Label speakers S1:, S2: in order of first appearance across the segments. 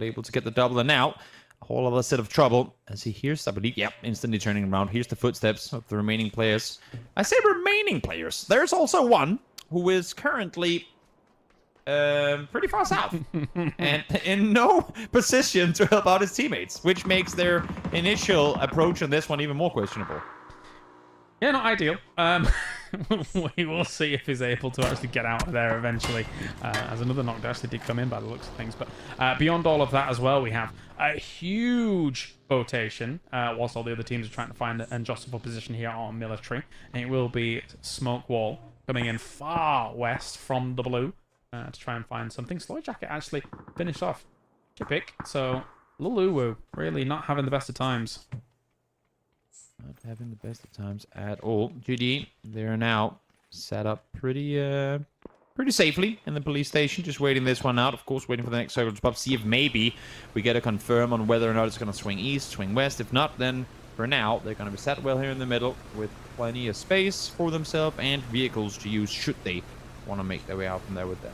S1: able to get the double, and now a whole other set of trouble as he hears, I believe, yep, instantly turning around. Here's the footsteps of the remaining players. I say remaining players. There's also one who is currently pretty far south and in no position to help out his teammates, which makes their initial approach on this one even more questionable.
S2: Yeah, not ideal. We will see if he's able to actually get out of there eventually, as another knockdown actually did come in by the looks of things. But beyond all of that as well, we have a huge rotation whilst all the other teams are trying to find and justify position here on military. And it will be Smoke Wall coming in far west from the blue to try and find something. Slow Jacket actually finished off a pick, so Luluwu really not having the best of times.
S1: Not having the best of times at all. GD, they're now set up pretty safely in the police station, just waiting this one out. Of course, waiting for the next circle to pop, see if maybe we get a confirm on whether or not it's going to swing east, swing west. If not, then for now, they're going to be set well here in the middle with plenty of space for themselves and vehicles to use should they want to make their way out from there with them.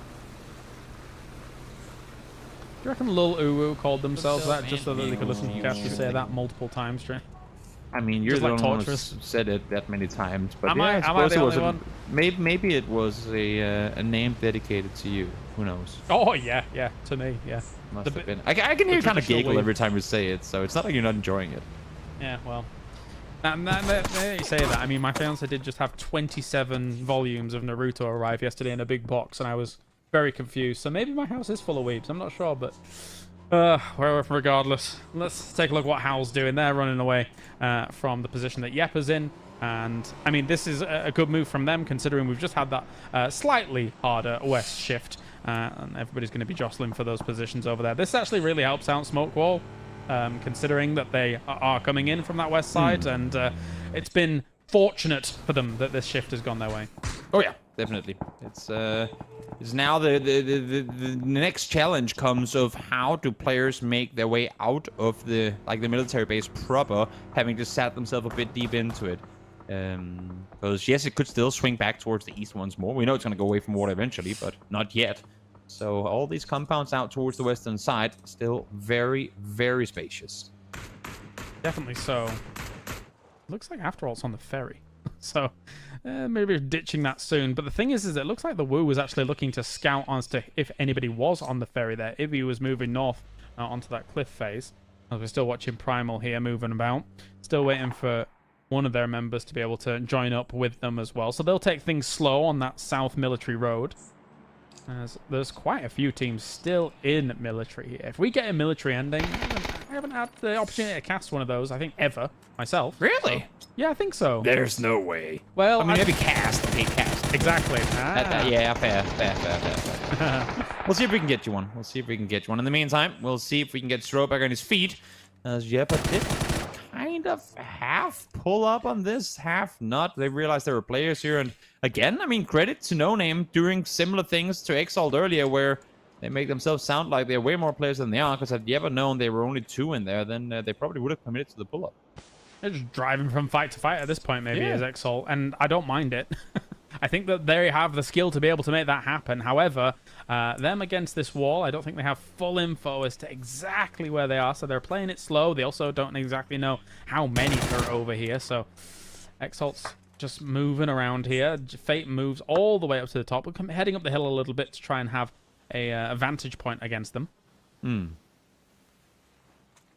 S2: Do you reckon Lul Uwu called themselves that just so that they could listen to Cassie say that multiple times, Trey?
S1: I mean, you're the one who said it that many times, but
S2: am I
S1: suppose
S2: the
S1: it was
S2: only one?
S1: Maybe it was a name dedicated to you. Who knows?
S2: Oh yeah, to me, yeah.
S1: Must have been. I can hear you kind of giggle every time you say it, so it's not like you're not enjoying it.
S2: Yeah, well. Now you say that. I mean, my fiance did just have 27 volumes of Naruto arrive yesterday in a big box, and I was very confused. So maybe my house is full of weebs. I'm not sure, but regardless, let's take a look at what Howl's doing. They're running away from the position that Yeppa's in. And, I mean, this is a good move from them, considering we've just had that slightly harder west shift. And everybody's going to be jostling for those positions over there. This actually really helps out Smoke Wall, considering that they are coming in from that west side. And it's been fortunate for them that this shift has gone their way.
S1: Oh, yeah, definitely. It's now the next challenge comes of how do players make their way out of the military base proper, having just sat themselves a bit deep into it. Because yes, it could still swing back towards the east once more. We know it's going to go away from water eventually, but not yet. So all these compounds out towards the western side, still very, very spacious.
S2: Definitely so. Looks like after all it's on the ferry. So maybe ditching that soon. But the thing is it looks like the Wu was actually looking to scout as to if anybody was on the ferry there. If he was moving north onto that cliff phase. As we're still watching Primal here moving about. Still waiting for one of their members to be able to join up with them as well. So they'll take things slow on that south military road. As there's quite a few teams still in military here. If we get a military ending, I haven't had the opportunity to cast one of those, I think, ever, myself.
S1: Really?
S2: So, yeah, I think so.
S1: There's no way.
S2: Well,
S1: I mean, maybe cast. Okay, cast.
S2: Exactly.
S1: Yeah, fair. We'll see if we can get you one. In the meantime, we'll see if we can get Zdravo back on his feet. As Yeppa did kind of half pull up on this, half not. They realized there were players here, and again, I mean, credit to No Name doing similar things to Exalt earlier, where they make themselves sound like they're way more players than they are, because had you ever known they were only 2 in there, then they probably would have committed to the pull-up.
S2: They're just driving from fight to fight at this point, maybe, as Exalt, and I don't mind it. I think that they have the skill to be able to make that happen. However, them against this wall, I don't think they have full info as to exactly where they are, so they're playing it slow. They also don't exactly know how many are over here, so Exalt's just moving around here. Fate moves all the way up to the top. We're heading up the hill a little bit to try and have a vantage point against them.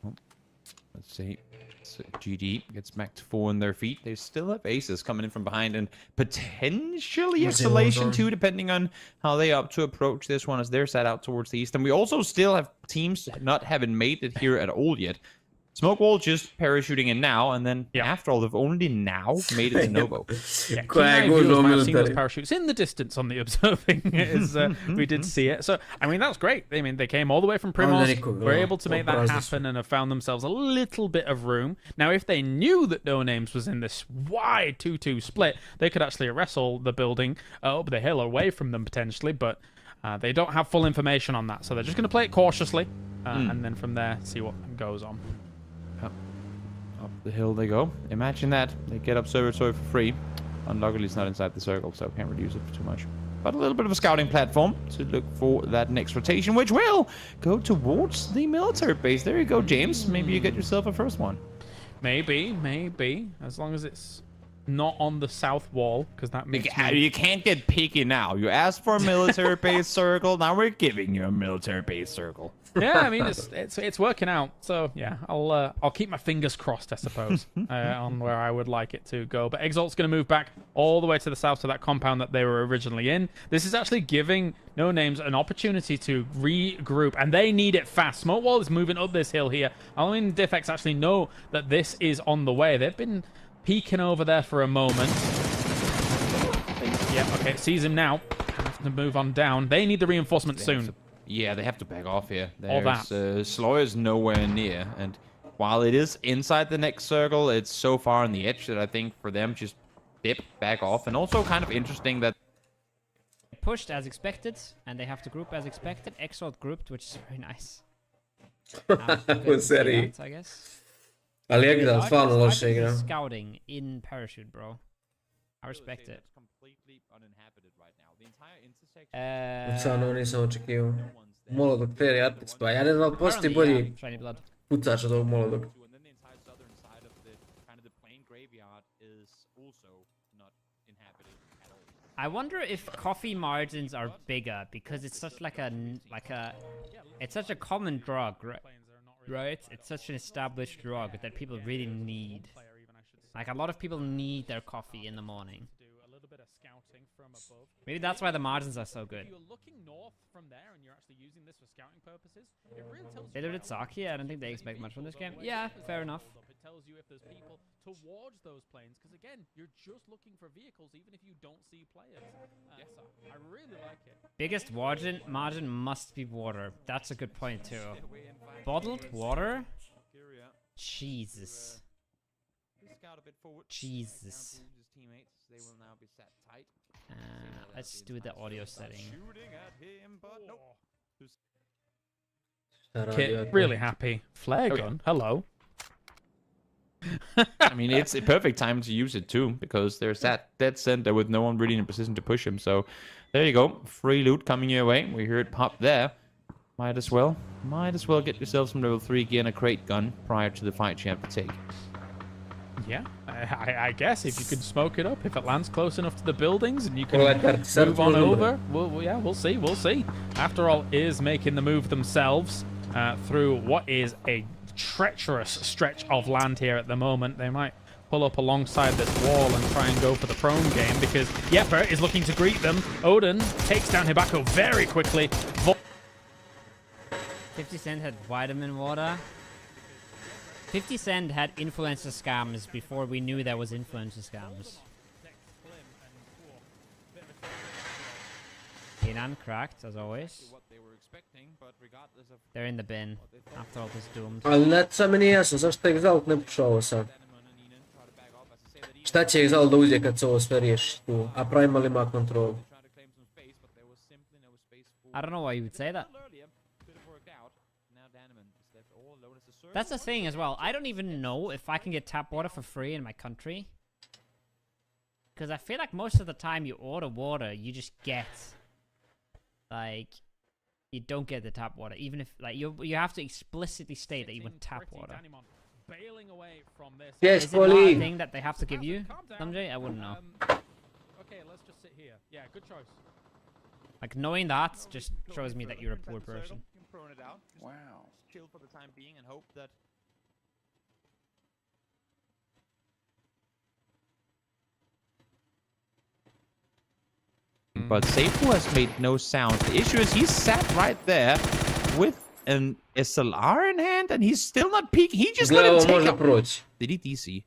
S1: Well, let's see. So GD gets back to 4 on their feet. They still have aces coming in from behind and potentially isolation too, depending on how they opt to approach this one as they're set out towards the east. And we also still have teams not having made it here at all yet. Smoke Wall just parachuting in now, and then after all, they've only now made it to Novo.
S2: Yeah, might have seen those parachutes in the distance on the observing. We did see it. So, I mean, that's great. I mean, they came all the way from Primos, were able to make that happen, and have found themselves a little bit of room. Now, if they knew that No Names was in this wide 2-2 split, they could actually wrestle the building up the hill away from them, potentially, but they don't have full information on that. So they're just going to play it cautiously, and then from there, see what goes on.
S1: Up the hill they go. Imagine that. They get Observatory for free. Unluckily, it's not inside the circle, so can't reduce it for too much. but a little bit of a scouting platform to look for that next rotation, which will go towards the military base. There you go, James. Maybe you get yourself a first one.
S2: Maybe. As long as it's not on the south wall, because that makes
S1: You can't get picky now. You asked for a military base circle. Now we're giving you a military base circle.
S2: Yeah, I mean it's working out. So yeah, I'll keep my fingers crossed, I suppose, on where I would like it to go. But Exalt's going to move back all the way to the south to that compound that they were originally in. This is actually giving No Names an opportunity to regroup, and they need it fast. Smokewall is moving up this hill here. Alwyn and Diffex actually know that this is on the way. They've been peeking over there for a moment. Yeah, okay, it sees him now. Have to move on down. They need the reinforcement soon.
S1: Yeah, they have to back off here.
S2: All that.
S1: Sloy is nowhere near, and while it is inside the next circle, it's so far on the edge that I think for them just dip back off. And also kind of interesting that
S3: pushed as expected, and they have to group as expected. Exalt grouped, which is very nice.
S4: U seriji.
S3: I guess.
S4: Ali Exalt stvarno loše igra.
S3: Scouting in parachute, bro. I respect it.
S4: Stvarno nisam očekivao. Molotov Fairy Artix, pa ja ne znam, postoji bolji pucač od ovog Molotov.
S3: I wonder if coffee margins are bigger because it's such it's such a common drug, right? It's such an established drug that people really need. Like a lot of people need their coffee in the morning. Maybe that's why the margins are so good. They looked at Saki. I don't think they expect much from this game. Yeah, fair enough.
S2: Tells you if there's people towards those planes, because again, you're just looking for vehicles even if you don't see players. So I really like it.
S3: Biggest margin must be water. That's a good point too. Bottled water? Jesus. Jesus. Let's do the audio setting.
S2: Kit, really happy. Flare gun. Hello.
S1: I mean, it's a perfect time to use it too, because there's that dead center with no one really in a position to push him. So there you go, free loot coming your way. We hear it pop there. Might as well get yourself some level 3 gear and a crate gun prior to the fight you have to take.
S2: Yeah, I guess if you could smoke it up, if it lands close enough to the buildings and you can move on over. Yeah, we'll see. After all, is making the move themselves through what is a treacherous stretch of land here at the moment. They might pull up alongside this wall and try and go for the prone game because Yepper is looking to greet them. Odin takes down Hibako very quickly.
S3: 50 Cent had vitamin water. 50 Cent had influencer scams before we knew there was influencer scams. Kenan cracked, as always. They're in the bin. After all this doomed.
S4: Ali sad mi nije jasno, zašto Exalt ne puša ovo sad? Šta će Exalt da uzje kad se ovo sve riješi tu? A Primal ima kontrolu.
S3: I don't know why you would say that. That's the thing as well. I don't even know if I can get tap water for free in my country. Because I feel like most of the time you order water, you just get... Like... You don't get the tap water, even if like you have to explicitly state that you want tap water.
S4: Yes,
S3: is it not a thing that they have to give you, Samjay? I wouldn't know.
S2: Okay, let's just sit here. Yeah, good choice.
S3: Like knowing that just shows me that you're a poor person.
S1: Wow. Chill for the time being and hope that. But Seifu has made no sound. The issue is he sat right there with an SLR in hand and he's still not peeking. He just let him take out. Did he DC?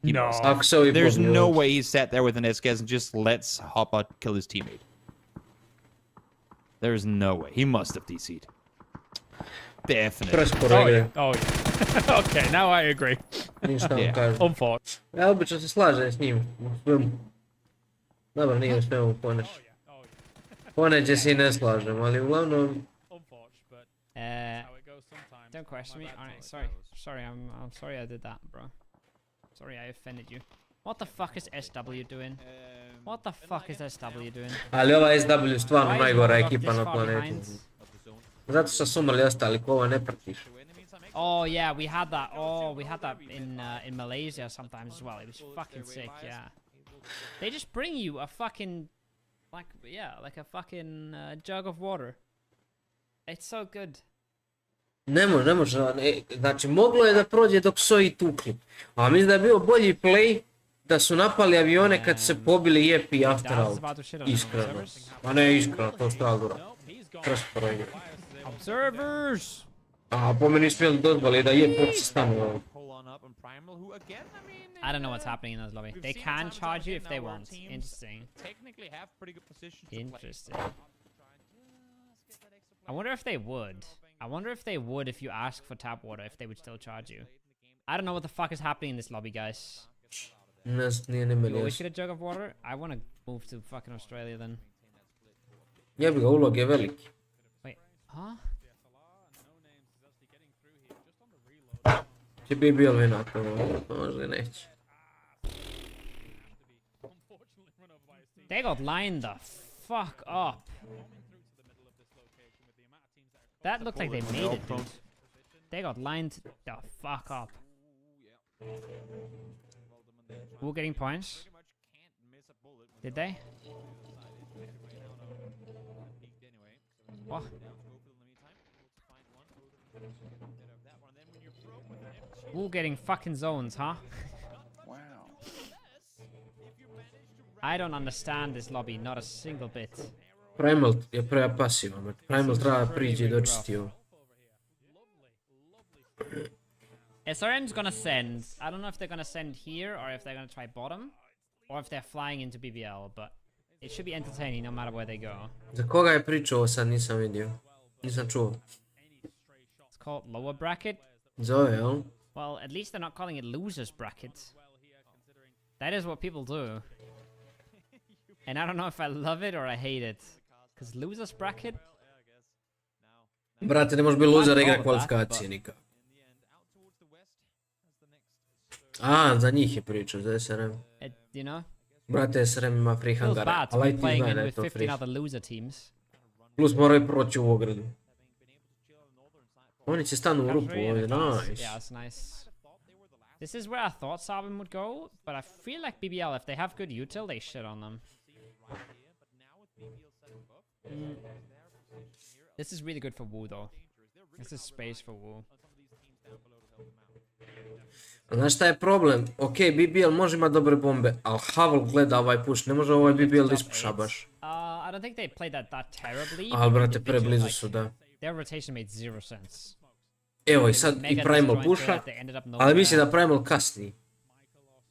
S2: No.
S1: There's no way he sat there with an SKS and just lets Hopper kill his teammate. There's no way. He must have DC'd. Definitely.
S2: Oh yeah. Okay, now I agree. Unfortunately.
S4: Ja obično se slažem s njim u svemu. Dobro, nije u svemu poneći. Poneće se I ne slažem, ali uglavnom...
S3: Don't question me. Alright, sorry, I'm sorry I did that, bro. Sorry I offended you. What the fuck is SW doing? What the fuck is SW doing?
S4: Ali ova SW stvarno
S3: Why is
S4: najgora
S3: Moldov
S4: ekipa
S3: this
S4: na
S3: far
S4: planetu.
S3: behind?
S4: Zato što su umrli ostali, ko ovo ne pratiš.
S3: Oh yeah, we had that. Oh, we had that in Malaysia sometimes as well. It was fucking sick. Yeah. They just bring you a fucking, like a fucking jug of water. It's so good.
S4: Ne može, znači moglo je da prođe dok su i tukli. A mislim da je bio bolji play da su napali avione kad se pobili Jep i Afteral. Iskreno. Ma ne iskreno, to što Aldura. Krš projekt.
S3: Observers!
S4: A po meni smijeli dozvoli da Jep uopće stane ovo.
S3: I don't know what's happening in this lobby. They can charge you if they want. Interesting. Interesting. I wonder if they would. I wonder if they would if you ask for tap water, if they would still charge you. I don't know what the fuck is happening in this lobby, guys.
S4: Nije ne meni
S3: You always
S4: jasno.
S3: get a jug of water? I want to move to fucking Australia then.
S4: Jebi ga, ulog je veliki.
S3: Wait, huh?
S4: Će bi bil vinako, možda i neće.
S3: They got lined the fuck up. That looked like they made it, dude. They got lined the fuck up. Who getting points? Did they? What? Who getting fucking zones, huh? I don't understand this lobby, not a single bit.
S4: Primal je pasivan, Primal treba priđe i dočisti ovo.
S3: SRM's gonna send. I don't know if they're gonna send here or if they're gonna try bottom, or if they're flying into BBL, but it should be entertaining no matter where they go.
S4: Za koga je pričao ovo sad nisam vidio. Nisam čuo.
S3: It's called lower bracket.
S4: Zove, jel?
S3: Well, at least they're not calling it losers bracket. That is what people do. And I don't know if I love it or I hate it. Because losers bracket?
S4: Brate, ne može biti loser igra kvalifikacije nikak. A, za njih je pričao, za SRM.
S3: You know?
S4: Brate, SRM ima free
S3: Feels
S4: hangare,
S3: bad to
S4: ali
S3: be
S4: ti
S3: playing
S4: znaj
S3: in
S4: da je
S3: with
S4: to
S3: 15
S4: free.
S3: other loser teams.
S4: Plus moraju proći u ogradu. Oni će stanu u rupu ovdje, nice.
S3: Yeah, it's nice. This is where I thought Sabin would go, but I feel like BBL, if they have good util, they shit on them. This is really good for Wu, though. This is space for Wu.
S4: Znaš šta je problem? Ok, BBL može imati dobre bombe, ali Havel gleda ovaj push, ne može ovaj BBL da ispuša baš.
S3: I don't think they played that terribly.
S4: Ali brate,
S3: individually,
S4: preblizu
S3: like,
S4: su, da.
S3: Their rotation made zero sense.
S4: Evo i sad i Primal puša, ali mislim da Primal kasni.
S3: I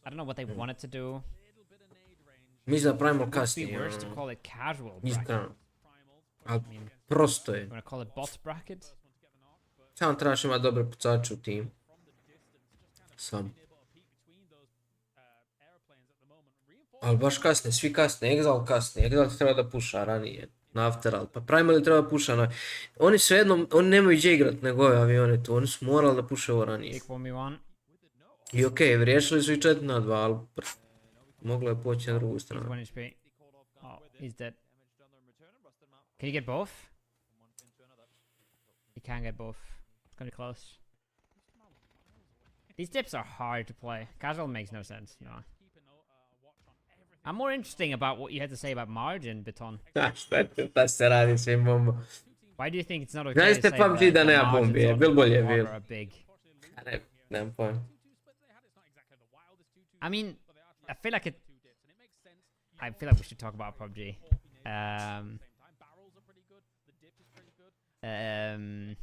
S3: don't know what they wanted to do.
S4: Mislim da Primal
S3: It'd
S4: kasni.
S3: be worse to call it casual bracket.
S4: Iskreno. Ali
S3: I mean,
S4: prosto je.
S3: you wanna call it bot bracket?
S4: Samo trebaš imati dobre pucače u timu. Sam. Ali baš kasne, svi kasne, Exile kasne, Exile treba da puša ranije, na Afteral, pa Primal treba da puša na... Oni svejedno, oni nemaju gdje igrat nego ove avione tu, oni su morali da puše ovo ranije.
S3: Big 1v1.
S4: I okej, riješili su i 4-2, ali moglo je poći na drugu
S3: He's
S4: stranu.
S3: 1 HP. Oh, he's dead. Can you get both? You can get both. It's gonna be close. These dips are hard to play. Casual makes no sense, no. I'm more interesting about what you had to say about margin, Beton.
S4: Šta se radi svim bombom?
S3: Why do you think it's not okay
S4: Znaš
S3: to
S4: te
S3: say
S4: PUBG da nema
S3: margins
S4: bombi, je
S3: on
S4: bil bolje
S3: water
S4: bil.
S3: are big?
S4: Ne, nemam pojma.
S3: I mean, I feel like we should talk about PUBG. I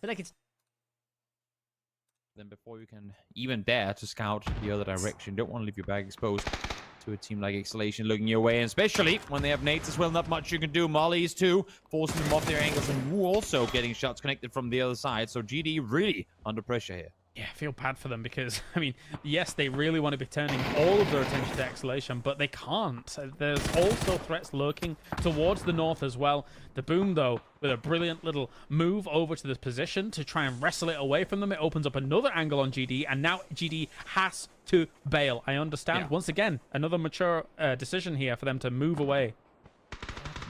S3: feel like it's
S1: Then before you can even dare to scout the other direction, you don't want to leave your bag exposed to a team like Exhalation looking your way, and especially when they have nades as well, not much you can do. Mollies too, forcing them off their angles, and Wu also getting shots connected from the other side, so GD really under pressure here.
S2: Yeah, I feel bad for them because, I mean, yes, they really want to be turning all of their attention to Exhalation, but they can't. There's also threats lurking towards the north as well. The Boom, though, with a brilliant little move over to this position to try and wrestle it away from them. It opens up another angle on GD, and now GD has to bail. I understand.
S1: Yeah.
S2: Once again, another mature decision here for them to move away.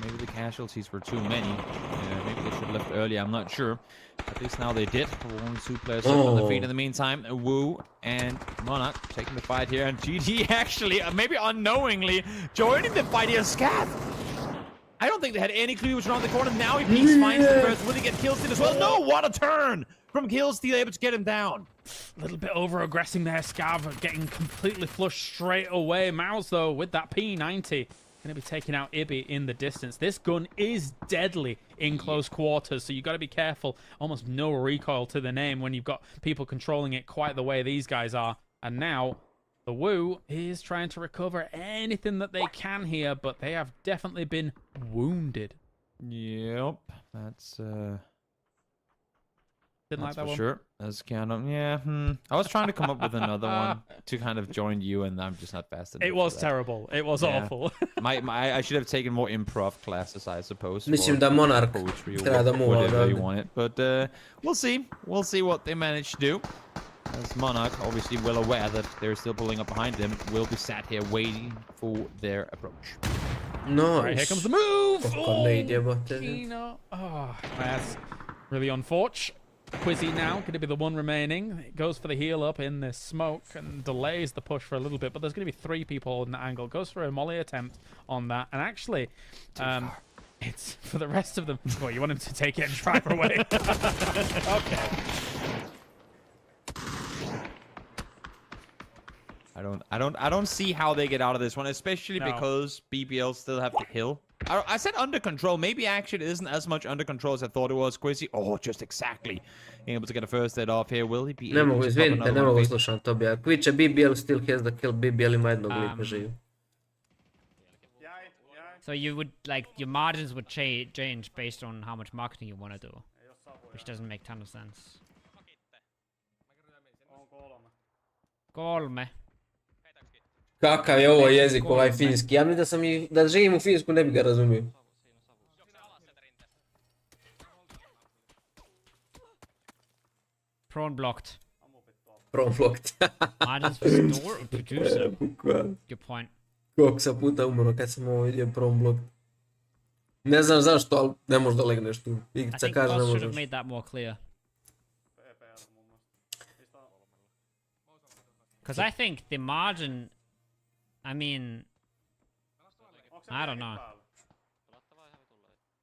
S1: Maybe the casualties were too many. Maybe they should have left earlier. I'm not sure. At least now they did. Only 2 players on the feet in the meantime. Wu and Monarch taking the fight here. And GD actually, maybe unknowingly, joining the fight here. Scav! I don't think they had any clue which around the corner. Now he peeks, finds the first. Will he get Killsteal as well? No! What a turn from Killsteal, able to get him down.
S2: A little bit over-aggressing there. Scav getting completely flushed straight away. Mouse, though, with that P90. Going to be taking out Ibby in the distance. This gun is deadly in close quarters, so you got to be careful. Almost no recoil to the name when you've got people controlling it quite the way these guys are. And now the Wu is trying to recover anything that they can here, but they have definitely been wounded.
S1: Yep, that's
S2: Didn't like
S1: that's
S2: that
S1: for
S2: one.
S1: sure. That's kind of, yeah. I was trying to come up with another one to kind of join you, and I'm just not fast enough.
S2: It was
S1: for that.
S2: terrible. It was awful.
S1: I should have taken more improv classes, I suppose.
S4: Mislim
S1: or
S4: da Monarch
S1: poetry or
S4: treba da muva
S1: whatever you
S4: odavde.
S1: want it. But we'll see. We'll see what they manage to do. As Monarch, obviously well aware that they're still pulling up behind them, will be sat here waiting for their approach.
S4: No.
S2: Right, here comes the move.
S4: Kako ne ide, bote.
S2: Kino. Oh, that's really unfortunate. Quizzy now going to be the one remaining. It goes for the heal up in this smoke and delays the push for a little bit, but there's going to be 3 people in that angle. Goes for a molly attempt on that, and actually, it's for the rest of them. Well, you want him to take it and drive away. Okay.
S1: I don't see how they get out of this one, especially
S2: No.
S1: because BBL still have the hill. I said under control. Maybe actually it isn't as much under control as I thought it was. Quizzy, just exactly. Being able to get a first hit off here. Will he be
S4: Ne
S1: able
S4: mogu,
S1: to pop
S4: izvinite,
S1: another
S4: ne
S1: one?
S4: mogu slušam to bija. Kviće BBL still has the kill. BBL ima jednog lika živi.
S3: So you would, like, your margins would change based on how much marketing you want to do. Which doesn't make ton of sense. Kolme.
S4: Kakav je ovo jezik, ovaj finski. Ja mislim da živim u Finsku ne bi ga razumio.
S3: Prawn blocked.
S4: Promflokt.
S3: Margins for store or producer? Good point.
S4: Koliko sam puta umro kad sam ovo vidio promflokt. Ne znam zašto, ali ne možeš da legneš tu.
S3: I
S4: Igrica
S3: think
S4: kaže ne
S3: Boss should have
S4: možeš.
S3: made that more clear. Because I think the margin, I mean, I don't know.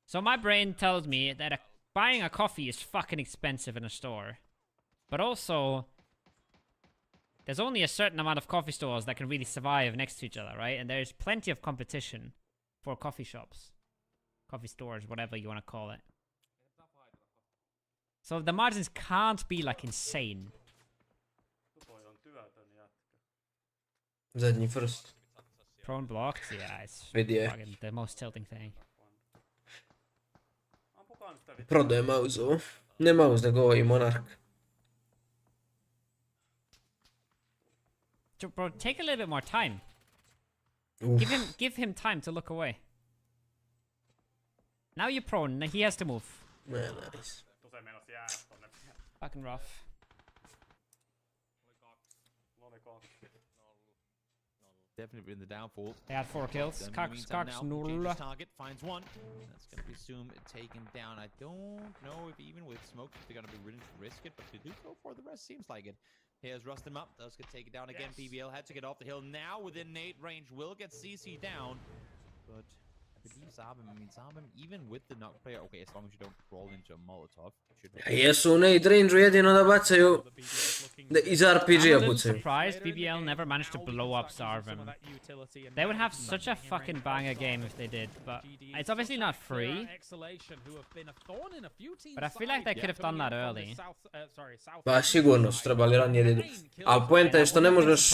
S3: So my brain tells me that buying a coffee is fucking expensive in a store. But also, there's only a certain amount of coffee stores that can really survive next to each other, right? And there's plenty of competition for coffee shops. Coffee stores, whatever you want to call it. So the margins can't be like insane.
S4: Zadnji first.
S3: Prone blocked? Yeah, it's
S4: Vidi je.
S3: fucking the most tilting thing.
S4: Prodaje mouse ovo. Ne mouse, nego ovaj Monarch.
S3: Bro, take a little bit more time.
S4: Uf.
S3: Give him time to look away. Now you're prone, he has to move.
S4: Ne, nice.
S3: Fucking rough.
S1: Definitely been the downfall.
S3: They had 4 kills.
S1: Then in the
S3: Cox,
S1: meantime
S3: Cox,
S1: now,
S3: null.
S1: changes target, finds one. That's going to be assumed taken down. I don't know if even with smoke if they're going to be willing to risk it, but they do go for the rest. Seems like it. Here's Rust him up. Does get taken down again. PBL had to get off the hill. Now within nade range will get CC down. But I believe Zabim, even with the knock player, okay, as long as you don't crawl into a Molotov.
S4: A jesu u nade range-u jedino da bacaju iz
S3: I'm a
S4: RPG-a
S3: little
S4: pucaju.
S3: surprised BBL never managed to blow up Zdravo. They would have such a fucking banger game if they did, but it's obviously not free. But I feel like they could have done that early.
S4: Pa sigurno su trebali ranije da idu. Ali poenta je što ne možeš,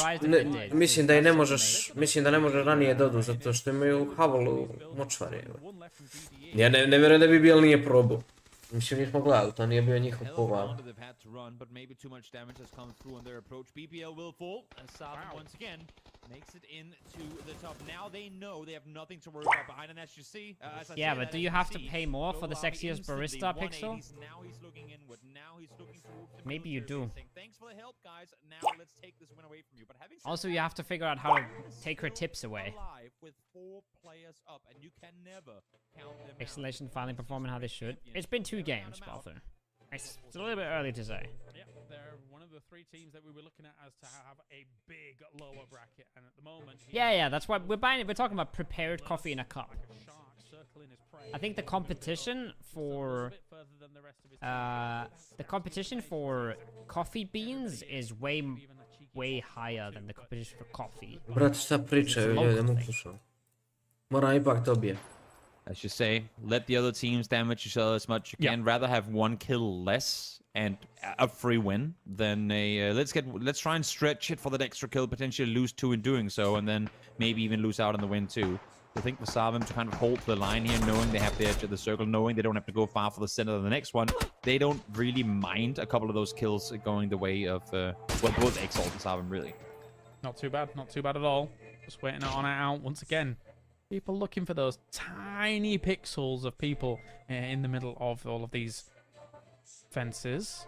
S4: mislim da i ne možeš, mislim da ne možeš ranije da odu zato što imaju Havolu močvari. Ja ne vjerujem da BBL nije probao. Mislim, nismo gledali, to nije bio njihov
S1: Hell of a
S4: poval.
S1: round they've had to run, but maybe too much damage has come through on their approach. BBL will fall, as Sabin once again makes it into the top. Now they know they have nothing to worry about behind, and as you see,
S3: Yeah, but do you have to pay more for the sexiest barista pixel?
S1: Now he's looking inward. Now he's looking through.
S3: Maybe you do.
S1: Thanks for the help, guys. Now let's take this win away from you. But having said
S3: Also, you have to figure out how to take her tips away.
S1: alive with 4 players up, and you can never count them out.
S3: Exhalation finally performing how they should. It's been 2 games, Balther. It's a little bit early to say.
S2: Yeah, they're one of the 3 teams that we were looking at as to have a big lower bracket, and at the moment,
S3: Yeah, that's why we're talking about prepared coffee in a cup. I think the competition for coffee beans is way higher than the competition for coffee.
S4: Brate, šta pričaju, ljudi, ne mogu slušati. Moram ipak dobije.
S1: As you say, let the other teams damage each other as much as you can. Rather have 1 kill less and a free win than a let's try and stretch it for that extra kill, potentially lose 2 in doing so, and then maybe even lose out on the win too. I think for Savim to kind of hold the line here, knowing they have the edge of the circle, knowing they don't have to go far for the center of the next one, they don't really mind a couple of those kills going the way of both Exalt and Savim really.
S2: Not too bad at all. Just waiting on it out once again. People looking for those tiny pixels of people in the middle of all of these fences.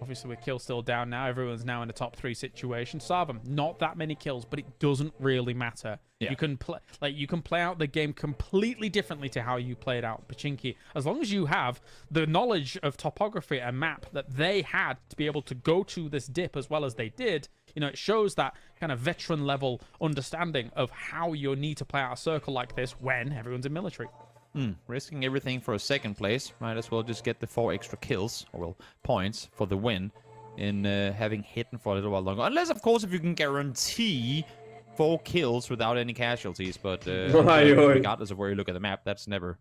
S2: Obviously, with kill still down now, everyone's now in a top 3 situation. Sarvam, not that many kills, but it doesn't really matter. Yeah. You can play out the game completely differently to how you played out Pachinki. As long as you have the knowledge of topography and map that they had to be able to go to this dip as well as they did, you know, it shows that kind of veteran level understanding of how you need to play out a circle like this when everyone's in military.
S1: Risking everything for a 2nd place. Might as well just get the 4 extra kills, or well, points for the win, in having hidden for a little while longer. Unless, of course, if you can guarantee 4 kills without any casualties. But regardless of where you look at the map, that's never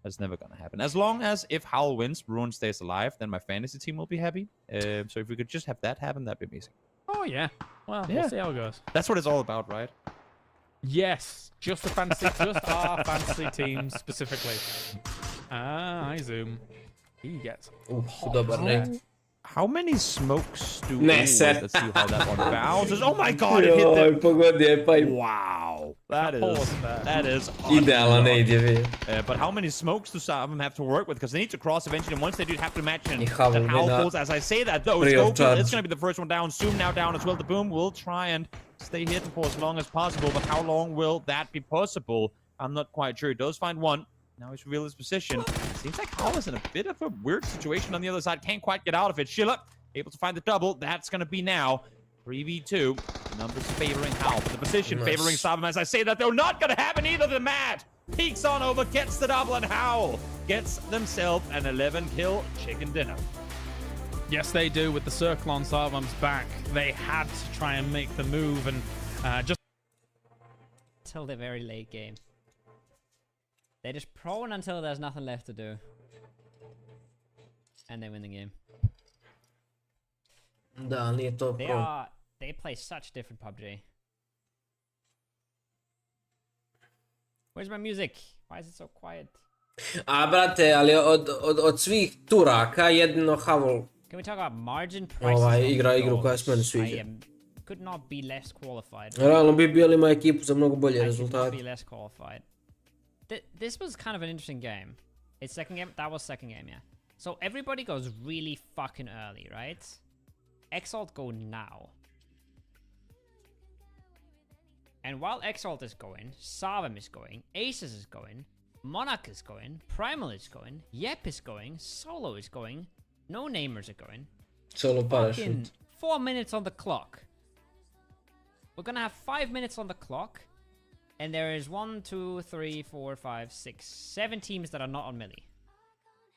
S1: gonna happen. As long as if Howl wins, Ruin stays alive, then my fantasy team will be happy. So if we could just have that happen, that'd be amazing.
S2: Oh yeah. Well, we'll see how it goes.
S1: That's what it's all about, right?
S2: Yes, just our fantasy team specifically. I zoom. He gets.
S1: How many smokes do we let's see how that one bounces. Oh my god, it hit them. Wow. That is but how many smokes do some of them have to work with? Because they need to cross eventually, and once they do have to match and that Howl falls. As I say that though, it's gonna be the first one down. Zoom now down as well. The Boom will try and stay hidden for as long as possible, but how long will that be possible? I'm not quite sure. He does find one. Now he's revealed his position. Seems like Howl is in a bit of a weird situation on the other side. Can't quite get out of it. Shilla able to find the double. That's going to be now 3v2. Numbers favoring Howl, but the position favoring Savim. As I say that, though, not going to happen either. The Mad peeks on over, gets the double, and Howl gets themselves an 11-kill chicken dinner.
S2: Yes, they do. With the circle on Savim's back, they had to try and make the move and just
S3: till the very late game. They just prone until there's nothing left to do. And they win the game. They play such different PUBG. Where's my music? Why is it so quiet?
S4: Brate, ali od svih Turaka jedino Howl.
S3: Can we talk about margin prices?
S4: Igra igru koja se meni sviđa.
S3: Could not be less qualified.
S4: Realno BBL ima ekipu za mnogo bolje rezultate.
S3: Be less qualified. This was kind of an interesting game. It's second game. That was second game, yeah. So everybody goes really fucking early, right? Exalt go now. And while Exalt is going, Savim is going, Aces is going, Monarch is going, Primal is going, Yep is going, Solo is going, No Namers are going.
S4: Solo Parachute.
S3: 4 minutes on the clock. We're gonna have 5 minutes on the clock. And there is 1, 2, 3, 4, 5, 6, 7 teams that are not on melee.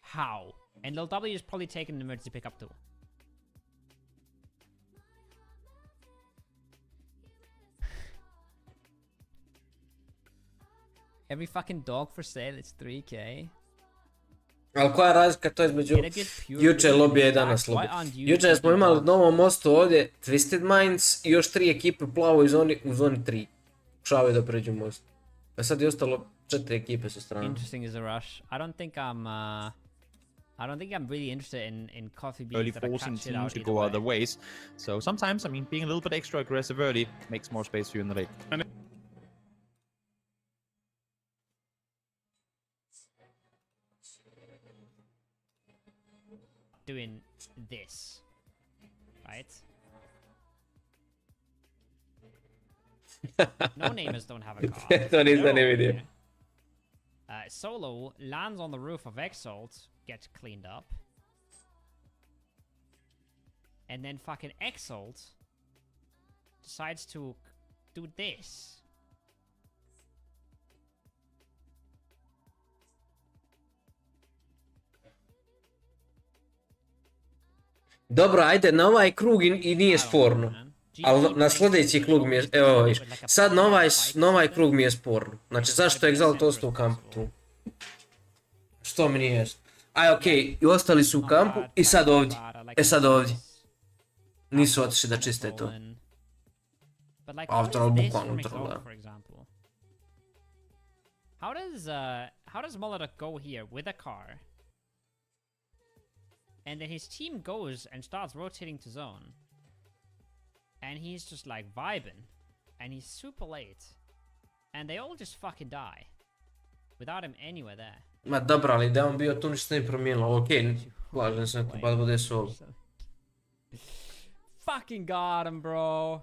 S3: How? And LW is probably taking an emergency pickup too. Every fucking dog for sale is 3k.
S4: Ali koja je razlika to između jučer lobija i danas lobija? Jučer smo imali na ovom mostu ovdje Twisted Minds i još 3 ekipe plavo u zoni 3. Pokušavaju da pređu most. A sad je ostalo 4 ekipe sa strane.
S3: Interesting is a rush. I don't think I'm I don't think I'm really interested in coffee beans
S1: Early
S3: that are
S1: forcing
S3: catching
S1: teams
S3: out
S1: to
S3: either
S1: go
S3: way.
S1: other ways. So sometimes, I mean, being a little bit extra aggressive early makes more space for you in the late.
S3: Doing this, right? No namers don't have a car.
S4: To nisam
S3: They're
S4: ni
S3: over
S4: vidio.
S3: here. Solo lands on the roof of Exalt, gets cleaned up. And then fucking Exalt decides to do this.
S4: Dobro, ajde, na ovaj krug i nije sporno. Ali na sljedeći krug mi je... Evo, viš. Sad na ovaj krug mi je sporno. Znači, zašto je Exalt ostao u kampu tu? Što mi nije jasno? Aj, okej, i ostali su u kampu i sad ovdje. E sad ovdje. Nisu otišli da čiste to. After all, bukvalno utrlo.
S3: How does Molotov go here with a car? And then his team goes and starts rotating to zone. And he's just like vibing. And he's super late. And they all just fucking die. Without him anywhere there.
S4: Ma dobro, ali da on bio tu ništa ne promijenilo. Okej, slažem se, pa da bude solo.
S3: Fucking got him, bro.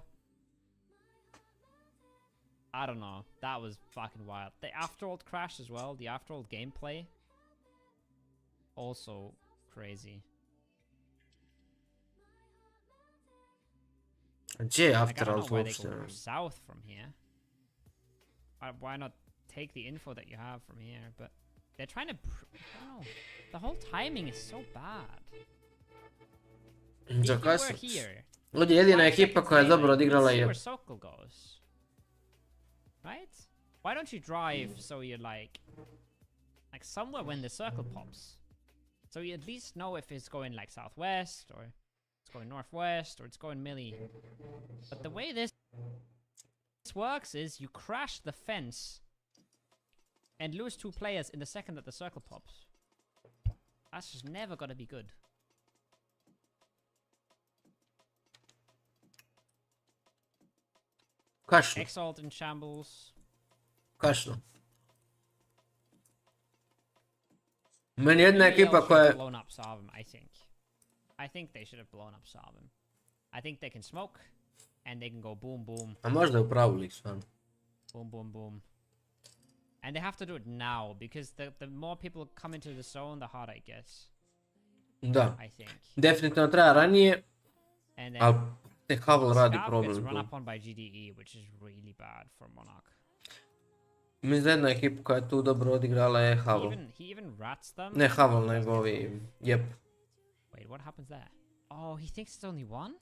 S3: I don't know. That was fucking wild. The Afterworld crash as well. The Afterworld gameplay. Also crazy.
S4: Gdje je
S3: Like, I
S4: Afterworld
S3: don't know why they
S4: uopšte?
S3: go south from here. Why not take the info that you have from here? But they're trying to... I don't know. The whole timing is so bad. If you were here...
S4: Ovdje je jedina ekipa koja je dobro odigrala je...
S3: where Circle goes. Right? Why don't you drive so you're like somewhere when the circle pops? So you at least know if it's going like southwest or it's going northwest or it's going milli. But the way this works is you crash the fence and lose 2 players in the second that the circle pops. That's just never gonna be good.
S4: Kašno,
S3: Exalt in shambles.
S4: kašno. Meni jedna ekipa koja je...
S3: blown up Sarvim, I think. I think they should have blown up Sarvim. I think they can smoke and they can go boom boom.
S4: A možda je u pravu lik stvarno.
S3: Boom boom boom. And they have to do it now because the more people come into the zone, the harder it gets.
S4: Da,
S3: I think.
S4: definitivno treba ranije,
S3: And then
S4: ali te Havel radi
S3: Scarf gets
S4: problem
S3: run
S4: tu.
S3: up on by GDE, which is really bad for Monarch.
S4: Mislim da jedna ekipa koja je tu dobro odigrala je Havel.
S3: He even rats them.
S4: Ne Havel, nego ovi... Jep.
S3: Wait, what happens there? Oh, he thinks it's only one?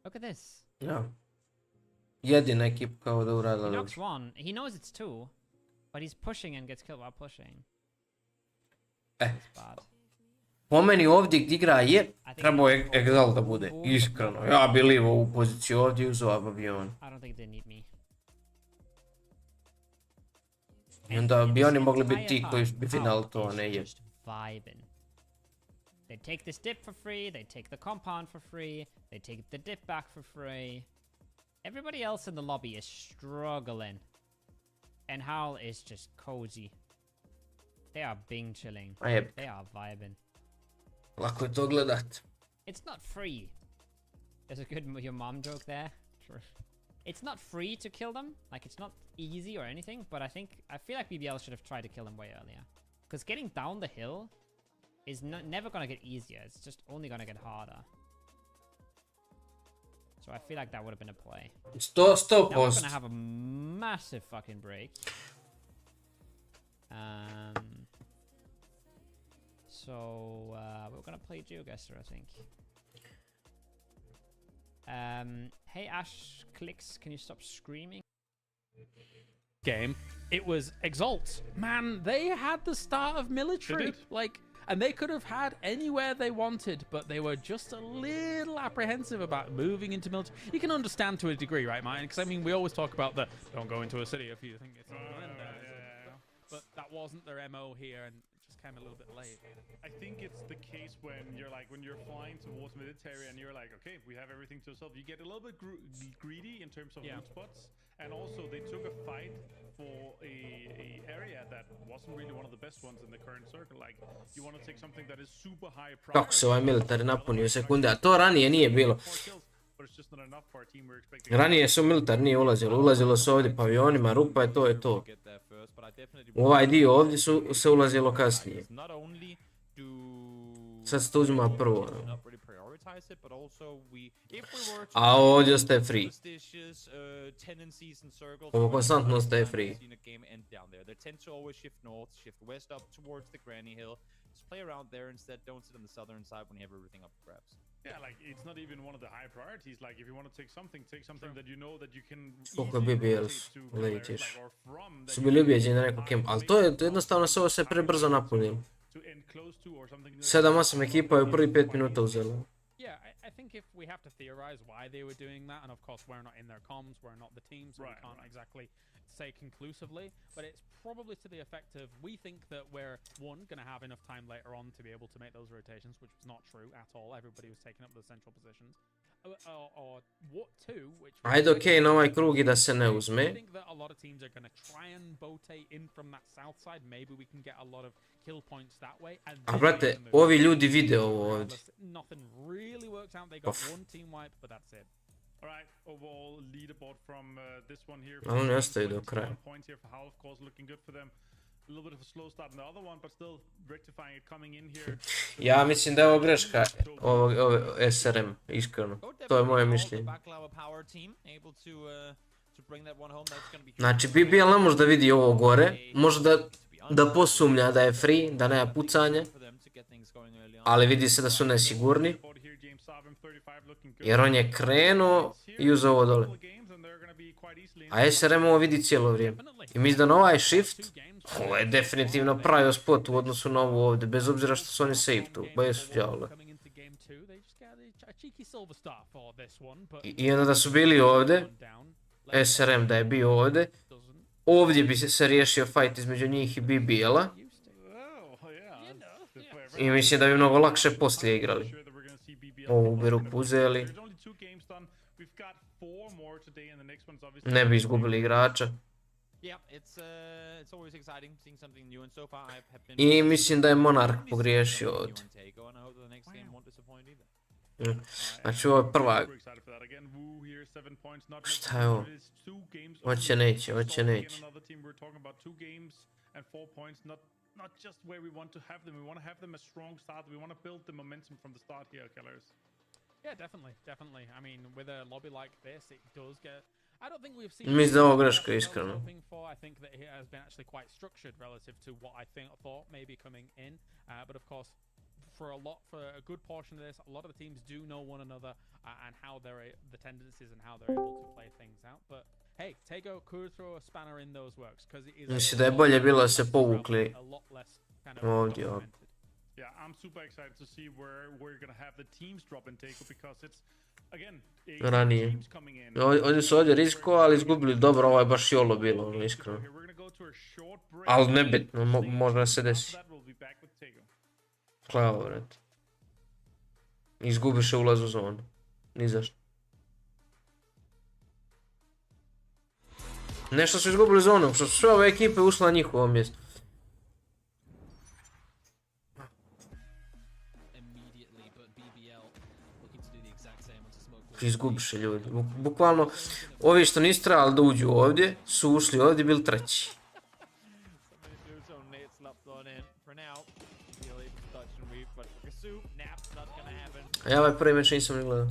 S3: Look at this.
S4: Ja. Jedina ekipa kao da uradila
S3: He
S4: dobro.
S3: knocks one. He knows it's 2, but he's pushing and gets killed while pushing. It's bad.
S4: Po meni ovdje gdje igra je, trebao je Exalt da bude, iskreno. Ja bi livo ovu poziciju ovdje uz ovaj avion.
S3: I don't think they need me.
S4: I onda bi oni mogli biti ti koji bi final to, a ne je.
S3: Just vibing. They take this dip for free, they take the compound for free, they take the dip back for free. Everybody else in the lobby is struggling. And Howl is just cozy. They are bing chilling.
S4: A jeb,
S3: They are vibing.
S4: lako je to gledat.
S3: It's not free. There's a good your mom joke there. True. It's not free to kill them. Like, it's not easy or anything, but I feel like BBL should have tried to kill them way earlier. Because getting down the hill is never gonna get easier. It's just only gonna get harder. So I feel like that would have been a play.
S4: 100%.
S3: Now we're gonna have a massive fucking break. So we're gonna play GeoGuessr, I think. Hey Ash Clicks, can you stop screaming?
S2: Game, it was Exalt. Man, they had the start of military. Like, and they could have had anywhere they wanted, but they were just a little apprehensive about moving into military. You can understand to a degree, right, Martin? Because I mean, we always talk about don't go into a city if you think it's not. But that wasn't their MO here, and it just came a little bit late.
S5: I think it's the case when you're flying towards military and you're like, okay, we have everything to ourselves. You get a little bit greedy in terms of loot spots, and also they took a fight for a area that wasn't really one of the best ones in the current circle. Like, you want to take something that is super high priority.
S4: Kako se ovaj militari napunio sekunde, a to ranije nije bilo.
S5: But it's just not enough for our team. We're expecting.
S4: Ranije se u militar nije ulazilo se ovdje pavionima, rupa je to je to. U ovaj dio ovdje se ulazilo kasnije. Sad se to uzima prvo. A ovdje ostaje free. Ovo konstantno ostaje free.
S5: Yeah, like it's not even one of the high priorities. Like if you want to take something that you know that you can.
S4: Koliko je BBL letiš. Su bili ubijeđeni na neku kempu, ali to je jednostavno se ovo se prebrzo napunilo. 7-8 ekipa je u prvi 5 minuta uzelo.
S2: Yeah, I think if we have to theorize why they were doing that, and of course we're not in their comms, we're not the team, so we can't exactly say conclusively, but it's probably to the effect of we think that we're going to have enough time later on to be able to make those rotations, which was not true at all. Everybody was taking up the central positions. Or what two, which
S4: Ajde, okej, na ovaj krug i da se ne uzme.
S2: I think that a lot of teams are going to try and rotate in from that south side. Maybe we can get a lot of kill points that way.
S4: A brate, ovi ljudi vide ovo ovdje.
S2: Nothing really works out. They got one team wipe, but that's it.
S5: Alright, overall leaderboard from this one here.
S4: Ali oni ostaju do kraja.
S5: Points here for Hal, of course, looking good for them. A little bit of a slow start in the other one, but still rectifying it coming in here.
S4: Ja mislim da je ovo greška SRM, iskreno. To je moje mišljenje. Znači BBL ne može da vidi ovo gore, može da posumnja da je free, da nema pucanje, ali vidi se da su nesigurni, jer on je krenuo i uzeo ovo dole. A SRM ovo vidi cijelo vrijeme. I mislim da na ovaj shift, ovo je definitivno pravio spot u odnosu na ovo ovdje, bez obzira što su oni safe tu, ba su djavole. I onda da su bili ovdje, SRM da je bio ovdje, ovdje bi se riješio fight između njih i BBL-a. I mislim da bi mnogo lakše poslije igrali. Ovu bi rupu uzeli. Ne bi izgubili igrača. I mislim da je Monark pogriješio ovdje. Znači ovo je prva. Šta je ovo? Hoće neće.
S5: Not just where we want to have them. We want to have them a strong start. We want to build the momentum from the start here, Killers.
S2: Yeah, definitely. I mean, with a lobby like this, it does get. I don't think we've seen.
S4: Mislim da ovo greška, iskreno.
S2: I think that it has been actually quite structured relative to what I thought maybe coming in. But of course, for a good portion of this, a lot of the teams do know one another and how the tendencies and how they're able to play things out. But hey, Tego could throw a spanner in those works because it is.
S4: Mislim da je bolje bilo da se povukli ovdje.
S5: Yeah, I'm super excited to see where we're gonna have the teams drop in Tego because it's again
S4: ranije. Oni su ovdje riskovali, izgubili dobro, ovo je baš jolo bilo, iskreno. Ali nebitno, možda se desi. Klavo, vrat. Izgubiš ulaz u zonu. Ni zašto. Nešto su izgubili zonu, što su sve ove ekipe ušle na njihovo mjesto. Izgubiše ljudi. Bukvalno, ovi što nisu trebali da uđu ovdje, su ušli ovdje, bili treći. A ja ovaj prvi meč nisam ni gledao.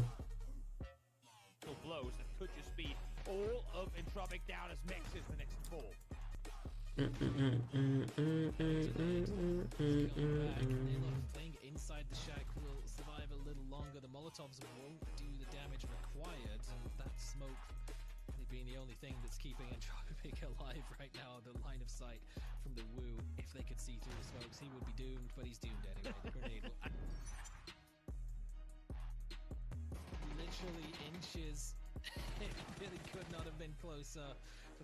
S6: Thing that's keeping Entropic alive right now on the line of sight from the Woo. If they could see through the smokes, he would be doomed, but he's doomed anyway. The grenade will... Literally inches. It really could not have been closer.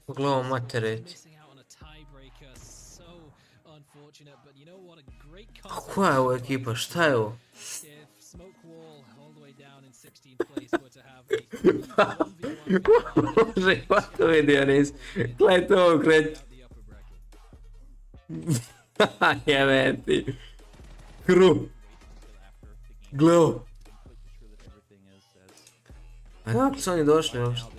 S4: Pogledamo matere.
S6: Missing out on a tiebreaker so unfortunate, but you know what? A great
S4: A
S6: concept.
S4: koja je ovo ekipa? Šta je ovo?
S6: If Smoke Wall all the way down in 16th place were to have a 1v1
S4: Bože, pa to vidio nis. Gledajte ovo kreć.
S6: out the upper bracket.
S4: Jebe ti. Kru. Gle ovo. A kako su oni došli uopšte?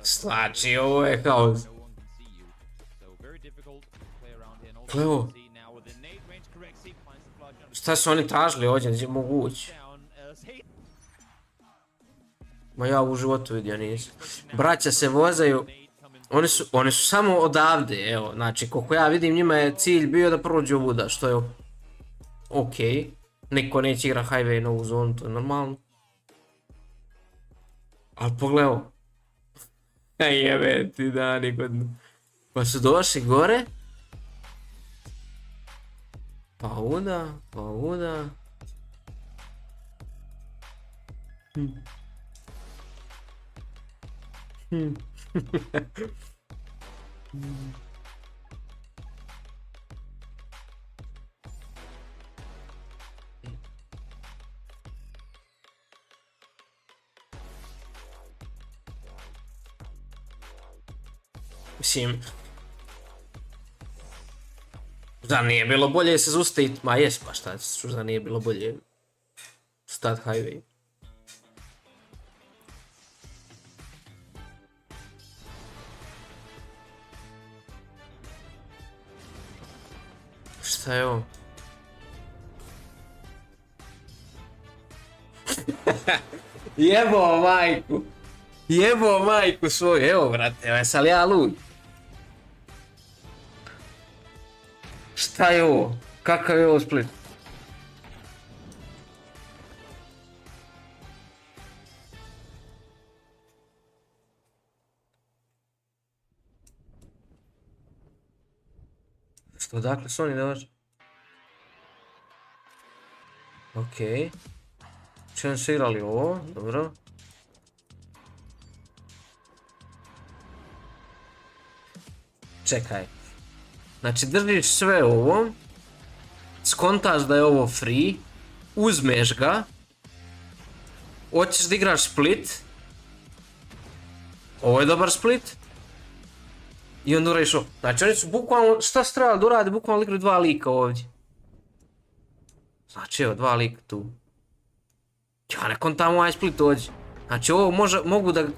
S4: Znači, ovo je haos. Gle ovo. Šta su oni tražili ovdje, gdje mogu ući? Ma ja u životu vidio nisam. Braća se vozaju. Oni su samo odavde, evo. Znači, koliko ja vidim, njima je cilj bio da prođu ovuda, što je okej. Niko neće igra highway novu zonu, to je normalno. Ali pogledaj ovo. Jebe ti da, niko... Pa su došli gore. Pa uda, pa uda. Mislim... Zar nije bilo bolje se zustaviti? Ma jes, pa šta, zar nije bilo bolje stat highway? Šta je ovo? Jebo majku! Jebo majku svoju, evo brate, jesam li ja lud? Šta je ovo? Kakav je ovo Split? Što, dakle su oni došli? Okej. Čem su igrali ovo? Dobro. Čekaj. Znači držiš sve ovo, skontaš da je ovo free, uzmeš ga, hoćeš da igraš split, ovo je dobar split, i onda uradiš ovo. Znači oni su bukvalno, šta se treba da urade, bukvalno igraju dva lika ovdje. Znači evo, dva lika tu. Ja ne kontam ovaj split dođe. Znači ovo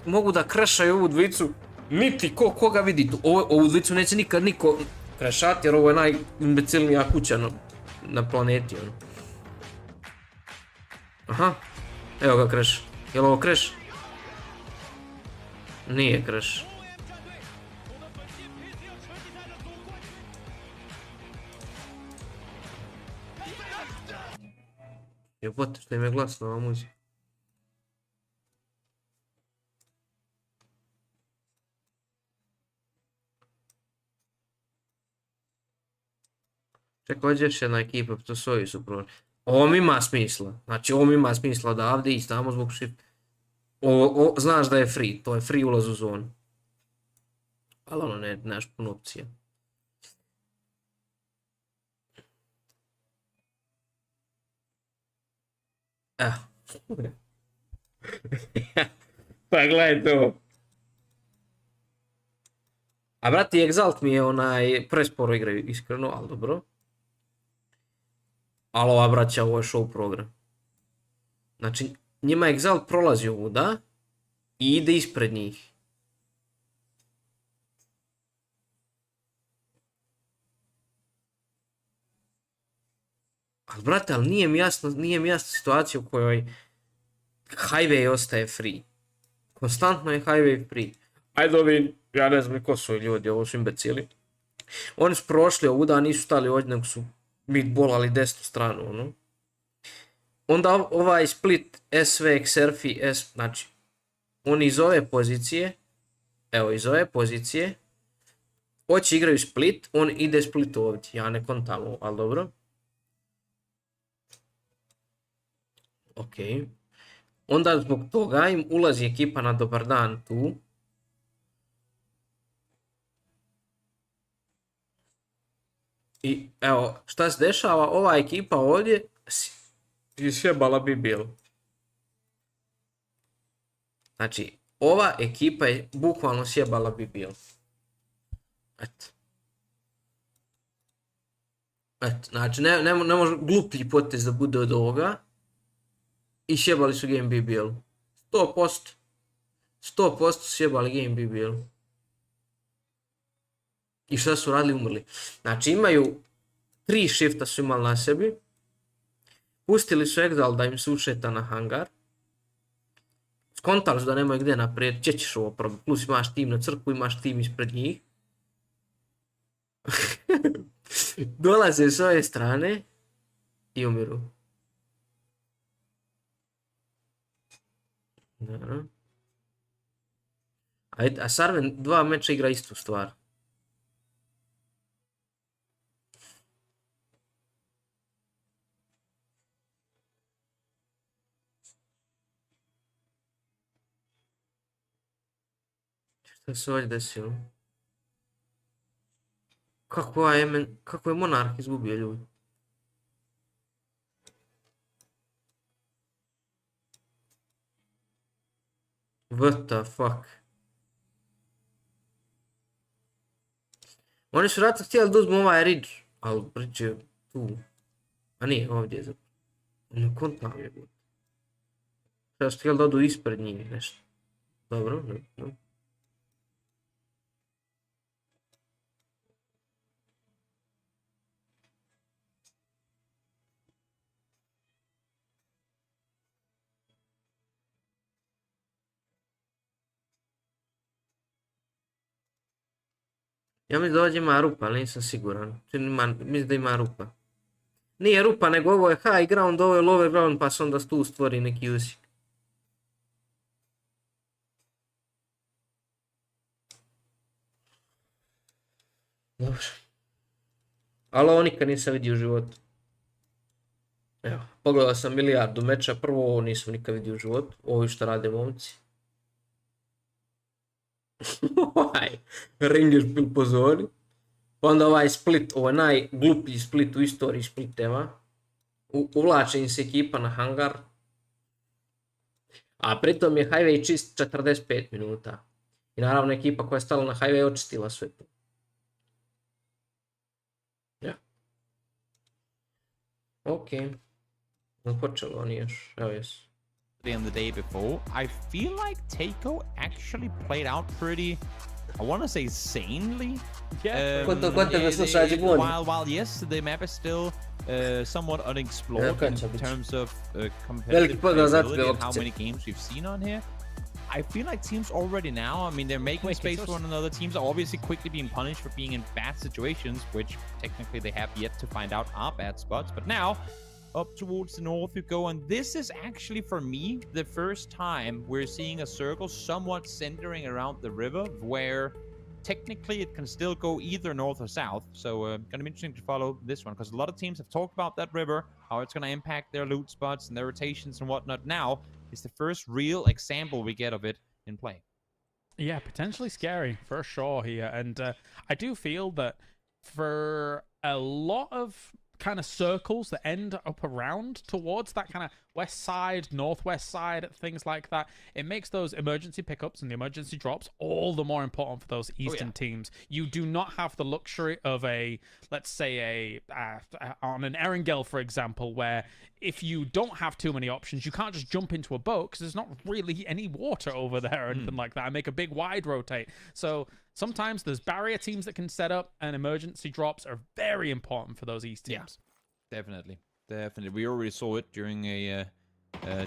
S4: mogu da krešaju ovu dvicu, niti koga vidi tu. Ovu dvicu neće nikad niko krešati jer ovo je najimbecilnija kuća na planeti. Aha, evo ga kreš. Jel ovo kreš? Nije kreš. Jebote, što im je glasno ova muzika. Čekaj, ovdje još jedna ekipa, to svoji su prošli. Ovo mi ima smisla. Znači, ovo mi ima smisla odavde i tamo zbog shift. Znaš da je free, to je free ulaz u zonu. Ali ono, nemaš puno opcija. Pa gledaj to. A brati, Exalt mi je presporo igraju, iskreno, ali dobro. Ali ova braća, ovo je show program. Znači, njima Exalt prolazi ovuda i ide ispred njih. Ali brate, ali nije mi jasna situacija u kojoj highway ostaje free. Konstantno je highway free. Ajde ovi, ja ne znam ko su ljudi, ovo su imbecili. Oni su prošli ovuda, nisu stali ovdje, nego su meatballali desnu stranu, ono. Onda ovaj split SV, XRFI, znači, oni iz ove pozicije, evo iz ove pozicije, hoće igraju split, on ide split ovdje, ja ne kontam ovo, ali dobro. Ok. Onda zbog toga im ulazi ekipa na dobar dan tu. I evo, šta se dešava, ova ekipa ovdje je sjebala bi bil. Znači, ova ekipa je bukvalno sjebala bi bil. Eto. Eto, znači, ne može gluplji potez da bude od ovoga. I sjebali su Game BBL. 100%. 100% sjebali Game BBL. I šta su radili? Umrli. Znači imaju 3 shifta su imali na sebi. Pustili su Exal da im se ušeta na hangar. Skontali su da nemaju gdje naprijed. Če ćeš ovo probati? Plus imaš tim na crkvu, imaš tim ispred njih. Dolaze s ove strane i umiru. Dobro. A Sarven 2 meča igra istu stvar. Šta se ovdje desilo? Kako je Monarh izgubio ljudi? What the fuck? Oni su vratno htjeli da uzmu ovaj ridge, ali bridge je tu. A nije, ovdje je zapravo. Ne kontam je god. Sada su htjeli da odu ispred njih nešto. Dobro, ne. Ja mislim da ovdje ima rupa, ali nisam siguran. Mislim da ima rupa. Nije rupa, nego ovo je high ground, ovo je lower ground, pa se onda tu stvori neki usik. Dobro. Ali ovo nikad nisam vidio u životu. Evo, pogledao sam milijardu meča, prvo ovo nisam nikad vidio u životu. Ovo što rade momci. Ovaj ring je bil po zoni. Onda ovaj split, ovo je najgluplji split u istoriji spliteva. Uvlače im se ekipa na hangar. A pritom je highway čist 45 minuta. I naravno ekipa koja je stala na highway očistila sve to. Ja. Ok. Počelo oni još, evo jesu.
S1: And the day before, I feel like Takeo actually played out pretty, I want to say sanely.
S2: Yeah.
S1: While yes, the map is still somewhat unexplored in terms of competitive playability and how many games we've seen on here. I feel like teams already now, I mean, they're making space for one another. Teams are obviously quickly being punished for being in bad situations, which technically they have yet to find out are bad spots. But now, up towards the north you go, and this is actually, for me, the first time we're seeing a circle somewhat centering around the river, where technically it can still go either north or south. So gonna be interesting to follow this one, because a lot of teams have talked about that river, how it's gonna impact their loot spots and their rotations and whatnot. Now is the first real example we get of it in play.
S2: Yeah, potentially scary for sure here. And I do feel that for a lot of kind of circles that end up around towards that kind of west side, northwest side, things like that, it makes those emergency pickups and the emergency drops all the more important for those eastern teams. You do not have the luxury of a, let's say on an Erangel, for example, where if you don't have too many options, you can't just jump into a boat because there's not really any water over there or anything like that, and make a big wide rotate. So sometimes there's barrier teams that can set up, and emergency drops are very important for those east teams.
S1: Yeah, definitely. We already saw it during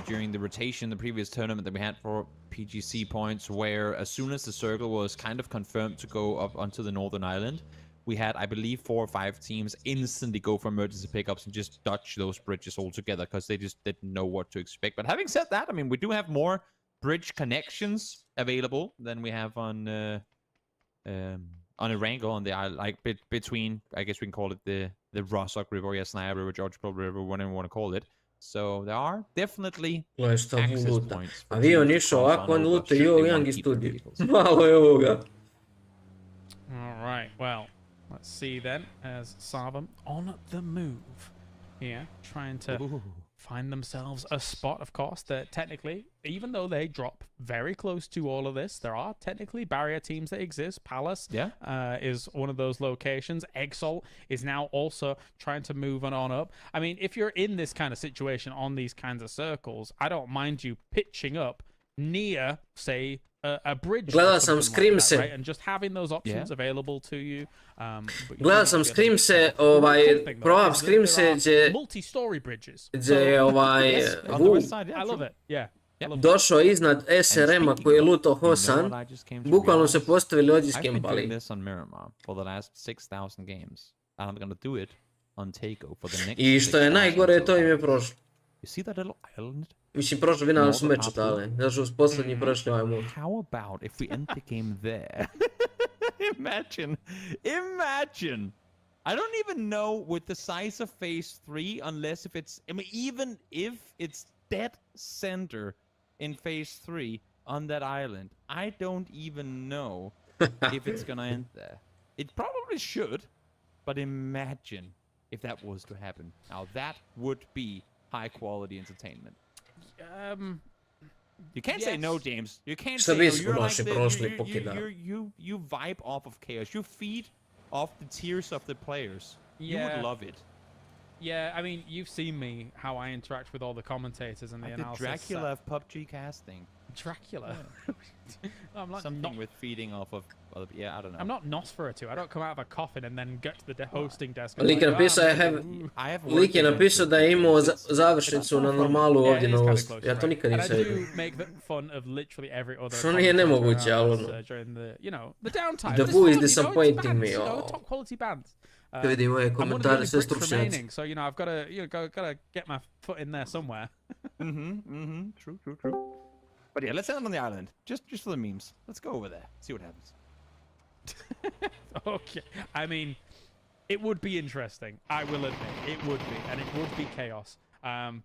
S1: during the rotation, the previous tournament that we had for PGC points, where as soon as the circle was kind of confirmed to go up onto the Northern Island, we had, I believe, 4 or 5 teams instantly go for emergency pickups and just dodge those bridges altogether because they just didn't know what to expect. But having said that, I mean, we do have more bridge connections available than we have on Erangel, on the island, like between, I guess we can call it the Rossok River, or Snaya River, George Pearl River, whatever you want to call it. So there are definitely access points.
S4: Avion išao ovako, on lute i ovog Young Studio. Malo je ovoga.
S2: All right, well, Let's see then, as Sarvam on the move here, trying to find themselves a spot. Of course, that technically, even though they drop very close to all of this, there are technically barrier teams that exist. Palace is one of those locations. Exol is now also trying to move on up. I mean, if you're in this kind of situation on these kinds of circles, I don't mind you pitching up near, say, a bridge.
S4: Gledao sam Scrimse.
S2: Right? And just having those options available to you.
S4: Gledao sam Scrimse, probam Scrimse gdje...
S2: Multi-story bridges.
S4: Gdje je
S2: I love it, yeah.
S4: Došao iznad SRM-a koji je lutao Hosan, bukvalno se postavili ovdje
S1: I've been
S4: skempali.
S1: doing this on Miramar for the last 6,000 games. And I'm gonna do it on Taco for the next
S4: I što je
S1: 6,000
S4: najgore, to im je prošlo.
S1: You see that little island?
S4: Mislim, prošlo vinali su meč dale, zato što su posljednji prošli ovaj mod.
S1: How about if we end the game there? Imagine. I don't even know with the size of phase 3 unless if it's, I mean, even if it's dead center in phase 3 on that island, I don't even know if it's gonna end there. It probably should, but imagine if that was to happen. Now that would be high quality entertainment. You can't say no, James. You can't say no. You're like you vibe off of chaos. You feed off the tears of the players. You would love it.
S2: Yeah, I mean, you've seen me, how I interact with all the commentators and the analysis.
S1: The Dracula of PUBG casting.
S2: Dracula? I'm like
S1: something with feeding off of other, yeah, I don't know.
S2: I'm not Nosferatu. I don't come out of a coffin and then get to the hosting desk.
S4: Lik je napisao da je imao završnicu na normalu ovdje na Ostu. Ja to nikad nisam vidio.
S2: I do make fun of literally every other.
S4: Što nije nemoguće, ali ono.
S2: During the, you know, the downtime.
S4: The Boo is disappointing me.
S2: Top quality bands.
S4: Vidim moje komentare, sve stručnjaci.
S2: So, you know, I've got to get my foot in there somewhere.
S1: True. But yeah, let's end on the island. Just for the memes. Let's go over there. See what happens.
S2: Okay. I mean, it would be interesting. I will admit. It would be. And it would be chaos.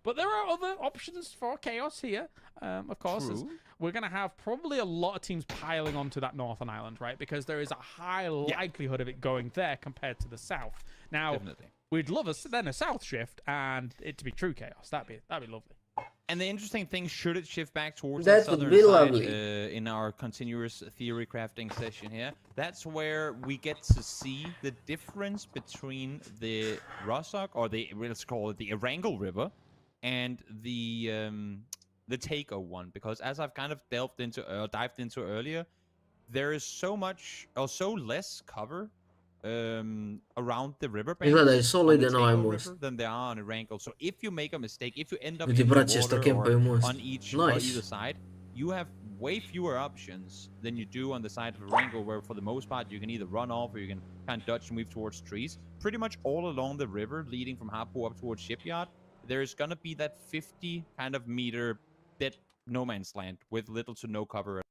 S2: But there are other options for chaos here. Of course, we're going to have probably a lot of teams piling onto that northern island, right? Because there is a high likelihood of it going there compared to the south. Now, we'd love a south shift and it to be true chaos. That'd be lovely.
S1: And the interesting thing, should it shift back towards the southern side in our continuous theory crafting session here, that's where we get to see the difference between the Rosok, or let's call it the Erangel River, and the Taco one. Because as I've kind of dived into earlier, there is so much, or so less cover around the river bank than there are on Erangel. So if you make a mistake, if you end up in the water or on either side, you have way fewer options than you do on the side of Erangel, where for the most part you can either run off or you can kind of dodge and move towards trees. Pretty much all along the river leading from Hapu up towards Shipyard, there's gonna be that 50 kind of meter dead no man's land with little to no cover.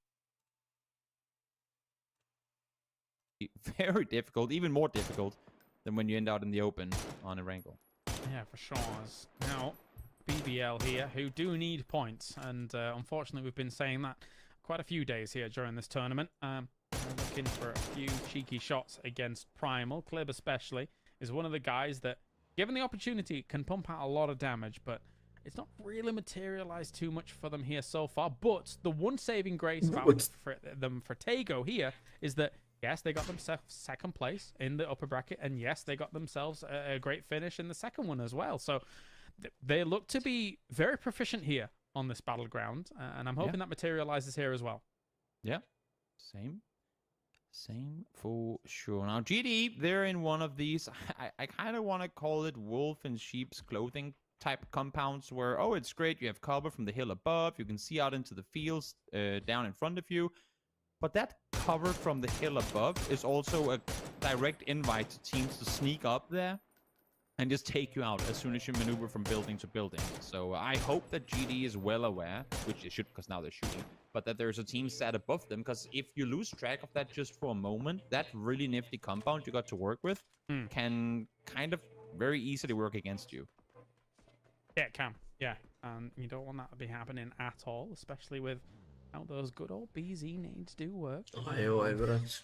S1: Very difficult, even more difficult than when you end out in the open on Erangel.
S2: Yeah, for sure. Now, BBL here, who do need points, and unfortunately we've been saying that quite a few days here during this tournament. Looking for a few cheeky shots against Primal. Clib especially is one of the guys that, given the opportunity, can pump out a lot of damage, but it's not really materialized too much for them here so far. But the one saving grace about them for Tago here is that, yes, they got themselves second place in the upper bracket, and yes, they got themselves a great finish in the second one as well. So they look to be very proficient here on this battleground, and I'm hoping that materializes here as well.
S1: Yeah, same for sure. Now, GD, they're in one of these, I kind of want to call it wolf in sheep's clothing type compounds where, oh, it's great, you have cover from the hill above, you can see out into the fields down in front of you. But that cover from the hill above is also a direct invite to teams to sneak up there and just take you out as soon as you maneuver from building to building. So I hope that GD is well aware, which they should because now they're shooting, but that there's a team set above them, because if you lose track of that just for a moment, that really nifty compound you got to work with can kind of very easily work against you.
S2: Yeah, it can. Yeah. You don't want that to be happening at all, especially with how those good old BZ nades do work.
S4: Ajoj, brat.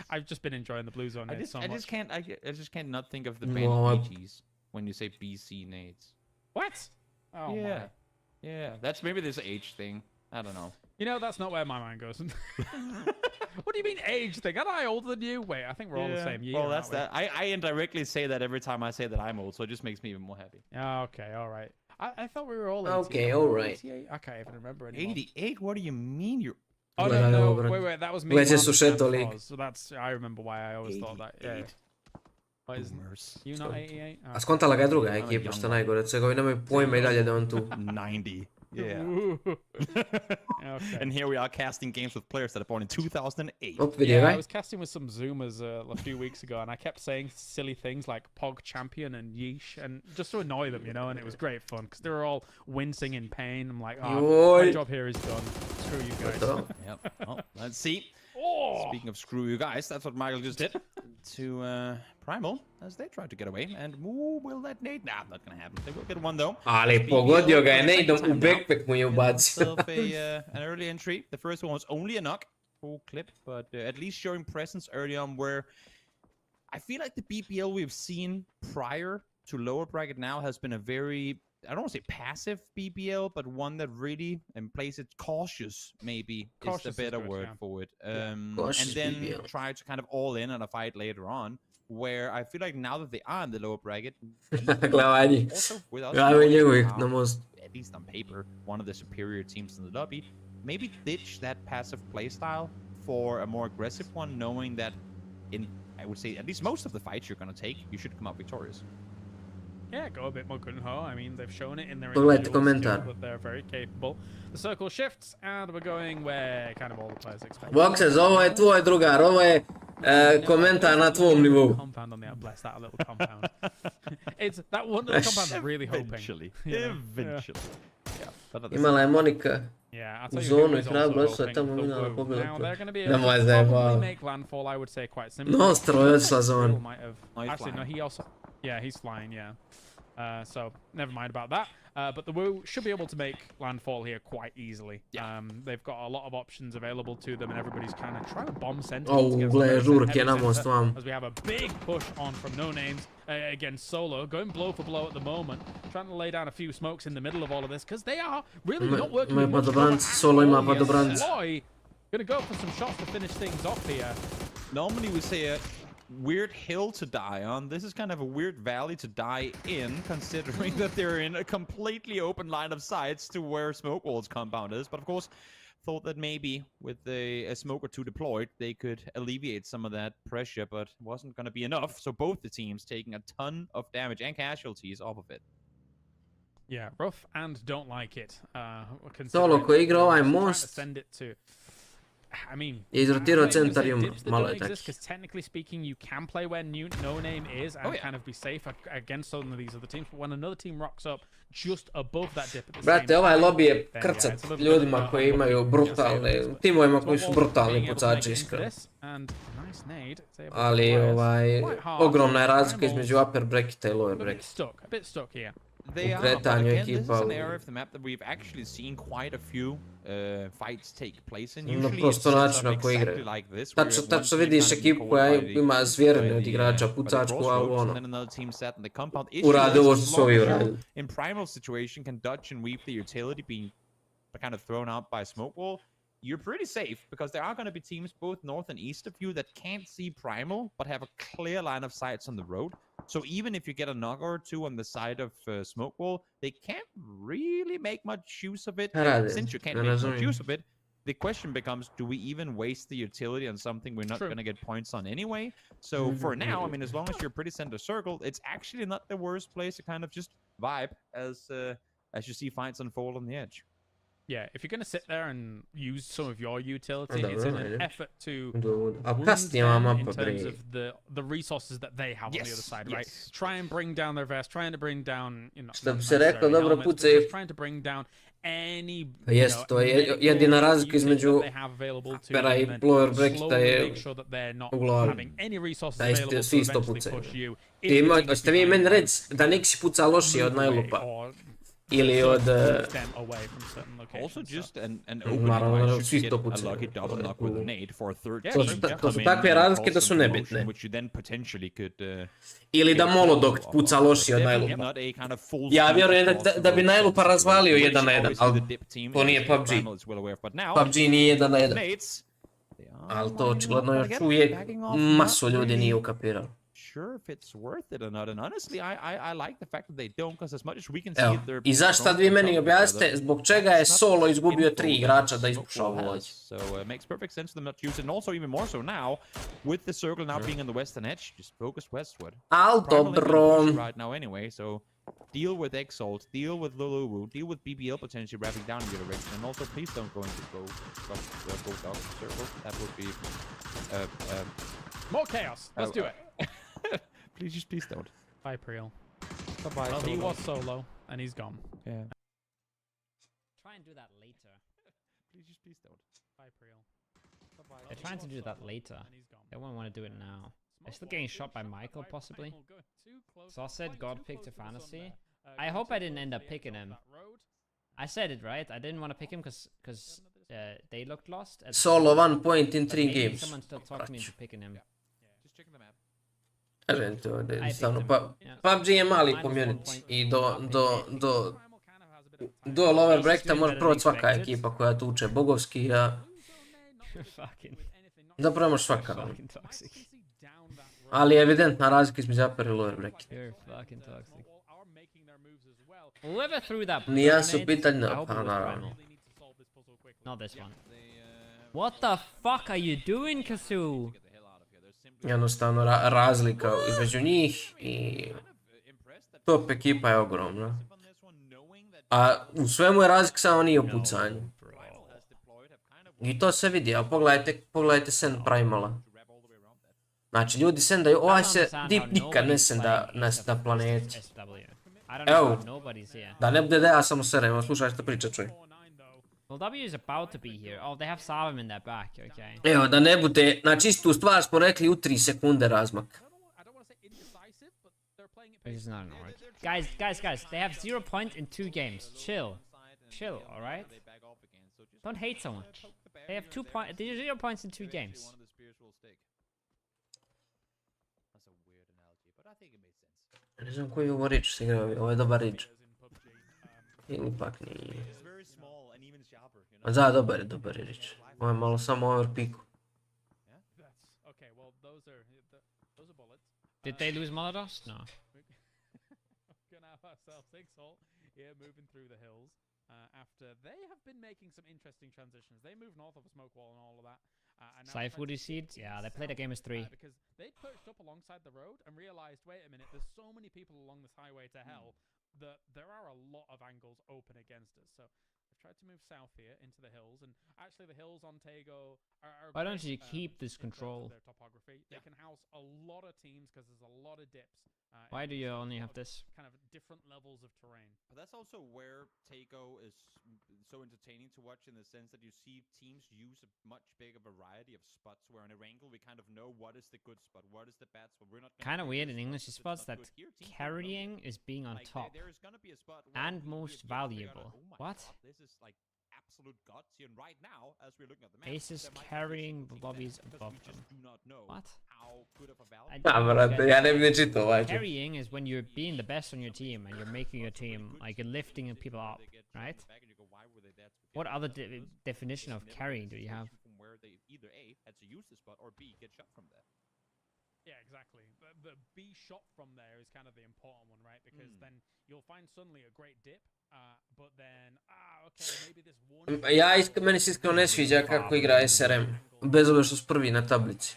S2: I've just been enjoying the blue zone nades so much.
S1: I just can't not think of the band
S4: No,
S1: BGs when you say BC nades.
S2: What? Oh
S1: Yeah.
S2: my.
S1: Yeah, that's maybe this age thing. I don't know.
S2: You know, that's not where my mind goes. What do you mean age thing? Am I older than you? Wait, I think we're all the same year.
S1: Well, that's
S2: aren't
S1: that. I indirectly say that every time I say that I'm old, so it just makes me even more happy.
S2: we? Okay, all right. I thought we were all 88.
S4: Okay, all right.
S2: 88? I can't even remember anymore.
S1: 88? What do you mean you're...
S2: Oh,
S4: Gledaj
S2: no,
S4: ovo,
S2: no,
S4: brat.
S2: wait, that was me.
S4: Gledaj
S2: Mark,
S4: su šeto
S2: and
S4: lik.
S2: Foz, so that's, I remember why I always thought that. Yeah. What is,
S1: Boomers.
S2: you not 88?
S4: A skontala ga je druga ekipa, što najgore. Sve ovi nemaju pojma i dalje da on tu.
S1: 90. Yeah.
S2: Okay.
S1: And here we are casting games with players that are born in 2008.
S4: Op, vidio
S2: Yeah,
S4: ga?
S2: I was casting with some Zoomers a few weeks ago, and I kept saying silly things like Pog Champion and Yeesh, and just to annoy them, you know, and it was great fun, because they were all wincing in pain. I'm like, oh, my
S4: Joj.
S2: job here is done. Screw you guys.
S4: To.
S1: Yep. Well, let's see.
S2: Oh!
S1: Speaking of screw you guys, that's what Michael just did to Primal as they tried to get away. And ooh, will that nade? Nah, not gonna happen. They will get one though.
S4: Ali, pogodio ga je nejdom u backpack mu je ubacio.
S1: An early entry. The first one was only a knock. Full clip, but at least showing presence early on where I feel like the BBL we've seen prior to lower bracket now has been a very, I don't want to say passive BBL, but one that really plays it cautious, maybe
S2: Cautious
S1: is the better
S2: is good,
S1: word
S2: yeah.
S1: for it.
S4: Cautious
S1: And then
S4: BBL.
S1: try to kind of all in on a fight later on, where I feel like now that they are in the lower bracket,
S4: Glavanje.
S1: also without
S4: Glavanje njegovih
S1: now,
S4: na most.
S1: at least on paper, one of the superior teams in the lobby, maybe ditch that passive playstyle for a more aggressive one, knowing that in, I would say, at least most of the fights you're going to take, you should come out victorious.
S2: Yeah, go a bit more gung-ho. I mean, they've shown it in their
S4: Pogledajte
S2: individual
S4: komentar.
S2: skill that they're very capable. The circle shifts, and we're going where kind of all the players expect.
S4: Boxers, ovo je tvoj drugar, ovo je komentar na tvom nivou.
S2: Compound on the bless that little compound. It's that one little compound I'm really hoping.
S1: Eventually.
S2: You know?
S1: Eventually. Yeah. But at the
S4: Imala je Monika
S2: Yeah, I'll
S4: u
S2: tell you
S4: zonu
S2: who
S4: i
S2: is
S4: hrabro
S2: also
S4: su je tamo
S2: hoping, the
S4: minala
S2: Wu.
S4: pobjeda.
S2: Now they're going to be
S4: Nemoj
S2: able to
S4: zajebavati.
S2: probably make landfall, I would say, quite simply.
S4: Nostro je otišla zonu.
S2: Will might have.
S1: Oh, he's
S2: Actually, no,
S1: flying.
S2: he also. Yeah, he's flying. Yeah. So never mind about that. But the Wu should be able to make landfall here quite easily.
S1: Yeah.
S2: They've got a lot of options available to them, and everybody's kind of trying to bomb center.
S4: Oh, gle, žurke na most vam.
S2: As we have a big push on from No Names against Solo, going blow for blow at the moment, trying to lay down a few smokes in the middle of all of this because they are really not working.
S4: Imaju
S2: with much
S4: padobranci,
S2: cover.
S4: Solo ima
S2: Oh, yes,
S4: padobranci.
S2: Sloy gonna go for some shots to finish things off here.
S1: Normally we say a weird hill to die on. This is kind of a weird valley to die in, considering that they're in a completely open line of sights to where Smoke Wall's compound is. But of course, thought that maybe with a smoke or two deployed, they could alleviate some of that pressure, but wasn't going to be enough. So both the teams taking a ton of damage and casualties off of it.
S2: Yeah, rough and don't like it.
S4: Solo koji igra ovaj
S2: Trying to
S4: most
S2: send it to. I mean,
S4: je izrotirao centar i umro. Malo je tako.
S2: because technically speaking, you can play where No Name is and kind of be safe against some of these other teams. But when another team rocks up just above that dip at the
S4: Brate,
S2: same
S4: ovaj
S2: time,
S4: lobby je
S2: then,
S4: krcat
S2: it's a little
S4: ljudima
S2: bit,
S4: koji imaju brutalne, timovima koji su brutalni pucači, iskreno.
S2: And nice nade. It's able to
S4: Ali
S2: fire
S4: ovaj,
S2: quite hard.
S4: ogromna je razlika
S2: Primal's
S4: između upper bracketa i lower
S2: a bit
S4: bracketa.
S2: a bit stuck here.
S1: They are, but
S4: Kretanju
S1: again, this is
S4: ekipa.
S1: an area of the map that we've actually seen quite a few fights take place in.
S4: No,
S1: Usually
S4: prosto
S1: it's set
S4: način
S1: up
S4: na koji
S1: exactly
S4: igraju.
S1: like this, where
S4: Tačno,
S1: one
S4: tačno
S1: team
S4: vidiš
S1: kind of
S4: ekipu
S1: caught
S4: koja
S1: by the-
S4: ima zvjerni
S1: by
S4: od
S1: the,
S4: igrača,
S1: by the
S4: pucačku, a
S1: crossroads,
S4: ono.
S1: and then another team sat in the compound.
S4: Urade ovo
S1: Issue
S4: što
S1: is,
S4: su ovi
S1: as long as
S4: uradili.
S1: you're in Primal situation can dodge and weave the utility being kind of thrown out by smoke wall, you're pretty safe because there are going to be teams both north and east of you that can't see Primal but have a clear line of sights on the road. So even if you get a knock or two on the side of smoke wall, they can't really make much use of it.
S4: Rade,
S1: Since you can't
S4: ne
S1: make much
S4: razumijem.
S1: use of it, the question becomes, do we even waste the utility on something we're not
S2: True.
S1: going to get points on anyway? So for now, I mean, as long as you're pretty center circled, it's actually not the worst place to kind of just vibe as you see fights unfold on the edge.
S2: Yeah, if you're going to sit there and use some of your utility,
S4: Dobro,
S2: it's in an
S4: ajde.
S2: effort to
S4: A
S2: wound
S4: kasnije ova
S2: them in
S4: mapa
S2: terms
S4: bre.
S2: of the resources that they have on the other
S1: Yes,
S2: side, right?
S1: yes.
S2: Try and bring down their vest, trying to bring down, you know,
S4: Što
S2: not
S4: bi se reklo,
S2: necessarily
S4: dobro
S2: helmets, but
S4: pucaj.
S2: just trying to bring down any,
S4: Pa jest, to je
S2: medical
S4: jedina razlika
S2: usage
S4: između
S2: that they have available to
S4: upera
S2: them,
S4: i
S2: and
S4: lower
S2: then
S4: bracketa
S2: slowly
S4: je
S2: make sure that they're not
S4: uglavnom
S2: having any resources
S4: da isti-
S2: available to
S4: svi isto
S2: eventually
S4: pucaju.
S2: push you.
S4: Ti hoćete vi meni reći da Nixi puca lošije od Najlupa?
S2: Or
S4: ili od...
S2: them away from certain locations.
S1: Also
S2: so.
S1: just an
S4: Naravno,
S1: opening right
S4: svi
S1: should
S4: to
S1: get a
S4: pucaju.
S1: lucky double knock with a nade for a third
S4: To
S1: team
S4: su-
S1: to
S4: to
S1: come
S4: su
S1: in
S4: takve
S1: and
S4: razlike
S1: cause
S4: da su
S1: some
S4: nebitne.
S1: commotion, which you then potentially could
S4: Ili da Molodok puca lošije od
S1: definitely
S4: Najlupa.
S1: not a kind of full
S4: Ja
S1: speed
S4: vjerujem
S1: across
S4: da,
S1: the
S4: da bi
S1: road
S4: Najlupa
S1: sense
S4: razvalio
S1: situation,
S4: 1 na 1,
S1: which
S4: ali
S1: obviously the dip team
S4: to nije
S1: is-
S4: PUBG.
S1: Randall is well aware of, but now
S4: PUBG nije 1 na 1.
S1: nades, they are
S4: Ali to
S1: lining
S4: očigledno
S1: up,
S4: još
S1: but again,
S4: uvijek
S1: backing off,
S4: masu
S1: not
S4: ljudi
S1: really
S4: nije ukapiralo.
S1: sure if it's worth it or not. And honestly, I like the fact that they don't, because as much as we can see
S4: Evo,
S1: it, they're
S4: i zašto sad vi meni objasnite zbog čega je Solo izgubio 3 igrača da ispuša ovu lođu?
S1: So it makes perfect sense for them not to use it, and also even more so now, with the circle now being on the western edge, just focus westward.
S4: Al
S1: Primal ain't gonna
S4: dobro.
S1: push right now anyway, so deal with Exalt, deal with Luluwu, deal with BBL potentially wrapping down in your direction, and also please don't go into go dog circle. That would be
S2: More chaos. Let's do it.
S1: please don't.
S2: Bye, Priel.
S1: Bye-bye.
S2: Well, he was solo, and he's gone.
S1: Yeah.
S3: Try and do that later.
S1: Please don't.
S2: Bye, Priel.
S3: They're trying to do that later.
S2: And he's gone.
S3: They won't want to do it now. They're still getting shot by Michael, possibly. So I said God picked a fantasy. I hope I didn't end up picking him. I said it right. I didn't want to pick him because they looked lost. At
S4: Solo 1 point in 3
S3: maybe
S4: games.
S3: someone still talked me into picking him.
S1: Just checking the map.
S4: Kažem to, da
S3: I
S4: jednostavno,
S3: picked him.
S4: pa,
S3: Yeah.
S4: PUBG je mali
S3: Minus
S4: community
S3: 1 point.
S4: i do lower breakta može proći svaka ekipa koja tuče bogovski, a
S3: You're fucking,
S4: zapravo imaš svaka.
S3: fucking toxic.
S4: Ali je evidentna razlika između upper i lower bracket.
S3: You're fucking toxic. Whoever threw that
S4: Nijanse u
S3: grenade,
S4: pitanju,
S3: I hope it
S4: pa
S3: was
S4: naravno.
S3: Primal. Not this one. What the fuck are you doing, Kasu?
S4: Jednostavno razlika između njih i top ekipa je ogromna. A u svemu je razlika samo nije u pucanju. I to se vidi, a pogledajte send Primala. Znači ljudi sendaju, ovaj se nikad ne senda na planeti.
S3: SW. I don't know
S4: Evo.
S3: how nobody's here.
S4: Da ne bude da ja samo serem, slušaj što priča čovjek.
S3: Well, W is about to be here. Oh, they have Salim in their back, okay.
S4: Evo, da ne bude, znači istu stvar smo rekli u 3 sekunde razmak.
S3: This is not an orc. Guys, they have 0 points in 2 games. Chill, alright? Don't hate so much. They have 0 points in 2 games.
S4: Ne znam koji je ovo rič se igrao, ovo je dobar rič. Ili pak nije. A da, dobar je rič. Ovo je malo samo overpiku.
S3: Did they lose Molodos? No.
S2: Moving through the hills. After they have been making some interesting transitions. They moved north of a smoke wall and all of that.
S3: Saifudu seeds? Yeah, they played a game as 3.
S2: Because they perched up alongside the road and realized, wait a minute, there's so many people along this highway to hell that there are a lot of angles open against us. So they've tried to move south here into the hills, and actually the hills on Tego are
S3: Why don't
S2: great,
S3: you keep this
S2: in terms of
S3: control?
S2: their topography. They can house a lot of teams because there's a lot of dips.
S3: Why do you
S2: a
S3: only
S2: lot
S3: have
S2: of
S3: this?
S2: kind of different levels of terrain?
S1: But that's also where Taco is so entertaining to watch, in the sense that you see teams use a much bigger variety of spots, where in a wrangle we kind of know what is the good spot, what is the bad spot. We're not
S3: Kind of weird in English spots that carrying is being on top and most valuable. What?
S1: This is like absolute gods here, and right now, as we're looking at the map,
S3: Aces
S1: there might be
S3: carrying
S1: positions
S3: lobbies
S1: because
S3: above
S1: we
S3: them.
S1: just do not know
S3: What?
S1: how good of a value.
S4: Da, brate, ja ne bi ne čitao ovaj.
S3: Carrying is when you're being the best on your team and you're making your team, like you're lifting people up, right? What other definition of carrying do you have?
S1: From where they either A, had to use the spot, or B, get shot from there.
S2: Yeah, exactly. The B shot from there is kind of the important one, right? Because then you'll find suddenly a great dip, but then, okay, maybe this one...
S4: Ja meni se iskreno ne sviđa kako igra SRM, bez obzira što su prvi na tablici.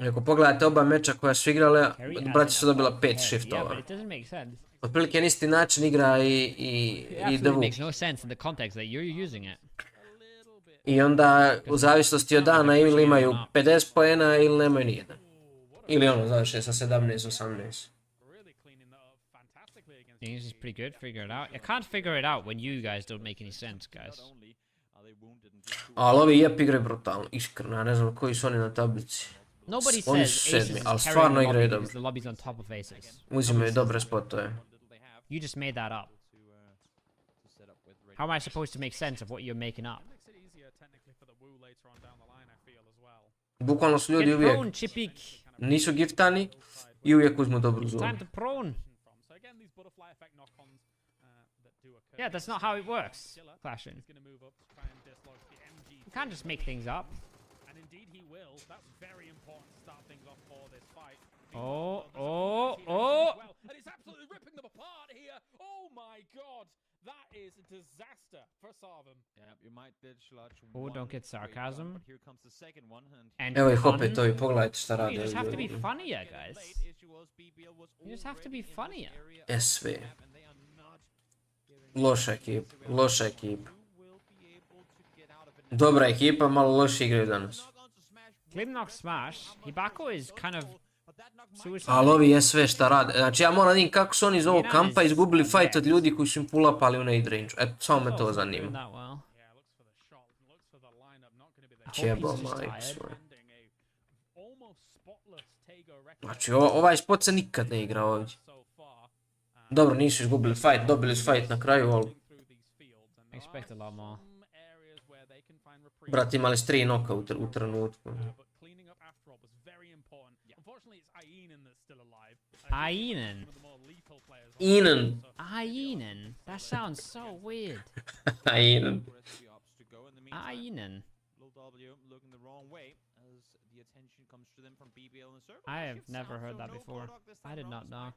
S4: Ako pogledate oba meča koja su igrale, braći su dobila 5
S3: Yeah,
S4: shiftova.
S3: but it doesn't make sense.
S4: Otprilike na isti način igra i
S3: It absolutely
S4: Devu.
S3: makes no sense in the context that you're using it.
S4: I onda u zavisnosti od dana ili imaju 50 poena ili nemaju nijedan. Ili ono završe sa 17-18.
S3: This is pretty good. Figure it out. I can't figure it out when you guys don't make any sense, guys.
S4: Ali ovi jep igraju brutalno, iskreno, ja ne znam koji su oni na tablici.
S3: Nobody
S4: Oni
S3: says
S4: su
S3: Aces is
S4: sedmi, ali
S3: carrying
S4: stvarno
S3: the
S4: igraju
S3: lobby
S4: dobro.
S3: because the lobby's on top of Aces.
S4: Uzimaju dobre spotove.
S3: You just made that up. How am I supposed to make sense of what you're making up?
S2: Makes it easier technically for the Wu later on down the line, I feel as well.
S4: Bukvalno su ljudi
S3: Get
S4: uvijek
S3: prone, Chipik.
S4: nisu giftani i uvijek uzmu dobru zonu.
S3: Time to prone.
S2: So again, these butterfly effect knock-ons that do occur.
S3: Yeah, that's not how it works. Clashing.
S2: He's going to move up to try and dislodge the MG.
S3: You can't just make things up.
S2: And indeed he will. That's very important to start things off for this fight.
S3: Oh.
S2: And he's absolutely ripping them apart here. Oh my god. That is a disaster for Sarvim.
S3: Oh, don't get sarcasm. And
S4: Evo ih
S3: fun.
S4: opet ovi, pogledajte šta rade.
S3: You just have to be
S4: ljudi.
S3: funnier, guys. You just have to be funnier.
S4: SV. Loša ekipa, loša ekipa. Dobra ekipa, malo loše igraju danas.
S3: Glimnock smash. Hibako is kind of suicide.
S4: Ali ovi SV šta rade. Znači ja moram vidim kako su oni iz ovog kampa izgubili fight od ljudi koji su im pull-upali u nade range. Eto, samo me to zanima.
S3: That well.
S2: Yeah, looks for the shot. Looks for the lineup. Not going to be the
S4: Jebo
S3: he's just
S4: majku
S3: tired.
S4: svoju.
S2: almost spotless Tego record
S4: Znači ovaj spot se nikad ne igra ovdje.
S2: so far.
S4: Dobro, nisu izgubili fight, dobili su fight na kraju, ali...
S2: Through these fields and
S3: I expect a lot more.
S2: some areas where they can find reprieve.
S4: Brat, imali su 3 noka u trenutku.
S2: But cleaning up after all was very important. Unfortunately, it's Ainen that's still alive.
S3: Ainen.
S2: One of the more lethal players on
S4: Inen.
S3: Ainen. That sounds so weird.
S4: Inen.
S3: Ainen. I have never heard that before. I did not know.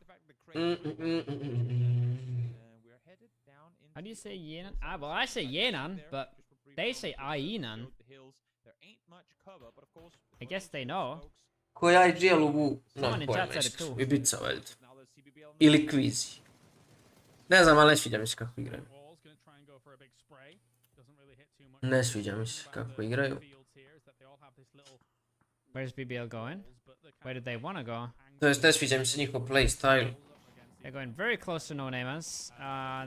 S3: How do you say Yenan? Well, I say Yenan, but they say Ainen. I guess they know.
S4: Koji IGL u...
S3: Someone
S4: No,
S3: in
S4: pojma,
S3: chat said it too.
S4: Ibiza, valjda. Ili Kvizi. Ne znam, ali ne sviđa mi se kako igraju.
S2: Wall's gonna try and go for a big spray. Doesn't really hit too much.
S4: Ne sviđa mi se kako igraju.
S2: Fields here is that they all have this little
S3: Where's BBL going?
S2: but the
S3: Where did they want to go?
S4: To jest, ne sviđa mi se njihov play style.
S3: They're going very close to no namers.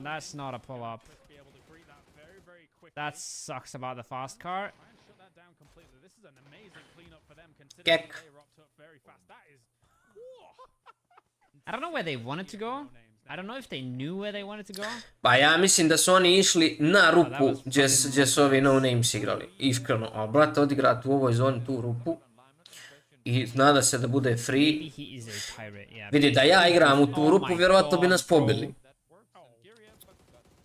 S3: That's not a pull up.
S2: be able to greet that very quick.
S3: That sucks about the fast car.
S2: Try and shut that down completely. This is an amazing cleanup for them considering
S4: Kek.
S2: they rocked up very fast. That is
S3: I don't know where they wanted to go. I don't know if they knew where they wanted to go.
S4: Pa ja mislim da su oni išli na rupu gdje su ovi no names igrali. Iskreno, a brate odigrat u ovoj zoni tu rupu. I nada se da bude free.
S3: Maybe he is a pirate, yeah.
S4: Vidi, da ja igram u tu
S3: Oh
S4: rupu,
S3: my
S4: vjerovatno bi
S3: God,
S4: nas
S3: bro.
S4: pobili.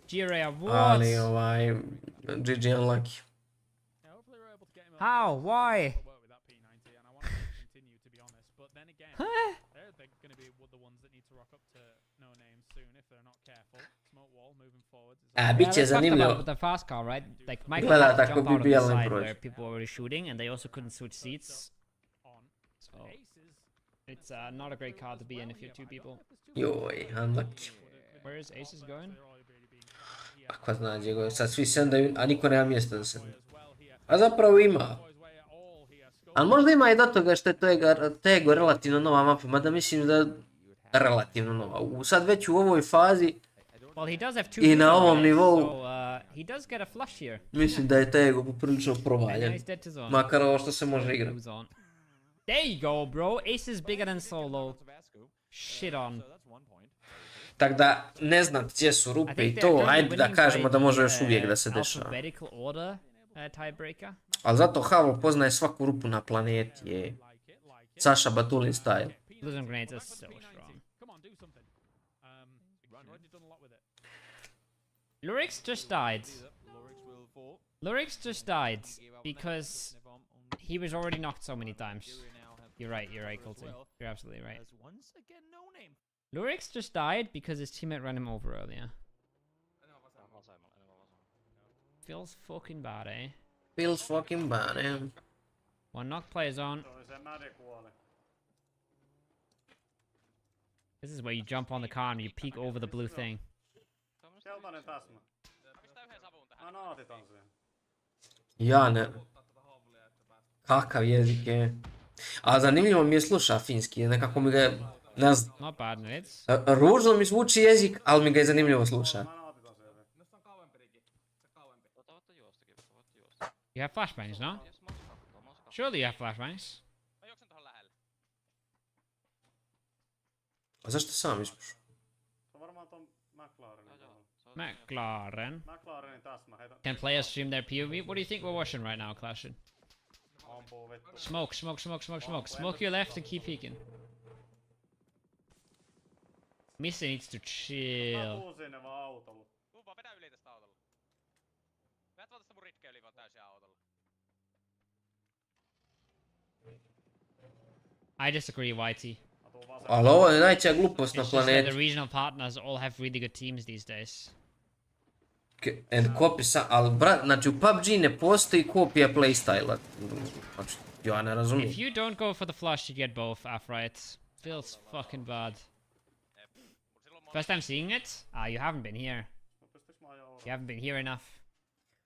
S3: Jirea, what?
S4: Ali GG unlucky.
S2: yeah, hopefully we're able to get him
S3: How? Why?
S2: work with that P90 and I want him to continue to be honest. But then again, they're going to be the ones that need to rock up to no names soon if they're not careful. Smoke wall moving forwards.
S4: A, bit će
S3: let's talk
S4: zanimljivo.
S3: about the fast car, right? Like Michael
S4: Gleda
S3: had to
S4: tako
S3: jump out of the
S4: BBL ne
S3: side
S4: prođe.
S3: where people were already shooting, and they also couldn't switch seats.
S2: On.
S3: So it's not a great car to be in if you're two people.
S4: Joj, unlucky.
S3: Where is Aces going?
S4: Ako zna gdje go, sad svi sendaju, a niko nema mjesta da se... A zapravo ima. Ali možda ima i do toga što je Tego relativno nova mapa, mada mislim da relativno nova. Sad već u ovoj fazi,
S3: Well, he does have two
S4: I na
S3: people,
S4: ovom
S3: right?
S4: nivou-
S3: So he does get a flush here.
S4: mislim da je Tego poprilično
S3: And now
S4: provaljen.
S3: he's dead to zone.
S4: Makar ovo što se može igrati.
S3: Moves on. There you go, bro. Ace is bigger than solo. Shit on.
S4: Tak da, ne znam gdje su
S3: I
S4: rupe
S3: think
S4: i
S3: they're
S4: to,
S3: currently
S4: ajde da
S3: winning
S4: kažemo
S3: by
S4: da može
S3: the,
S4: još uvijek da se dešava.
S3: alphabetical order tiebreaker.
S4: Ali zato Havo poznaje svaku rupu na planeti, je. Saša Batulin style.
S3: Illusion grenades are so strong.
S2: Come on, do something. You've already done a lot with it.
S3: Lurix just died. Lurix just died because he was already knocked so many times. You're right, Colty. You're absolutely right. Lurix just died because his teammate ran him over earlier. Feels fucking bad, eh?
S4: Feels fucking bad, eh?
S3: One knock players on. This is where you jump on the car and you peek over the blue thing.
S4: Ja ne. Kakav jezik je. A zanimljivo mi je sluša finski, nekako mi ga je, ne znam,
S3: Not bad, nits.
S4: ružno mi zvuči jezik, ali mi ga je zanimljivo sluša.
S3: You have flashbangs, no? Surely you have flashbangs.
S4: A zašto sam ispušu?
S3: McLaren.
S5: McLarenin taas mä heitän.
S3: Can players stream their POV? What do you think we're watching right now, Clashin?
S5: Ampuu vittu.
S3: Smoke, smoke, smoke, smoke, smoke. Smoke your left and keep peeking. Missy needs to chill.
S5: Tuu sinne vaan autolla.
S7: Tuu vaan vedä yli tästä autolla. Vedät vaan tästä mun ritkeen yli vaan täysin autolla.
S3: I disagree, Whitey.
S4: Ali ovo je najveća glupost na
S3: It's just that
S4: planeti.
S3: the regional partners all have really good teams these days.
S4: And copy ali brat, znači u PUBG ne postoji kopija playstyle-a. Znači, ja ne razumijem.
S3: If you don't go for the flush, you get both, Afrite. Feels fucking bad. First time seeing it? Ah, you haven't been here. You haven't been here enough.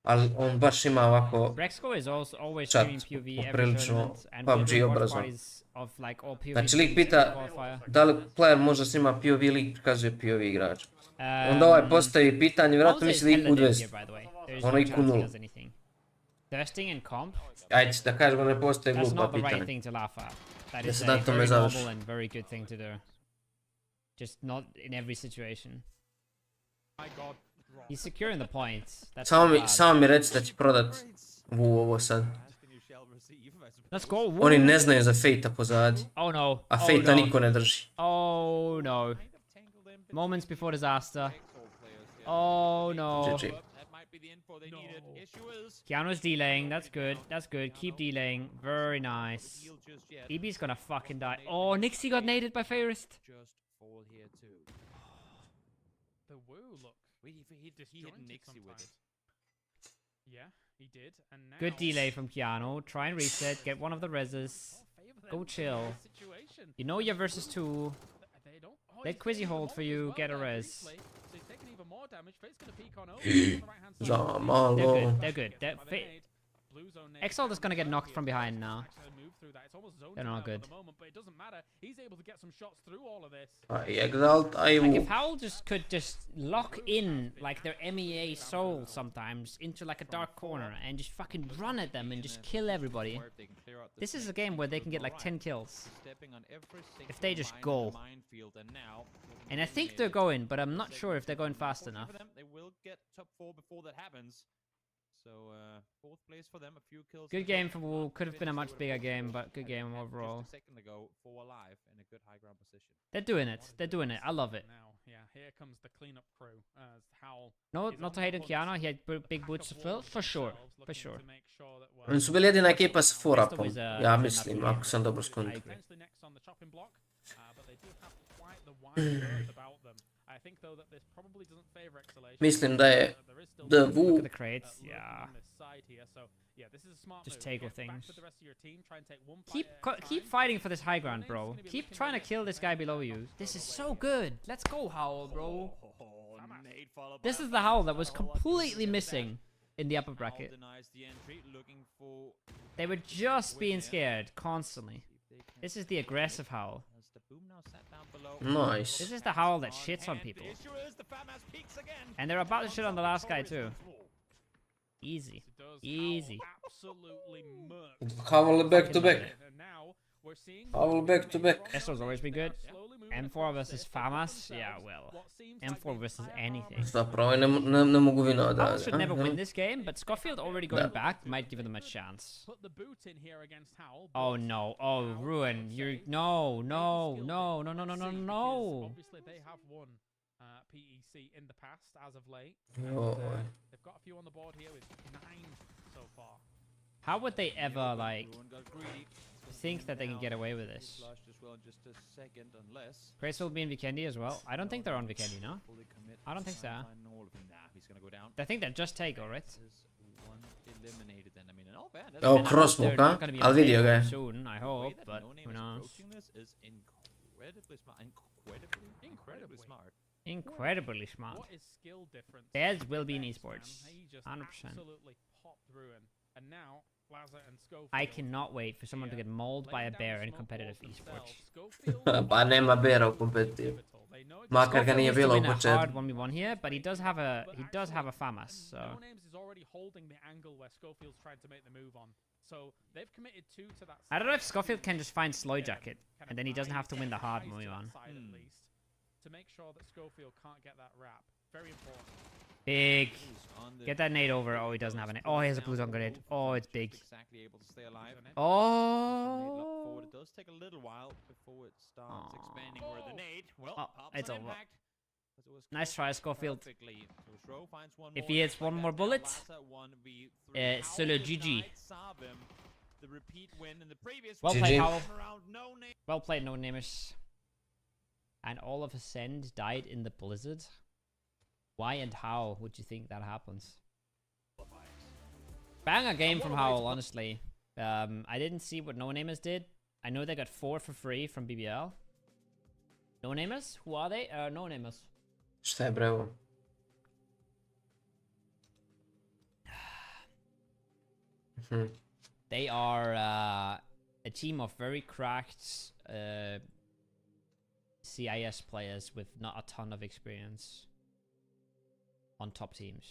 S4: Ali on baš ima ovako
S3: Brexco is also always
S4: chat
S3: streaming POV every
S4: poprilično
S3: tournament, and
S4: PUBG
S3: we have watch
S4: obrazovan.
S3: parties of like all POV
S4: Znači lik
S3: teams
S4: pita
S3: in qualifier.
S4: da li player može snima POV, lik prikazuje POV igrača. Onda ovaj postavi pitanje, vjerojatno misli da ih udvesti. Ono ih kunulu.
S3: Thirsting and comp?
S4: Ajde da kažemo ne postoje
S3: That's
S4: glupa
S3: not the right
S4: pitanja.
S3: thing to laugh at. That
S4: Da
S3: is
S4: se
S3: a
S4: na tome
S3: very
S4: završi.
S3: normal and very good thing to do. Just not in every situation. He's securing the points. That's bad.
S4: Samo mi reci da će prodat ovo sad.
S3: Let's go. Woo.
S4: Oni ne znaju za Fate-a pozadi.
S3: Oh no.
S4: A
S3: Oh
S4: Fate-a
S3: no.
S4: niko ne drži.
S3: Oh no. Moments before disaster. Oh no.
S4: GG.
S3: Keanu's delaying. That's good. That's good. Keep delaying. Very nice. EB's gonna fucking die. Oh, Nixie got naded by Fairest.
S2: The woo look.
S1: He hit Nixie with it.
S2: Yeah, he did. And now
S3: Good delay from Keanu. Try and reset. Get one of the reses. Go chill.
S2: situation.
S3: You know you're versus 2.
S2: They don't. Oh,
S3: Let
S2: he's
S3: Quizzy
S2: taking
S3: hold
S2: the
S3: for
S2: mold
S3: you,
S2: as well
S3: get a
S2: there,
S3: res.
S2: replay. So he's taking even more damage. Fate's gonna peek on over on the right-hand side.
S3: They're
S4: Zamalo.
S3: good. They're good. They're
S2: Blue zone nade.
S3: Exalt is gonna get knocked from behind now.
S2: Actually move through that. It's almost zoned
S3: They're
S2: to
S3: not
S2: them
S3: good.
S2: at the moment, but it doesn't matter. He's able to get some shots through all of this.
S4: Aj Exalt, aj
S3: Like
S4: Wu.
S3: if Howl just could just lock in like their MEA soul sometimes into like a dark corner and just fucking run at them and just kill everybody. This is a game where they can get like 10 kills. If they just go. And I think they're going, but I'm not sure if they're going fast enough.
S1: They will get top 4 before that happens. So, fourth place for them, a few kills.
S3: Good game for Wu. Could have been a much bigger game, but good game overall.
S1: Just a second ago, 4 alive in a good high ground position.
S3: They're doing it. They're doing it. I love it.
S2: Now, yeah, here comes the cleanup crew. Howl
S3: No,
S2: is
S3: not to
S2: on
S3: hate on
S2: the
S3: Keanu. He had
S2: back
S3: big
S2: of
S3: boots to
S2: wall
S3: fill, for sure.
S2: themselves,
S3: For
S2: looking
S3: sure.
S2: to make sure that we're-
S4: Oni su bili jedina ekipa sa 4-upom.
S3: Next up is,
S4: Ja
S3: Fnatic
S4: mislim,
S3: game.
S4: ako sam dobro
S3: I
S4: skontao.
S3: agree.
S2: Potentially next on the chopping block, but they do have quite the wide berth about them. I think though that this probably doesn't favor Exhalation.
S4: Mislim da je
S2: There is still
S4: the
S2: some
S4: Wu
S3: Look at the crates.
S2: lurking
S3: Yeah.
S2: on this side here, so yeah, this is a smart
S3: Just
S2: move.
S3: take
S2: Get
S3: all
S2: back
S3: things.
S2: with the rest of your team, try and take one
S3: Keep
S2: fight at a
S3: keep
S2: time.
S3: fighting for this high ground, bro. Keep trying to kill this guy below you. This is so good. Let's go, Howl, bro. This is the Howl that was completely missing in the upper bracket. They were just being scared constantly. This is the aggressive Howl.
S4: Nice.
S3: This is the Howl that shits on people. And they're about to shit on the last guy too. Easy.
S2: It does
S3: Easy.
S2: absolutely murk.
S4: Howl back to back.
S2: And now we're seeing
S4: Howl back to back.
S3: Estor's always been good.
S2: slowly moving
S3: M4 versus Famas? Yeah, well.
S2: what seems like
S3: M4 versus anything.
S4: Zapravo ne mogu vino
S3: Howl
S4: odavde.
S3: should never win this game, but Schofield already going back might give them a chance.
S2: put the boot in here against Howl.
S3: Oh no, oh Ruin, you're no, no, no, no, no, no, no, no.
S2: Obviously they have won PEC in the past as of late.
S4: Oh.
S2: They've got a few on the board here with 9 so far.
S3: How would they ever like think that they can get away with this? Grace will be in Vikendi as well. I don't think they're on Vikendi, no? I don't think so. I think they're just Tego, right?
S4: Oh,
S3: And I hope
S4: crossbow,
S3: they're
S4: huh?
S3: not gonna be
S4: Al
S3: on
S4: video
S3: Tego
S4: ga.
S3: soon, I hope, but who knows?
S1: Incredibly smart.
S3: Incredibly smart.
S2: What is skill difference?
S3: Theirs will be in
S2: Next, man?
S3: esports.
S2: He just
S3: 100%.
S2: absolutely popped Ruin. And now Plaza and Schofield.
S3: I cannot wait for someone to get mauled by a bear in competitive esports.
S4: Pa nema bera u kompetitivu. Makar ga nije
S3: Schofield
S4: bilo u
S3: used to win a hard
S4: početku.
S3: 1v1 here, but he does have a Famas, so
S2: No Names is already holding the angle where Schofield's trying to make the move on. So they've committed 2 to that.
S3: I don't know if Schofield can just find Slow Jacket, and then he doesn't have to win the hard 1v1.
S2: to make sure that Schofield can't get that wrap. Very important.
S3: Big. Get that nade over. Oh, he doesn't have a nade. Oh, he has a blue zone grenade. Oh, it's big.
S1: Exactly able to stay alive.
S3: Oh.
S1: It does take a little while before it starts expanding where the nade. Well,
S3: Oh, it's over.
S1: impact.
S3: Nice try, Schofield.
S1: Perfectly. So Shro finds one
S3: If
S1: more.
S3: he hits one more bullet, solo
S1: How
S3: GG.
S1: did Sabim, the repeat win in the previous
S3: Well
S4: GG.
S3: played, Howell.
S1: round, no name.
S3: Well played, no namers. And all of Ascend died in the blizzard. Why and how would you think that happens? Banger game from Howell, honestly. I didn't see what no namers did. I know they got 4 for free from BBL. No namers? Who are they? No namers.
S4: Šta je bre ovo?
S3: They are a team of very cracked CIS players with not a ton of experience on top teams.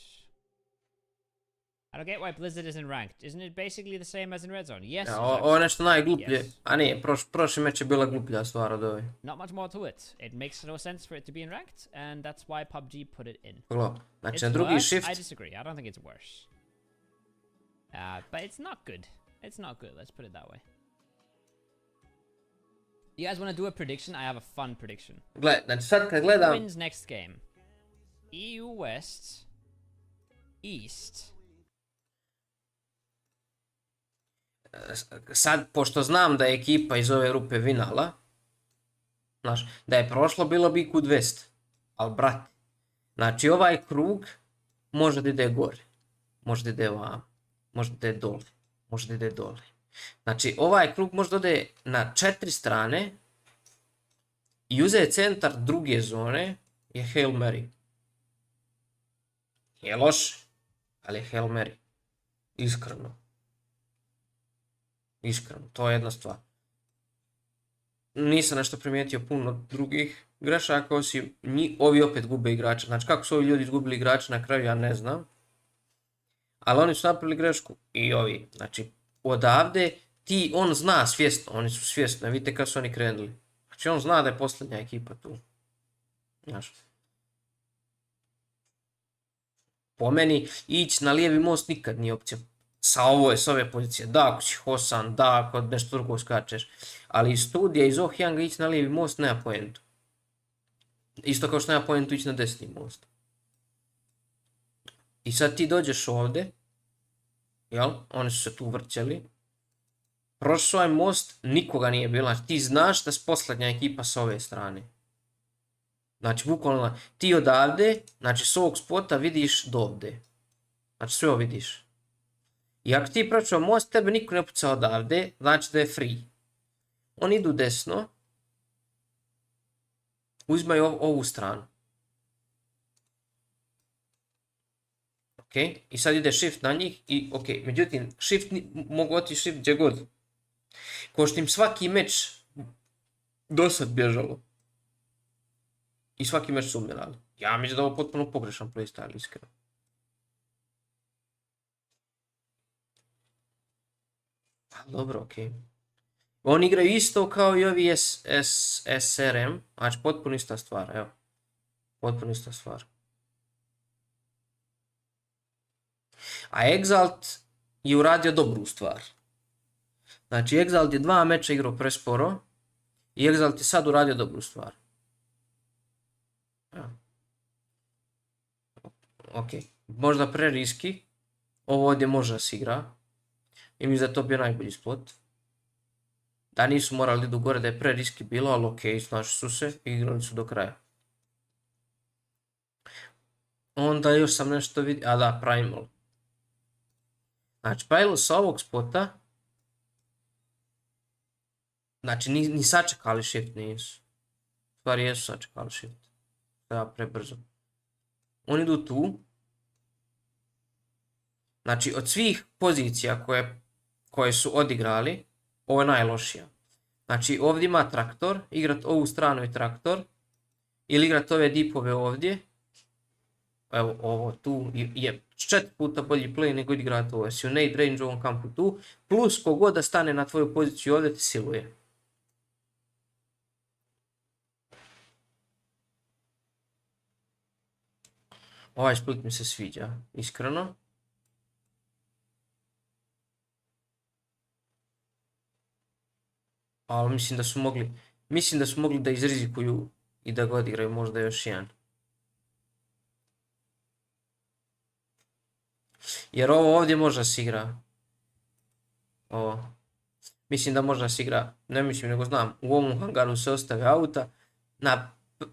S3: I don't get why Blizzard isn't ranked. Isn't it basically the same as in Red Zone? Yes.
S4: Ja, ovo je nešto najgluplje.
S3: Yes.
S4: A nije, prošli meč je bila gluplja stvar od ove.
S3: Not much more to it. It makes no sense for it to be in ranked, and that's why PUBG put it in.
S4: Pogledaj. Znači
S3: It's
S4: na drugi
S3: worse?
S4: shift.
S3: I disagree. I don't think it's worse. But it's not good. It's not good. Let's put it that way. You guys want to do a prediction? I have a fun prediction.
S4: Gle, znači sad kad
S3: Who
S4: gledam...
S3: wins next game? EU West, East.
S4: Sad, pošto znam da je ekipa iz ove rupe vinala, znaš, da je prošlo bilo bi kud West. Ali brate, znači ovaj krug može da ide gore, može da ide vam, može da ide dole, može da ide dole. Znači ovaj krug može da ide na 4 strane i uzeti centar druge zone je Hail Mary. Je loše, ali je Hail Mary. Iskreno. Iskreno, to je jedna stvar. Nisam nešto primijetio puno drugih grešaka, osim ovi opet gube igrača. Znači kako su ovi ljudi izgubili igrača na kraju, ja ne znam. Ali oni su napravili grešku i ovi. Znači odavde on zna svjesno, oni su svjesni, vidite kako su oni krenuli. Znači on zna da je posljednja ekipa tu. Znaš. Po meni ići na lijevi most nikad nije opcija. S ove pozicije, da ako si hosan, da ako nešto drugo skačeš, ali iz studija, iz Ohyanga ići na lijevi most nema poentu. Isto kao što nema poentu ići na desni most. I sad ti dođeš ovdje, jel, oni su se tu vrćeli, prošao ovaj most, nikoga nije bilo, znači ti znaš da je posljednja ekipa s ove strane. Znači bukvalno, ti odavde, znači s ovog spota vidiš do ovdje. Znači sve ovo vidiš. I ako ti prošao most, tebe niko ne puca odavde, znači da je free. Oni idu desno, uzimaju ovu stranu. Ok, i sad ide shift na njih i ok, međutim, mogu otići shift gdje god. Ko što im svaki meč dosad bježalo. I svaki meč su umirali. Ja mislim da je ovo potpuno pogrešan playstyle, iskreno. Dobro, ok. Oni igraju isto kao i ovi SRM, znači potpuno ista stvar, evo. Potpuno ista stvar. A Exalt je uradio dobru stvar. Znači Exalt je 2 meča igrao presporo i Exalt je sad uradio dobru stvar. Evo. Ok, možda preriski. Ovo ovdje može da se igra. I mislim da je to bio najbolji spot. Da nisu morali idu gore, da je preriski bilo, ali ok, snašli su se i igrali su do kraja. Onda još sam nešto vidio, a da, Primal. Znači, Primal sa ovog spota, znači ni sačekali shift nisu. Stvari jesu sačekali shift. Treba prebrzo. Oni idu tu. Znači, od svih pozicija koje su odigrali, ovo je najlošija. Znači, ovdje ima traktor, igrat ovu stranu je traktor, ili igrat ove dipove ovdje. Evo, ovo tu je 4 puta bolji play nego igrat ovo. Si u nade range u ovom kampu tu, plus kogod da stane na tvoju poziciju ovdje ti siluje. Ovaj split mi se sviđa, iskreno. Ali mislim da su mogli da izrizikuju i da ga odigraju možda još jedan. Jer ovo ovdje može da se igra. Ovo. Mislim da može da se igra, ne mislim nego znam, u ovom hangaru se ostave auta.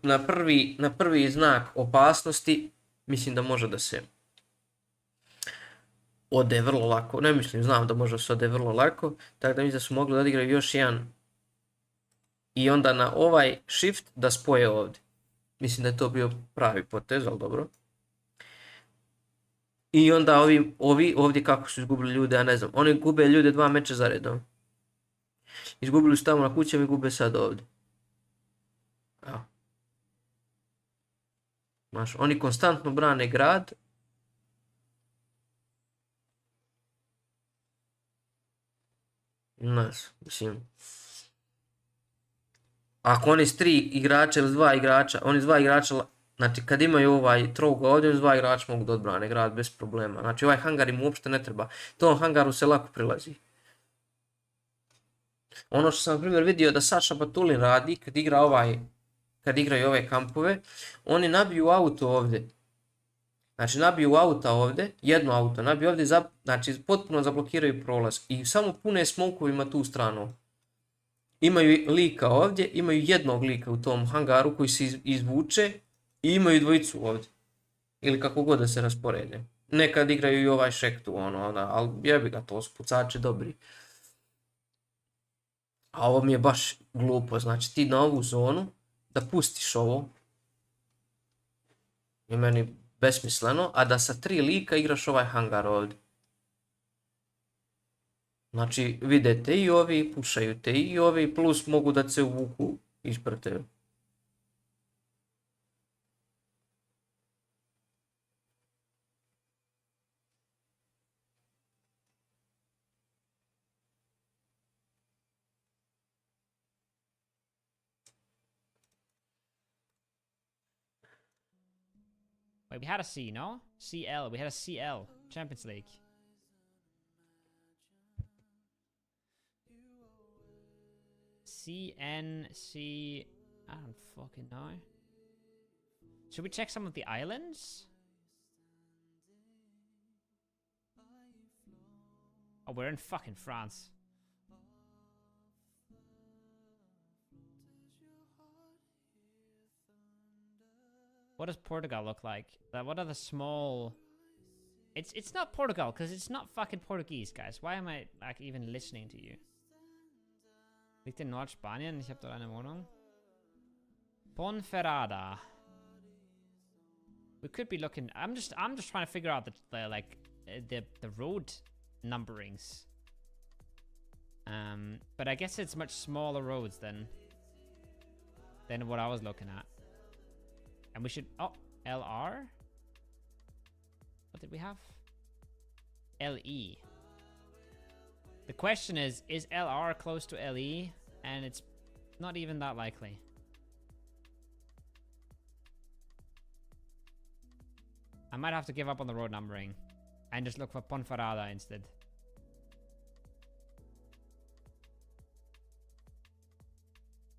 S4: Na prvi znak opasnosti mislim da može da se ode vrlo lako. Ne mislim, znam da može da se ode vrlo lako. Tako da mislim da su mogli da odigraju još jedan. I onda na ovaj shift da spoje ovdje. Mislim da je to bio pravi potez, ali dobro. I onda ovi ovdje kako su izgubili ljude, ja ne znam. Oni gube ljude 2 meča za redom. Izgubili su tamo na kućama i gube sad ovdje. Evo. Znaš, oni konstantno brane grad. Znaš, mislim. Ako oni s 3 igrača ili s 2 igrača, oni s 2 igrača, znači kad imaju ovaj trouga ovdje, s 2 igrača mogu da odbrane grad bez problema. Znači ovaj hangar im uopšte ne treba. Tom hangaru se lako prilazi. Ono što sam na primjer vidio da Saša Batulin radi kad igraju ove kampove, oni nabiju auto ovdje. Znači nabiju auta ovdje, jedno auto, nabiju ovdje, znači potpuno zablokiraju prolaz i samo pune smokovima tu stranu. Imaju lika ovdje, imaju jednog lika u tom hangaru koji se izvuče i imaju dvojicu ovdje. Ili kako god da se rasporede. Nekad igraju i ovaj šek tu, ali jebi ga, to su pucači dobri. A ovo mi je baš glupo, znači ti na ovu zonu da pustiš ovo je meni besmisleno, a da sa 3 lika igraš ovaj hangar ovdje. Znači vidite i ovi, pušaju te i ovi, plus mogu da se uvuku ispred tebe.
S3: Wait, we had a C, no? CL. We had a CL. Champions League. CNC. I don't fucking know. Should we check some of the islands? Oh, we're in fucking France. What does Portugal look like? What are the small... It's not Portugal, because it's not fucking Portuguese, guys. Why am I, like, even listening to you? Liegt in Nordspanien. Ich habe dort eine Wohnung. Ponferrada. We could be looking... I'm just trying to figure out the road numberings. But I guess it's much smaller roads than what I was looking at. And we should... Oh, LR? What did we have? LE. The question is LR close to LE? And it's not even that likely. I might have to give up on the road numbering and just look for Ponferrada instead.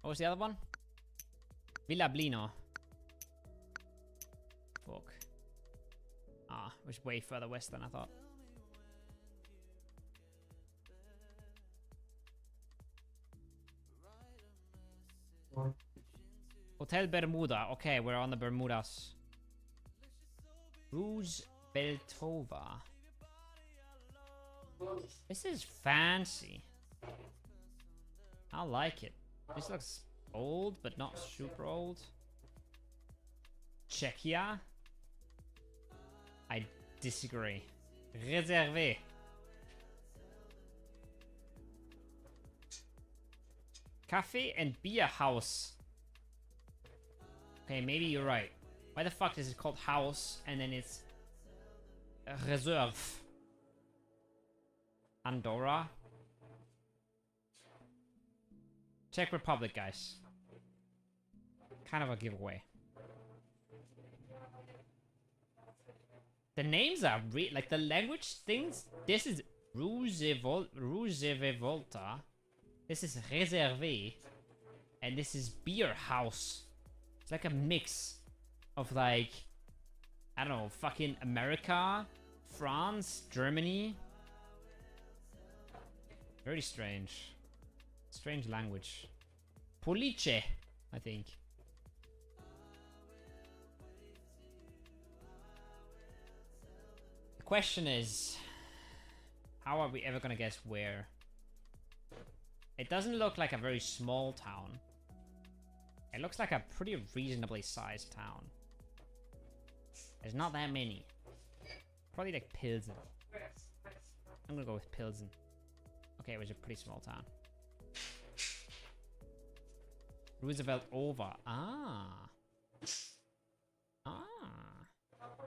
S3: What was the other one? Villablino. Fuck. Ah, it was way further west than I thought. Hotel Bermuda. Okay, we're on the Bermudas. Roosevelt-Beltova. This is fancy. I like it. This looks old, but not super old. Czechia. I disagree. Réservé. Cafe and beer house. Okay, maybe you're right. Why the fuck is it called house and then it's reserve? Andorra. Czech Republic, guys. Kind of a giveaway. The names are like the language things. This is Rougevolta. This is Réservé. And this is Beer House. It's like a mix of like, I don't know, fucking America, France, Germany. Very strange. Strange language. Police, I think. The question is, how are we ever gonna guess where? It doesn't look like a very small town. It looks like a pretty reasonably sized town. There's not that many. Probably like Pilsen. I'm gonna go with Pilsen. Okay, it was a pretty small town. Roosevelt over. Ah.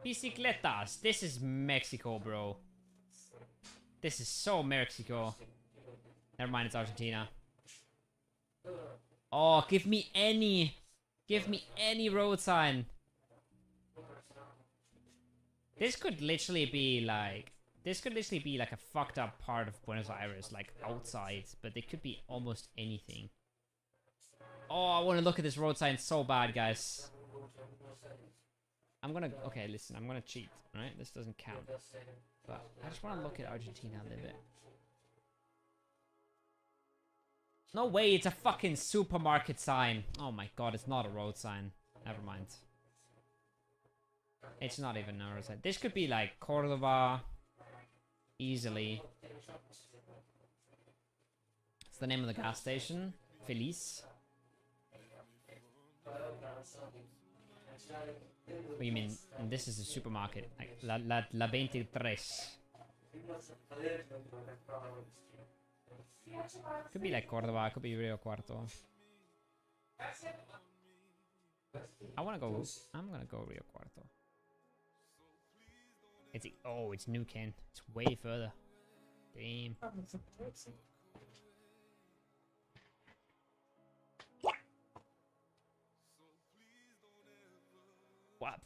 S3: Bicicletas. This is Mexico, bro. This is so Mexico. Never mind, it's Argentina. Oh, give me any road sign. This could literally be like a fucked up part of Buenos Aires, like outside, but it could be almost anything. Oh, I want to look at this road sign so bad, guys. Okay, listen, I'm gonna cheat, right? This doesn't count. But I just want to look at Argentina a little bit. No way, it's a fucking supermarket sign. Oh my god, it's not a road sign. Never mind. It's not even a road sign. This could be like Cordoba. Easily. It's the name of the gas station. Feliz. What do you mean? And this is a supermarket. Like La 23. Could be like Cordoba, could be Rio Cuarto. I'm gonna go Rio Cuarto. It's New Ken. It's way further. Damn. What?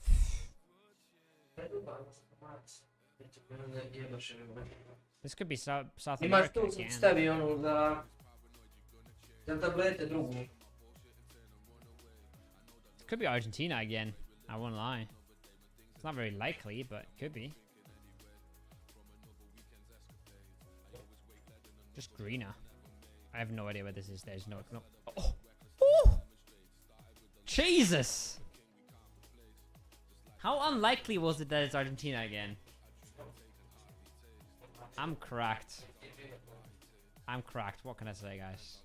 S3: This could be South America again.
S4: Stavi onu za tablete drugu.
S3: It could be Argentina again. I won't lie. It's not very likely, but it could be. Just greener. I have no idea where this is. There's no. Oh! Oh! Jesus! How unlikely was it that it's Argentina again? I'm cracked. I'm cracked. What can I say, guys?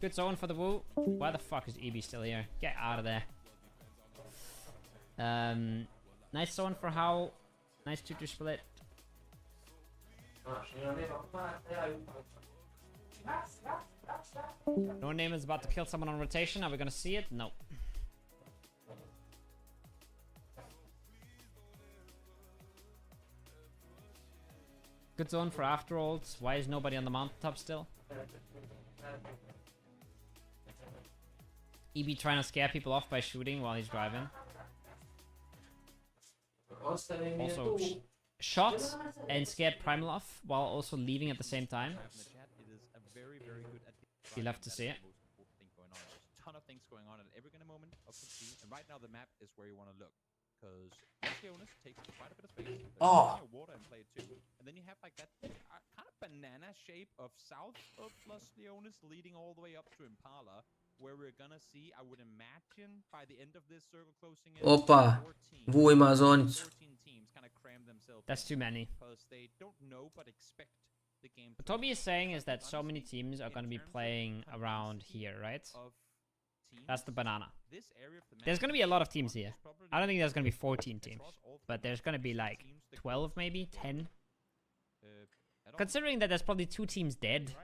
S3: Good zone for the Woo. Why the fuck is EB still here? Get out of there. Nice zone for How. Nice 2-2 split. No name is about to kill someone on rotation. Are we gonna see it? No. Good zone for afterolds. Why is nobody on the mountaintop still? EB trying to scare people off by shooting while he's driving. Also, shot and scared Primal off while also leaving at the same time. You'll have to see it.
S1: Ton of things going on at every given moment of the scene, and right now the map is where you want to look, because Leonis takes quite a bit of space. There's water in play too, and then you have like that kind of banana shape of south of Los Leonis leading all the way up to Impala, where we're gonna see, I would imagine, by the end of this circle closing in,
S4: Opa, Vu ima zonicu.
S1: 14 teams kind of cram themselves.
S3: That's too many.
S1: Because they don't know but expect the game.
S3: What Toby is saying is that so many teams are going to be playing around here, right? That's the banana. There's going to be a lot of teams here. I don't think there's going to be 14 teams, but there's going to be like 12 maybe, 10. Considering that there's probably 2 teams dead.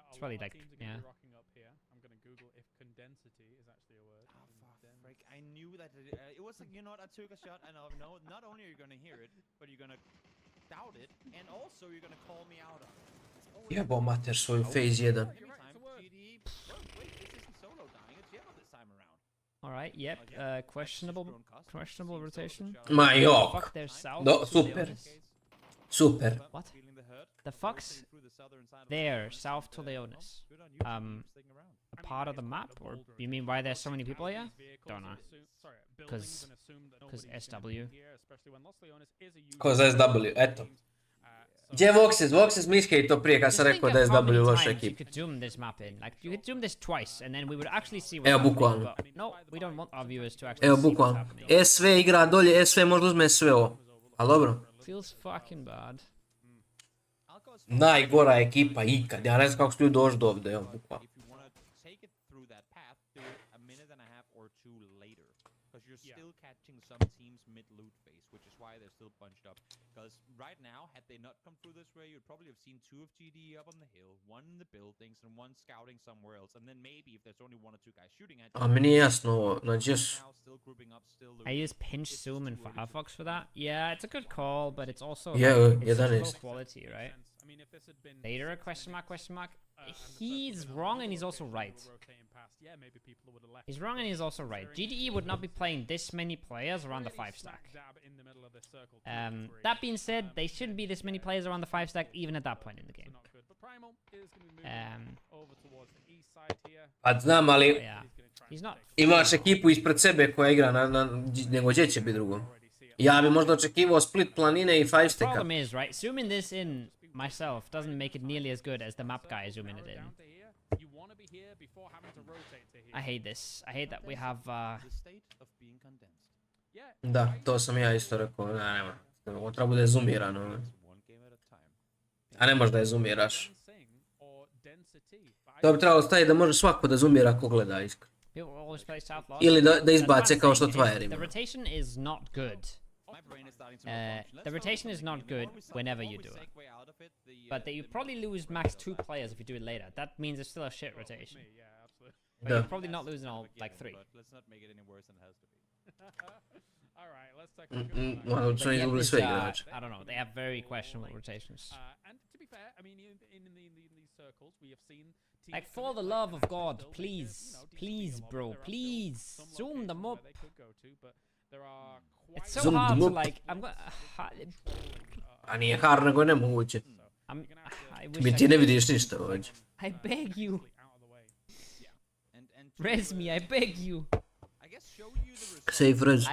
S3: It's probably like, yeah.
S2: I'm going to Google if condensity is actually a word.
S1: I knew that it was like, you know what, I took a shot and I know not only are you going to hear it, but you're going to doubt it, and also you're going to call me out on it.
S4: Jebo mater svoju phase 1.
S3: Alright, yep. Questionable rotation.
S4: Ma jok.
S3: Fuck their south.
S4: No,
S3: to
S4: super.
S3: Leonis.
S4: Super.
S3: What? The fuck's there, south to Leonis? A part of the map? Or you mean why there's so many people here? Don't know. Because SW.
S4: Ko za SW, eto. Gdje je Voxes? Voxes Miške i to prije kad sam
S3: Just
S4: rekao
S3: think
S4: da je
S3: of how
S4: SW
S3: many
S4: loša
S3: times you
S4: ekipa.
S3: could zoom this map in. Like, you could zoom this twice, and then we would actually see what's
S4: Evo,
S3: happening.
S4: bukvalno.
S3: But no, we don't want our viewers to actually
S4: Evo,
S3: see what's
S4: bukvalno.
S3: happening.
S4: SV igra dolje, SV možda uzme sve ovo. Ali dobro.
S3: Feels fucking bad.
S4: Najgora ekipa ikad. Ja ne znam kako su ljudi došli do ovdje, evo, bukvalno.
S1: If you want to take it through that path, do it a minute and a half or two later. Because you're still catching some teams mid-loot phase, which is why they're still bunched up. Because right now, had they not come through this way, you'd probably have seen 2 of GDE up on the hill, 1 in the buildings, and 1 scouting somewhere else. And then maybe if there's only 1 or 2 guys shooting at you,
S4: A mi nije jasno ovo, znači jesu.
S1: now still grouping up, still
S3: I use pinch zoom in Firefox for that. Yeah, it's a good call, but it's also
S4: Yeah,
S3: like, it's
S4: that
S3: low
S4: is.
S3: quality, right? Later a question mark? He's wrong and he's also right. He's wrong and he's also right. GDE would not be playing this many players around the 5 stack. That being said, they shouldn't be this many players around the 5 stack even at that point in the game.
S4: Pa znam, ali
S3: Yeah, he's not.
S4: imaš ekipu ispred sebe koja igra nego gdje će biti drugo. Ja bi možda očekivao split planine i 5
S3: The
S4: stacka.
S3: problem is, right, zooming this in myself doesn't make it nearly as good as the map guy zooming it in. I hate this. I hate that we have
S1: the state of being condensed.
S4: Da, to sam ja isto rekao, nema. Ovo treba bude zoomirano.
S1: One game at a time.
S4: A ne možeš da je zoomiraš. To bi trebalo staviti da može svako da zoomira ko gleda iskreno.
S3: people always play South Lost.
S4: Ili da
S3: That's
S4: izbace
S3: what
S4: kao
S3: I'm
S4: što
S3: saying,
S4: Tvajer
S3: the
S4: ima.
S3: rotation is not good.
S1: My brain is starting to malfunction.
S3: The
S1: Let's
S3: rotation
S1: start
S3: is not
S1: with
S3: good
S1: before we
S3: whenever
S1: before
S3: you
S1: we
S3: do it.
S1: segue out of it,
S3: But that you probably lose max 2 players if you do it later. That means it's still a shit rotation. But
S4: Da.
S3: you're probably not losing all
S1: get
S3: like
S1: it,
S3: 3.
S1: but let's not make it any worse than it has to be.
S4: Malo su
S3: But
S4: oni
S3: yet
S4: izgubili
S3: this,
S4: sve igrače.
S3: I don't know. They have very questionable rotations. Like, for the love of God, please, please, bro, please, zoom them up. It's so
S4: Zoom
S3: hard
S4: them
S3: to
S4: up.
S3: like. I'm gonna.
S4: A nije hard nego je nemoguće.
S3: I wish
S4: Mi
S3: I
S4: ti ne
S3: could.
S4: vidiš ništa ovdje.
S3: I beg you,
S1: And
S3: res me. I beg you.
S1: I guess show you the result.
S4: Safe res.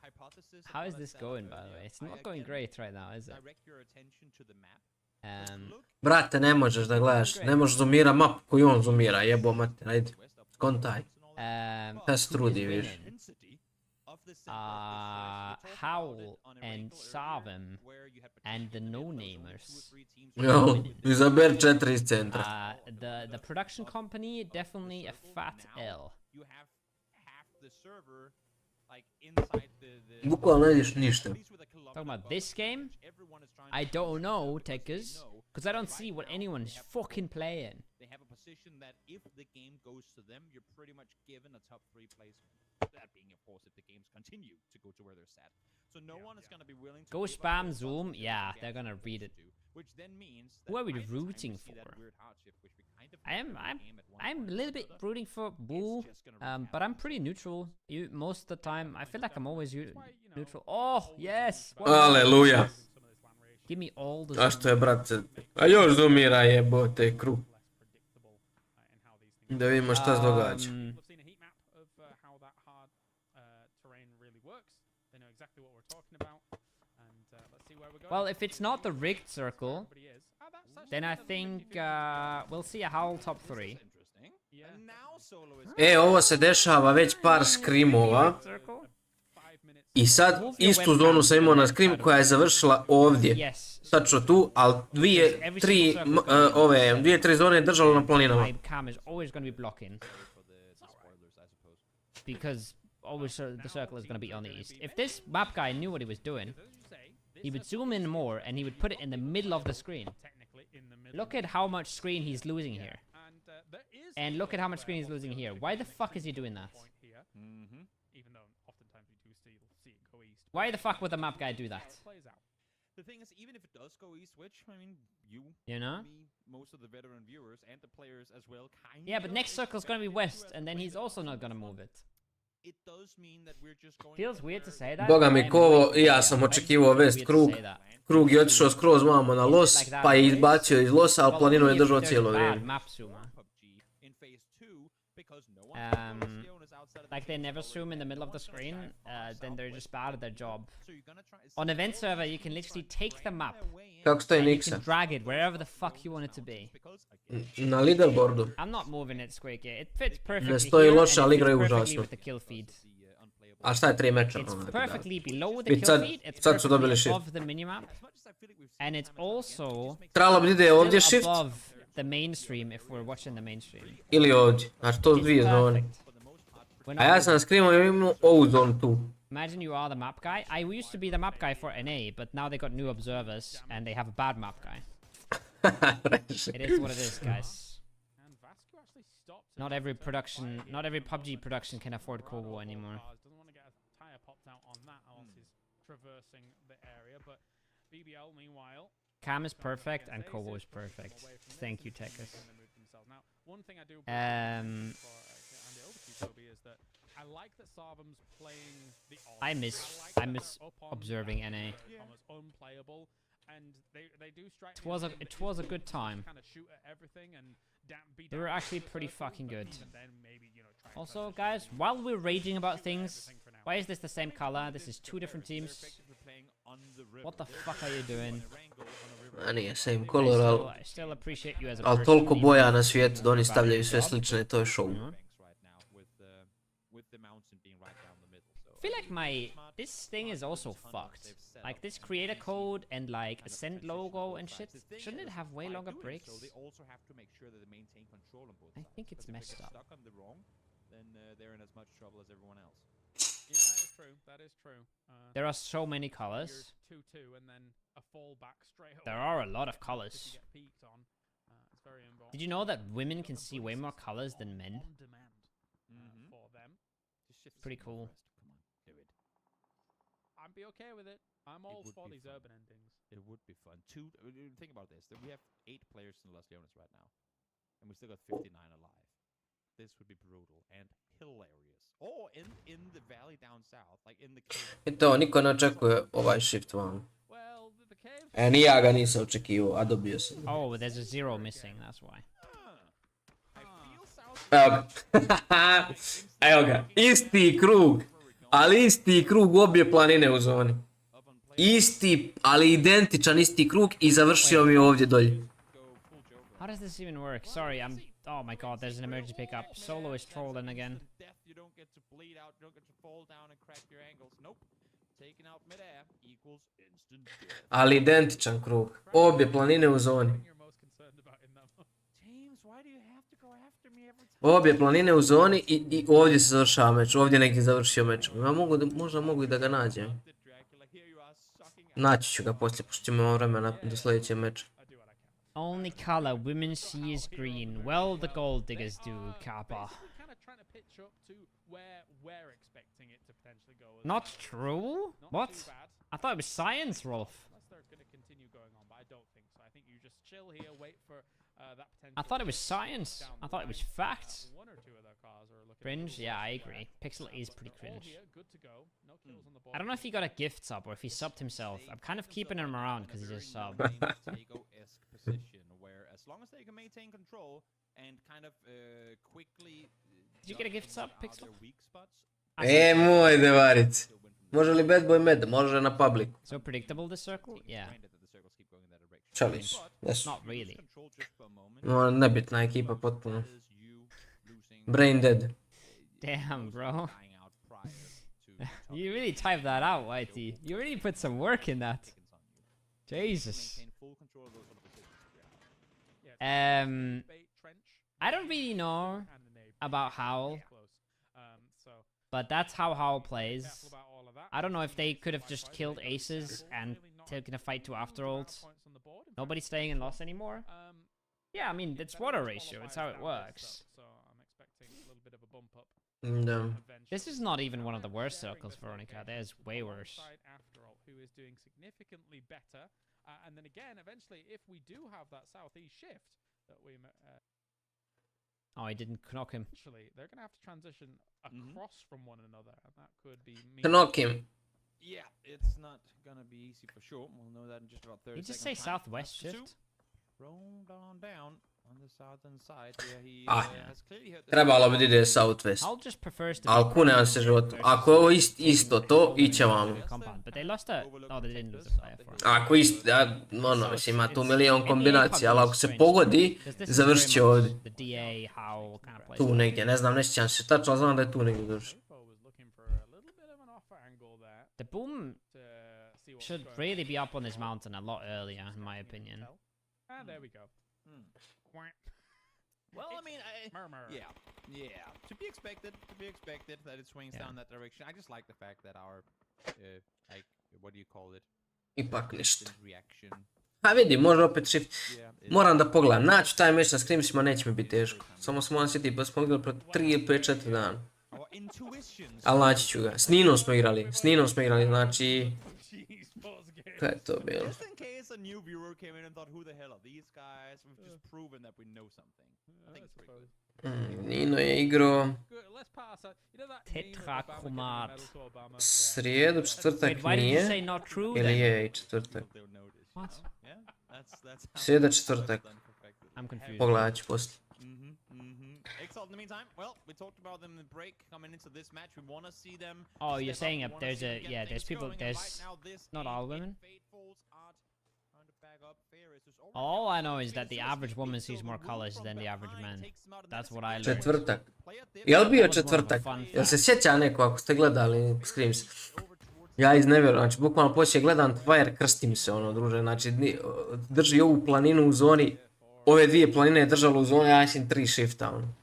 S1: Hypothesis
S3: How is
S1: upon
S3: this
S1: that
S3: going, by
S1: that,
S3: the way? It's
S1: I
S3: not going
S1: again
S3: great right now, is it?
S1: Direct your attention to the map. Let's look
S4: Brate, ne možeš da gledaš, ne možeš zoomira mapu koju on zoomira, jebo mate, ajde.
S1: west of
S4: Kontaj.
S3: Šta
S4: se trudi, viš.
S1: intensity of the center.
S3: Howl and Sarvim and the no-namers.
S4: Jo, izaber 4 iz centra.
S3: The production company, definitely a fat L.
S1: You have half the server like inside the
S4: Bukvalno ne vidiš ništa.
S3: Talking about this game, I don't know, Tekers, because I don't see what anyone is fucking playing.
S1: They have a position that if the game goes to them, you're pretty much given a top 3 placement. That being, of course, if the games continue to go to where they're set. So no one is going to be willing to
S3: Go
S1: give up
S3: spam
S1: their
S3: Zoom,
S1: position
S3: yeah,
S1: to get
S3: they're gonna
S1: what
S3: read
S1: they
S3: it.
S1: do, which then means
S3: Who are we
S1: that by the time
S3: rooting
S1: you see that
S3: for?
S1: weird hardship, which we kind of
S3: I'm
S1: got in the game at one
S3: I'm
S1: point
S3: a
S1: or
S3: little bit
S1: another,
S3: rooting for Boo,
S1: just gonna
S3: but I'm pretty neutral. Most of the time, I feel like I'm always neutral. Oh yes,
S4: Aleluja.
S3: give me all the.
S4: A što je, brate? A još zoomira jebote kru. Da vidimo šta se događa.
S3: Well, if it's not the rigged circle, then I think we'll see a Howl top 3.
S1: interesting. And now Solo is
S4: E, ovo se dešava već par skrimova.
S3: Circle?
S4: I sad istu zonu sam imao na skrim koja je završila ovdje.
S3: Yes.
S4: Tačno tu, ali dvije, tri zone je držalo na planinama.
S3: My cam is always going to be blocking. Because always the circle is going to be on the east. If this map guy knew what he was doing, he would zoom in more and he would put it in the middle of the screen. Look at how much screen he's losing here. And look at how much screen he's losing here. Why the fuck is he doing that? Why the fuck would the map guy do that?
S1: The thing is, even if it does go east-switch, I mean,
S3: You know?
S1: me, most of the veteran viewers, and the players as well, kind
S3: Yeah, but
S1: of
S3: next circle's gonna be
S1: expect
S3: west, and then he's also not gonna move it.
S1: It does mean that we're just going
S3: Feels weird to say that.
S4: Boga
S3: but
S4: mi
S3: I am
S4: ko,
S3: way too
S4: ja
S3: young.
S4: sam
S3: I just
S4: očekivao
S3: feel
S4: vest
S3: weird to
S4: krug.
S3: say that.
S4: Krug je otišao skroz vamo na los,
S3: Like that
S4: pa je
S3: nowadays?
S4: izbacio iz losa, ali
S3: Well,
S4: planinu je
S3: only if
S4: držao
S3: there's
S4: cijelo
S3: bad
S4: vrijeme.
S3: map zoomer.
S1: PUBG in phase 2 because no one can
S3: Um,
S1: the owners outside of
S3: Like
S1: the
S3: they
S1: game,
S3: never
S1: so
S3: zoom in the
S1: it's
S3: middle of the
S1: north,
S3: screen,
S1: south,
S3: then they're just bad at their job.
S1: so you're gonna try
S3: On
S1: see
S3: event
S1: all
S3: server,
S1: of
S3: you can
S1: them
S3: literally
S1: try
S3: take the
S1: find
S3: map
S1: their way in,
S4: Kako stoji
S3: and you
S4: Nixa?
S3: can drag it wherever the fuck you want it to be.
S1: because again,
S4: Na leaderboardu.
S3: I'm not moving it, Squeaky. It fits perfectly
S4: Ne stoji
S3: here,
S4: loše,
S3: and
S4: ali
S3: it fits
S4: igraju
S3: perfectly
S4: užasno.
S3: with the kill feed.
S4: A šta je 3 meča?
S3: It's
S4: ono,
S3: perfectly below the
S4: Vidi,
S3: kill
S4: sad-
S3: feed. It's
S4: sad su dobili
S3: perfectly
S4: shit.
S3: above the minimap, and it's also
S4: Trebalo bi ide ovdje
S3: still
S4: shift
S3: above the mainstream if we're watching the mainstream.
S4: ili ovdje. Znači to su
S3: It's
S4: dvije zone.
S3: perfect. We're
S4: A
S3: not
S4: ja
S3: moving.
S4: sam skrimo imao ovu zonu tu.
S3: Imagine you are the map guy. I used to be the map guy for NA, but now they got new observers and they have a bad map guy.
S4: Reže.
S3: It is what it is, guys.
S2: And Vasco actually stopped.
S3: Not every production, not every PUBG production can afford Kobo anymore.
S2: Doesn't want to get a tire popped out on that whilst he's traversing the area, but BBL meanwhile.
S3: Cam is perfect and Kobo is perfect. Thank you, Tekkas.
S2: Now, one thing I do
S3: Um,
S2: before I hand it over to you, Toby, is that I like that Sarvum's playing the odds.
S3: I miss
S2: like that they're up on
S3: observing
S2: that
S3: NA.
S2: almost unplayable, and they do strike.
S3: It was a good time.
S2: Kind of shoot at everything and be
S3: They were
S2: down
S3: actually
S2: to the
S3: pretty
S2: circle,
S3: fucking
S2: but
S3: good.
S2: even then maybe, you know, try and
S3: Also,
S2: focus
S3: guys,
S2: on
S3: while we're raging about
S2: shooting at
S3: things,
S2: everything for now.
S3: why is this the same color? This is two different teams. What the fuck are you doing?
S4: A nije same color, ali
S3: I still appreciate you as a
S4: ali
S3: person,
S4: toliko
S3: even
S4: boja
S3: if
S4: na
S3: you
S4: svijetu
S3: do
S4: da oni
S3: a bad
S4: stavljaju sve
S3: job.
S4: slične, to je show.
S3: Mhm.
S1: With the mountain being right down the middle. So
S3: I feel like this thing is also fucked. Like this creator code and like Ascent logo and shit. Shouldn't it have way longer breaks?
S1: So they also have to make sure that they maintain control on both
S3: I
S1: sides,
S3: think it's
S1: because if they
S3: messed
S1: get
S3: up.
S1: stuck on the wrong, then they're in as much trouble as everyone else.
S2: Yeah, that is true. That is true.
S3: There are so many
S2: You're
S3: colors.
S2: 2-2 and then a fall back straight away.
S3: There are a lot of
S2: If you
S3: colors.
S2: get peeked on, it's very involved.
S3: Did you know that women can see way more colors than men?
S2: On demand for them.
S1: Just shift
S3: Pretty
S1: some
S3: cool.
S1: first. Come on, do it.
S2: I'd be okay with it. I'm all
S1: would
S2: for
S1: be
S2: these
S1: fun.
S2: urban endings.
S1: It would be fun. Think about this. We have 8 players in Los Leones right now, and we still got 59 alive. This would be brutal and hilarious. Oh, in the valley down south, like in the cave.
S4: I to, niko ne očekuje ovaj shift vamo.
S2: Well, the cave.
S4: Ni ja ga nisam očekivao, a dobio sam.
S3: Oh, there's a zero missing, that's why.
S1: I feel south.
S4: Evo ga. Evo ga. Isti krug. Ali isti krug obje planine u zoni. Isti, ali identičan isti krug i završio mi ovdje dolje.
S3: How does this even work? Sorry, oh my god, there's an emergency pickup. Solo is trolling again.
S1: You don't get to bleed out, you don't get to fall down and crack your ankles. Nope. Taken out mid-air equals instant death.
S4: Ali identičan krug. Obje planine u zoni.
S2: You're most concerned about in that moment.
S1: James, why do you have to go after me every time?
S4: Obje planine u zoni i ovdje se završava meč. Ovdje neki završio meč. Ja možda mogu i da ga nađem. Naći ću ga poslije, pošto imamo vremena do sljedećeg meča.
S3: Only color women see is green. Well, the gold diggers do, Kappa.
S2: Kind of trying to pitch up to where we're expecting it to potentially go. as
S3: Not
S2: well.
S3: true?
S2: Not
S3: What?
S2: too bad.
S3: I thought it was science, Rolf.
S2: Unless they're going to continue going on, but I don't think so. I think you just chill here, wait for that potential.
S3: I thought it was science.
S2: down
S3: I
S2: the
S3: thought it was
S2: line.
S3: facts.
S2: One or two of their cars are looking a
S3: Cringe?
S2: little
S3: Yeah, I
S2: rough
S3: agree.
S2: there.
S3: Pixel is
S2: But
S3: pretty
S2: they're all
S3: cringe.
S2: here, good to go. No kills on the board.
S3: I don't know if he got a gift sub or if he subbed himself. I'm kind of keeping him around because he's just sub.
S1: Tego-esque position where as long as they can maintain control and kind of quickly
S3: Did you get a gift sub,
S1: out
S3: Pixel?
S1: their weak spots,
S4: Moj devaric. Može li bad boy med? Može na public.
S3: So predictable, this circle? Yeah.
S1: granted that the circles keep going in that direction.
S4: Čalić. Jesu.
S3: Not really.
S1: Control just for a moment.
S4: No, nebitna ekipa potpuno.
S1: That is you losing
S4: Brain dead.
S3: Damn, bro.
S1: dying out prior to
S3: You really typed that out, Whitey. You really put some work in that.
S1: seconds on you.
S3: Jesus.
S1: Maintain full control of those sort of positions. Yeah.
S2: Bait trench
S3: I don't really know
S2: and the neighbor.
S3: about Howl,
S2: Close. So
S3: but that's how Howl plays.
S2: careful about all of that.
S3: I don't know if they could have just killed aces and taken a fight to after ult.
S2: Points on the board. In
S3: Nobody's staying in loss anymore.
S2: fact,
S3: Yeah, I mean, it's water ratio. It's how it works.
S2: So I'm expecting a little bit of a bump up
S4: Da.
S2: eventually.
S3: This is not even one of the worst circles, Veronica. There's way worse.
S2: After all, who is doing significantly better. And then again, eventually, if we do have that southeast shift that we...
S3: Oh, I didn't knock him.
S2: Actually, they're going to have to transition across from one another, and that could be...
S4: Knock him.
S1: Yeah, it's not gonna be easy for sure. We'll know that in just about 30
S3: You
S1: seconds.
S3: just say southwest shift?
S1: Roll down on the southern side. Yeah, he has clearly hurt the
S4: Trebalo bi da ide Southwest.
S3: I'll just prefers to
S4: Ali kuneam se životu. Ako je ovo isto to, iće vamo.
S3: compound, but they lost a... Oh, they didn't lose a player for it.
S4: Ako isto, ono, mislim, ima tu milion kombinacija, ali ako se pogodi, završit će ovdje.
S3: The DA, how kind of plays.
S4: Tu negdje, ne znam, ne sjećam se tačno, znam da je tu negdje završio.
S3: The boom should really be up on this mountain a lot earlier, in my opinion.
S2: And there we go.
S1: Well, I mean, yeah. To be expected that it swings down that direction. I just like the fact that our, like, what do you call it?
S4: Ipak ništa.
S1: Reaction.
S4: Pa vidi, može opet shift. Moram da pogledam. Naći taj meč na scrimsima neće mi biti teško. Samo se moram sjetiti, pa smo igrali proti 3, 5, 4 dana. Ali naći ću ga. S Ninom smo igrali, znači... Kaj je to bilo?
S1: A new viewer came in and thought, who the hell are these guys? We've just proven that we know something. I think it's pretty good.
S4: Nino je igrao
S3: Tetrakomat.
S4: srijedu, četvrtak
S3: Wait, why did you
S4: nije.
S3: say not true
S4: Ili
S3: then?
S4: je i četvrtak.
S3: What?
S4: Srijeda, četvrtak.
S3: I'm confused.
S4: Pogledat ću poslije.
S1: Exalt, in the meantime, well, we talked about them in the break coming into this match. We want to see them.
S3: Oh, you're saying there's a there's people there's not all women. All I know is that the average woman sees more colors than the average man. That's what I learned.
S4: Četvrtak. Jel bio četvrtak? Jel se sjeća neko ako ste gledali Scrims? Ja iznevjerujem, znači bukvalno poslije gledam Fire, krsti mi se ono druže, znači drži ovu planinu u zoni, ove dvije planine je držalo u zoni, ja mislim 3 shifta ono.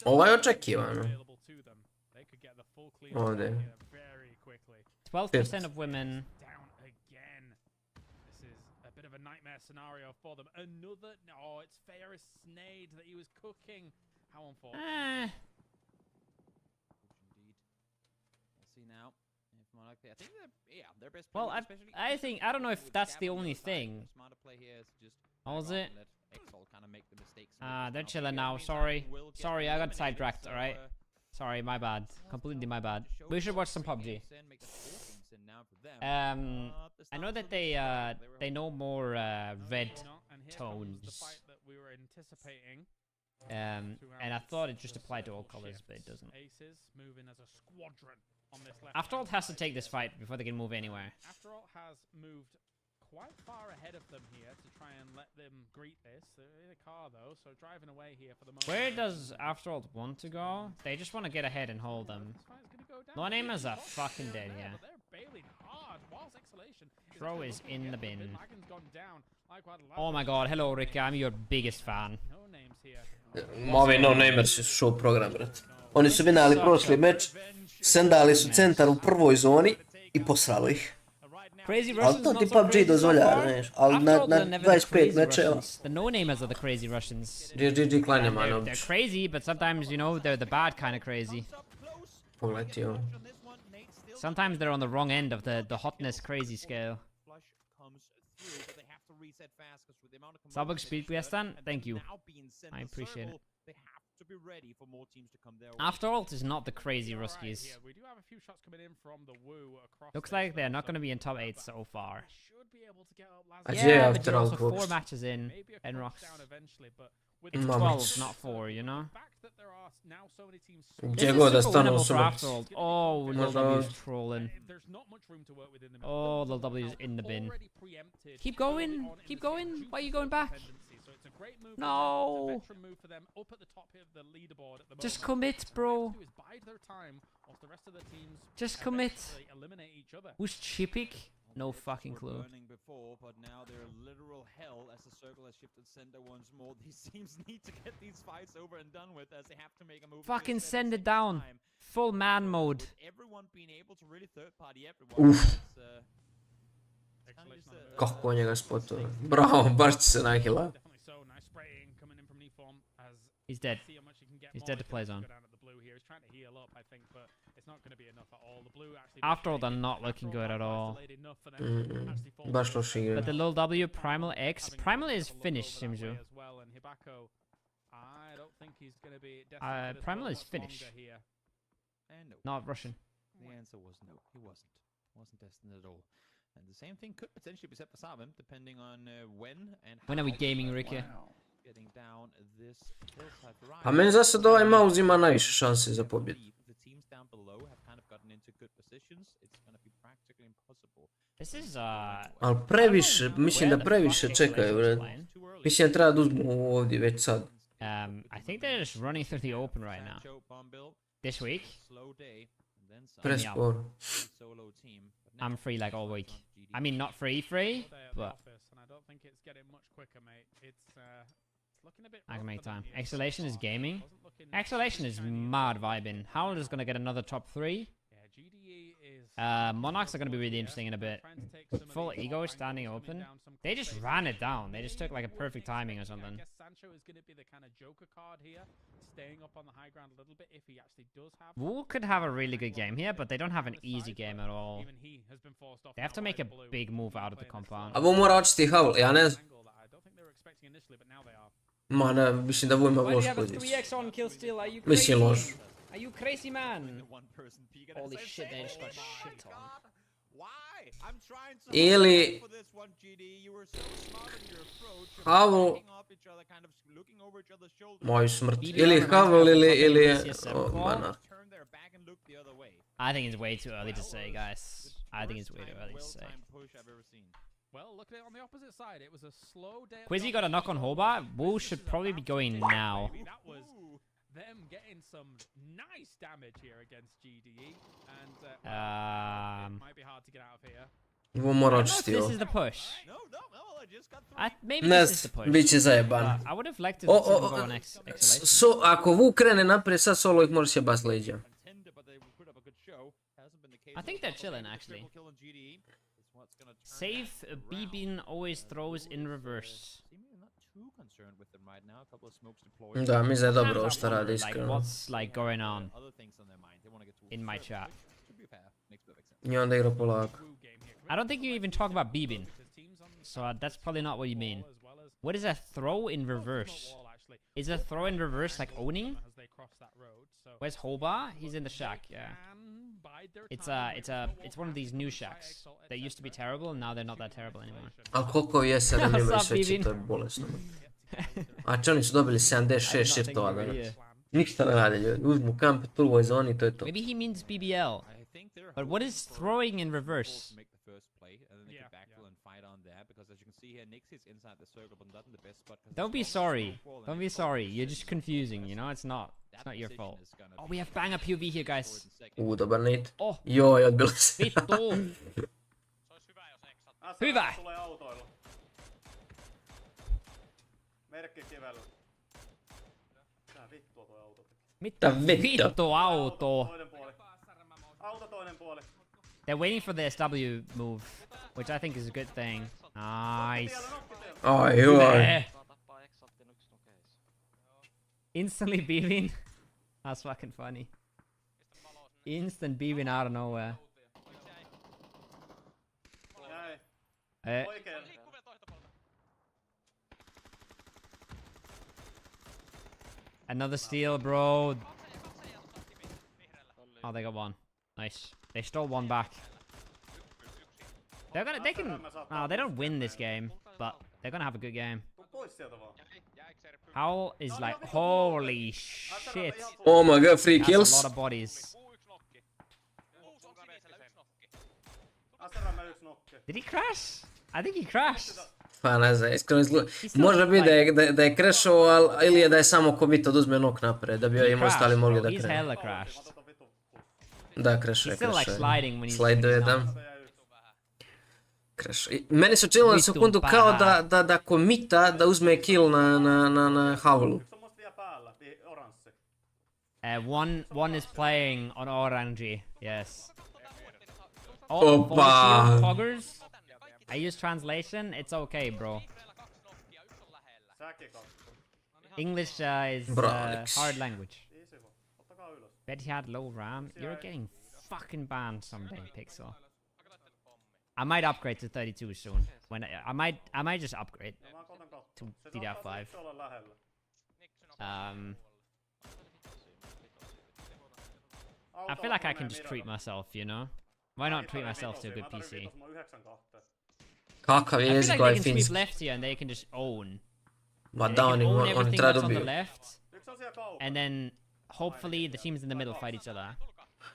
S4: Ovo je očekivano. Ovdje.
S3: 12% of women.
S2: Nightmare scenario for them. Another... Oh, it's Ferris Snade that he was cooking. How unfortunate.
S1: Indeed. We'll see now. If Monarch, I think they're best.
S3: Well, I think I don't know if that's the only thing. How was it? They're chilling now. Sorry, I got sidetracked. All right. Sorry, my bad. Completely my bad. We should watch some PUBG. I know that they know more red tones. And I thought it just applied to all colors, but it doesn't. Afterall has to take this fight before they can move anywhere.
S2: Afterall has moved quite far ahead of them here to try and let them greet this. They're in a car though, so driving away here for the moment.
S3: Where does Afterall want to go? They just want to get ahead and hold them. No namers are fucking dead, yeah. Throw is in the bin. Oh my god, hello Ricky, I'm your biggest fan.
S4: Ovi no-namers su show program, brat. Oni su vinali prošli meč, sendali su centar u prvoj zoni i posrali ih. Ali to ti PUBG dozvoljava, znaš, ali na 25 mečeva.
S3: The no-namers are the crazy Russians.
S4: GG klanja man
S3: They're crazy, but sometimes, you know, they're the bad kind of crazy.
S4: Pogledaj ti ovo.
S3: Sometimes they're on the wrong end of the hotness crazy scale. Subug speed Piestan, thank you. I appreciate it. Afterall is not the crazy Ruskies. Looks like they're not going to be in top 8 so far. Yeah, but you're also 4 matches in, and Rocks. It's 12, not 4, you know?
S4: Gdje god da stanu osoba.
S3: Oh, Lil W's trolling. Oh, Lil W's in the bin. Keep going! Keep going! Why are you going back? No! Just commit, bro. Just commit. Who's Chipik? No fucking clue.
S1: Before, but now they're literal hell as the circle has shifted center once more. These teams need to get these fights over and done with as they have to make a move.
S3: Fucking send it down. Full man mode.
S1: Everyone being able to really third party everyone.
S4: Kako on njega spotuje. Bravo, baš će se nahila.
S3: He's dead. He's dead to play zone.
S2: here. He's trying to heal up, I think, but it's not going to be enough at all. The blue actually.
S3: After all, they're not looking good at all.
S4: Baš loše igra.
S3: But the little W, Primal X. Primal is finished, Simju. Primal is finished.
S1: And no.
S3: Not Russian.
S1: The answer was no. He wasn't. Wasn't destined at all. And the same thing could potentially be said for Sabim, depending on
S3: When are we gaming, Ricky?
S1: Getting down this hillside variety.
S4: A meni za sad ovaj mouse ima najviše šanse za pobjedu.
S1: The teams down below have kind of gotten into good positions. It's going to be practically impossible.
S3: This is
S4: Ali previše, mislim da previše čekaju, bre. Mislim da treba da uzmu ovdje već sad.
S3: I think they're just running through the open right now. This week?
S4: Prespor.
S3: I'm free like all week. I mean, not free, but I can make time. Exhalation is gaming. Exhalation is mad vibing. Howler is gonna get another top 3. Monarchs are gonna be really interesting in a bit. Full ego standing open. They just ran it down. They just took like a perfect timing or something. Wu could have a really good game here, but they don't have an easy game at all. They have to make a big move out of the compound.
S4: A Wu mora očiti Howl, ja ne znam. Ma ne, mislim da Wu ima loš poziciju. Mislim loš.
S3: Are you crazy, man? Holy shit, they just got shit on.
S4: Ili Howl, moj smrt. Ili Howl ili Monarch.
S3: I think it's way too early to say, guys. I think it's way too early to say.
S2: Well, look at it on the opposite side. It was a slow day.
S3: Quizzy got a knock on Hobart. Wu should probably be going now.
S2: That was them getting some nice damage here against GDE, and it might be hard to get out of here.
S4: Wu mora
S3: I don't know if
S4: očiti
S3: this
S4: ovo.
S3: is the push. Maybe
S4: Ne
S3: this is the
S4: znam,
S3: push.
S4: bit će zajeban.
S3: I would have liked to see them go on Exhalation.
S4: Ako Wu krene naprijed, sad solo ih može bas leđa.
S3: I think they're chilling, actually. Safe, Bibin always throws in reverse.
S4: Da, mislim da je dobro ovo što radi,
S3: Like,
S4: iskreno.
S3: what's like going on in my chat?
S4: I onda igra polako.
S3: I don't think you even talk about Bibin. So that's probably not what you mean. What is a throw in reverse? Is a throw in reverse like owning? Where's Hoba? He's in the shack, yeah. It's one of these new shacks. They used to be terrible and now they're not that terrible anymore.
S4: Ali koliko je 7 imaju
S3: What's up,
S4: sveće,
S3: Bibin?
S4: to je bolesno. A oni su dobili 76 shiftova danas. Ništa ne rade ljudi, uzmu kamp u prvoj zoni, to je to.
S3: Maybe he means BBL. But what is throwing in reverse? Don't be sorry. Don't be sorry. You're just confusing, you know? It's not your fault. Oh, we have banger POV here, guys.
S4: Dobar nade.
S3: Oh,
S4: Joj, odbilo se.
S3: vittu. Hyvä.
S4: Mitä vittu?
S3: Vittu auto. They're waiting for the SW move, which I think is a good thing. Nice.
S4: Ai joi.
S3: Yeah. Instantly beaming. That's fucking funny. Instant beaming out of nowhere. Eh. Another steal, bro. Oh, they got one. Nice. They stole one back. They can. Oh, they don't win this game, but they're gonna have a good game. Howl is like, holy shit.
S4: Oh my god, free
S3: That's
S4: kills.
S3: a lot of bodies. Did he crash? I think he crashed.
S4: Pa ne znam, iskreno izgleda. Može biti da je crashao, ili je da je samo komito da uzme nok napred, da bi im ostali mogli da
S3: He's
S4: krenu.
S3: hella crashed.
S4: Da, crashao
S3: He's still like sliding when he's
S4: Slide-uje, da.
S3: down.
S4: Crashao. Meni se činilo na sekundu kao da komita da uzme kill na Howlu.
S3: One is playing on Orange, yes.
S4: Opa!
S3: Poggers. I use translation. It's okay, bro. English is hard language. Bet he had low RAM. You're getting fucking banned someday, Pixel. I might upgrade to 32 soon. When I might just upgrade to DDR5. I feel like I can just treat myself, you know? Why not treat myself to a good PC?
S4: Kakav
S3: I
S4: jezik
S3: feel like
S4: ovaj
S3: they can sweep
S4: finski.
S3: left here and they can just own.
S4: Ma
S3: They
S4: da,
S3: can
S4: oni,
S3: own
S4: oni
S3: everything
S4: treba
S3: that's on the
S4: dobiju.
S3: left, and then hopefully the teams in the middle fight each other.